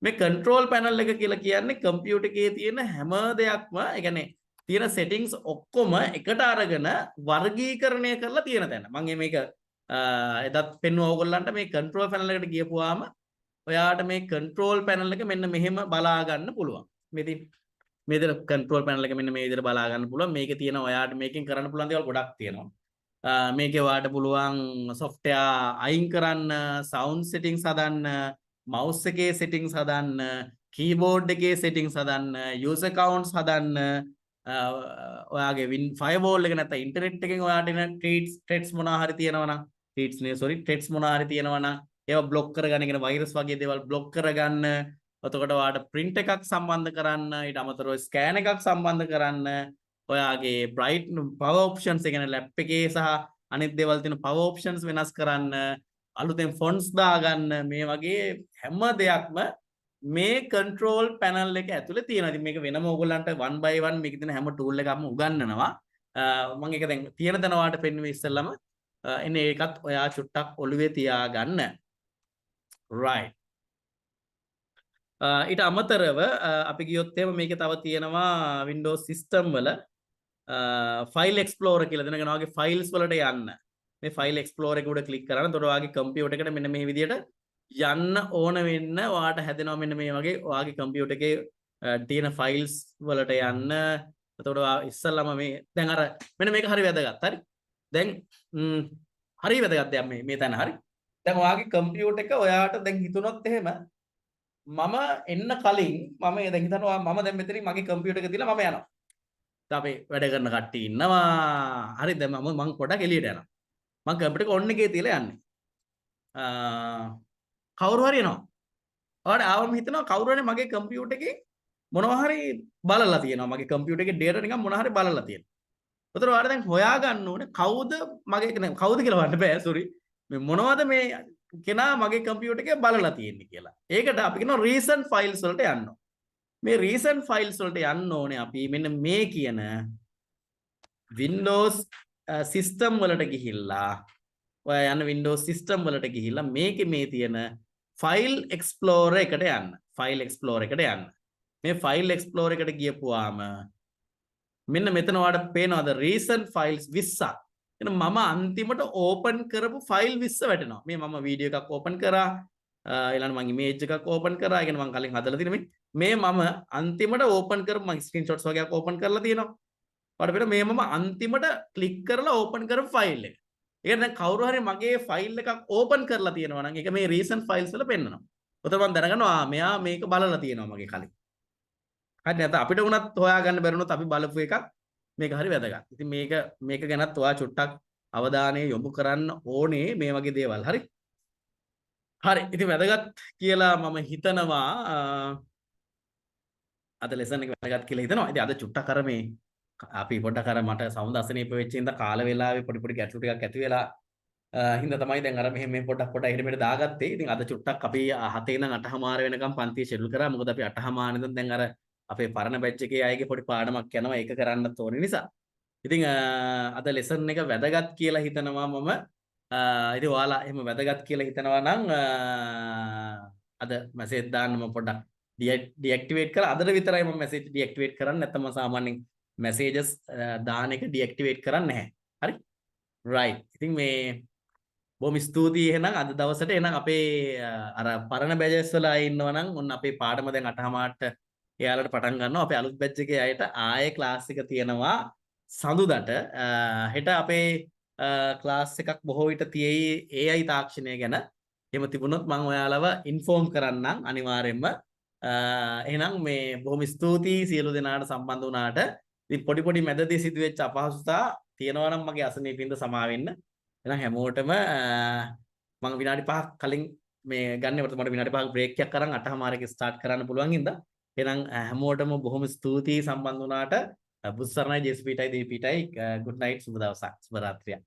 මේ control panel එක කියලා කියන්නේ කම්පියුටර් එකේ තියෙන හැම දෙයක්ම ඒ කියන්නේ තියෙන settings ඔක්කොම එකට අරගෙන වර්ගීකරණය කරලා තියෙන තැන. මම මේක එදත් පෙන්වුවා ඕගොල්ලන්ට මේ control panel එකට ගියපුවාම ඔයාට මේ control panel එක මෙන්න මෙහෙම බලා ගන්න පුළුවන්. මේ විදිහට control panel එක මෙන්න මේ විදිහට බලා ගන්න පුළුවන්. මේකේ තියෙන ඔයාට මේකෙන් කරන්න පුළුවන් දේවල් ගොඩක් තියෙනවා. මේකේ ඔයාට පුළුවන් software අයින් කරන්න, sound settings හදන්න, mouse එකේ settings හදන්න, keyboard එකේ settings හදන්න, user accounts හදන්න, ඔයාගේ firewall එක නැත්නම් ඉන්ටර්නෙට් එකෙන් ඔයාට එන threats මොනවා හරි තියෙනවා නම් threats මොනවා හරි තියෙනවා නම් ඒවා block කරගන්න, කියන virus වගේ දේවල් block කරගන්න. එතකොට ඔයාට print එකක් සම්බන්ධ කරන්න, ඊට අමතරව scan එකක් සම්බන්ධ කරන්න, ඔයාගේ bright power options ඒ කියන්නේ lap එකේ සහ අනිත් දේවල් තියෙන power options වෙනස් කරන්න, අලුතෙන් fonts දාගන්න, මේ වගේ හැම දෙයක්ම මේ control panel එක ඇතුලේ තියෙනවා. ඉතින් මේක වෙනම ඕගොල්ලන්ට one by one මේකේ තියෙන හැම tool එකක්ම උගන්වනවා. මම ඒක දැන් තියෙන තැන ඔයාලට පෙන්වුවේ ඉස්සෙල්ලම එන්නේ ඒකත් ඔයා චුට්ටක් ඔළුවේ තියාගන්න. right. ඊට අමතරව අපි ගියොත් එහෙම මේකේ තව තියෙනවා Windows system වල file explorer කියලා දෙනගෙන ඔයාගේ files වලට යන්න. මේ file explorer එක උඩ click කරලා එතකොට ඔයාගේ computer එකට මෙන්න මේ විදියට යන්න ඕන වෙන්න ඔයාට හැදෙනවා මෙන්න මේ වගේ ඔයාගේ computer එකේ තියෙන files වලට යන්න. එතකොට ඉස්සල්ලාම මේ දැන් අර මෙන්න මේක හරි වැදගත්. හරි. දැන් හරි වැදගත් දෙයක් මේ තැන හරි. දැන් ඔයාගේ කම්පියුටර් එක ඔයාට දැන් හිතුනොත් එහෙම මම එන්න කලින් මම දැන් හිතනවා මම දැන් මෙතනින් මගේ කම්පියුටර් එක තියලා මම යනවා. දැන් අපේ වැඩ කරන කට්ටිය ඉන්නවා. හරි දැන් මම පොඩක් එළියට යනවා. මම කම්පියුටර් එක ඔන් එකේ තියලා යන්නේ. කවුරු හරි එනවා. ඔයාලට ආවම හිතනවා කවුරු හරි මගේ කම්පියුටර් එකේ මොනවා හරි බලලා තියෙනවා. මගේ කම්පියුටර් එකේ data නිකන් මොනවා හරි බලලා තියෙනවා. උතර ඔයාලා දැන් හොයාගන්න ඕනේ කවුද කවුද කියලා වන්න බෑ සෝරි. මේ මොනවද මේ කෙනා මගේ කම්පියුටර් එකේ බලලා තියෙන්නේ කියලා. ඒකට අපි කියනවා recent files වලට යන්න. මේ recent files වලට යන්න ඕනේ අපි මෙන්න මේ කියන Windows system වලට ගිහිල්ලා ඔයා යන Windows system වලට ගිහිල්ලා මේකේ මේ තියෙන file explorer එකට යන්න. file explorer එකට යන්න. මේ file explorer එකට ගියපුවාම මෙන්න මෙතන ඔයාලට පේනවාද recent files 20ක්. එන මම අන්තිමට ඕපන් කරපු ෆයිල් 20 වැටෙනවා. මේ මම වීඩියෝ එකක් ඕපන් කරා. ඊළඟ මම ඉමේජ් එකක් ඕපන් කරා. ඒ කියන්නේ මම කලින් හදලා තියෙන මේ මම අන්තිමට ඕපන් කරපු මම ස්ක්‍රීන්ෂොට්ස් වගේක් ඕපන් කරලා තියෙනවා. ඔයාලට පේනවා මේ මම අන්තිමට ක්ලික් කරලා ඕපන් කරපු ෆයිල් එක. ඒක දැන් කවුරු හරි මගේ ෆයිල් එකක් ඕපන් කරලා තියෙනවා නම් ඒක මේ recent files වල පෙන්නනවා. ඔතන මම දැනගන්නවා මෙයා මේක බලලා තියෙනවා මගේ කලින්. හරි නැත්නම් අපිට උනත් හොයාගන්න බැරිනොත් අපි බලපු එකක් මේක හරි වැදගත්. ඉතින් මේක ගැනත් ඔයා චුට්ටක් අවධානය යොමු කරන්න ඕනේ මේ වගේ දේවල්. හරි. හරි. ඉතින් වැදගත් කියලා මම හිතනවා අද ලෙසන් එක වැදගත් කියලා හිතනවා. ඉතින් අද චුට්ටක් අර මේ අපි පොඩ්ඩක් අර මට සවුන්ද අසනීප වෙච්ච ඉඳ කාල වේලාවේ පොඩි ගැටලු ටිකක් ඇති වෙලා හින්දා තමයි දැන් අර මෙහෙම පොඩ්ඩක් එහෙට මෙහෙට දාගත්තේ. ඉතින් අද චුට්ටක් අපි 7 ඉඳන් 8:00 වෙනකම් පන්තිය ෂෙඩියුල් කරා. මොකද අපි 8:00 ඉඳන් දැන් අර අපේ පරණ බැච් එකේ අයගේ පොඩි පාඩමක් යනවා ඒක කරන්නත් ඕනේ නිසා. ඉතින් අද ලෙසන් එක වැදගත් කියලා හිතනවා මම. ඉතින් ඔයාලා එහෙම වැදගත් කියලා හිතනවා නම් අද මැසේජ් දාන්න මම පොඩ්ඩක් ඩිඇක්ටිවේට් කරලා අදට විතරයි මම මැසේජ් ඩිඇක්ටිවේට් කරන්නේ. නැත්නම් මම සාමාන්‍යයෙන් මැසේජස් දාන එක ඩිඇක්ටිවේට් කරන්නේ නැහැ. හරි? රයිට්. ඉතින් මේ බොහොම ස්තුතියි එහෙනම් අද දවසට එහෙනම් අපේ අර පරණ බැචස් වල අය ඉන්නවා නම් ඔන්න අපේ පාඩම දැන් 8:00ට එයාලට පටන් ගන්නවා. අපේ අලුත් බැච් එකේ අයට ආයේ ක්ලාස් එක තියෙනවා සඳුදාට. හෙට අපේ ක්ලාස් එකක් බොහෝ විට තියෙයි AI තාක්ෂණය ගැන. එහෙම තිබුණොත් මම ඔයාලව ඉන්ෆෝම් කරන්නම් අනිවාර්යයෙන්ම. එහෙනම් මේ බොහොම ස්තුතියි සියලු දෙනාට සම්බන්ධ වුණාට. ඉතින් පොඩි මැදදී සිදුවෙච්ච අපහසුතා තියෙනවා නම් මගේ අසනීපින්ද සමා වෙන්න. එහෙනම් හැමෝටම මම විනාඩි 5ක් කලින් මේ ගන්න මට විනාඩි 5ක් බ්‍රේක් එකක් අරන් 8:00 ස්ටාර්ට් කරන්න පුළුවන් හින්දා එහෙනම් හැමෝටම බොහොම ස්තුතියි සම්බන්ධ වුණාට. බුද්ධ සරණයි ජේසුස් පීඨයි දේව පීඨයි. good night සුබ දවසක් සුබ රාත්‍රියක්.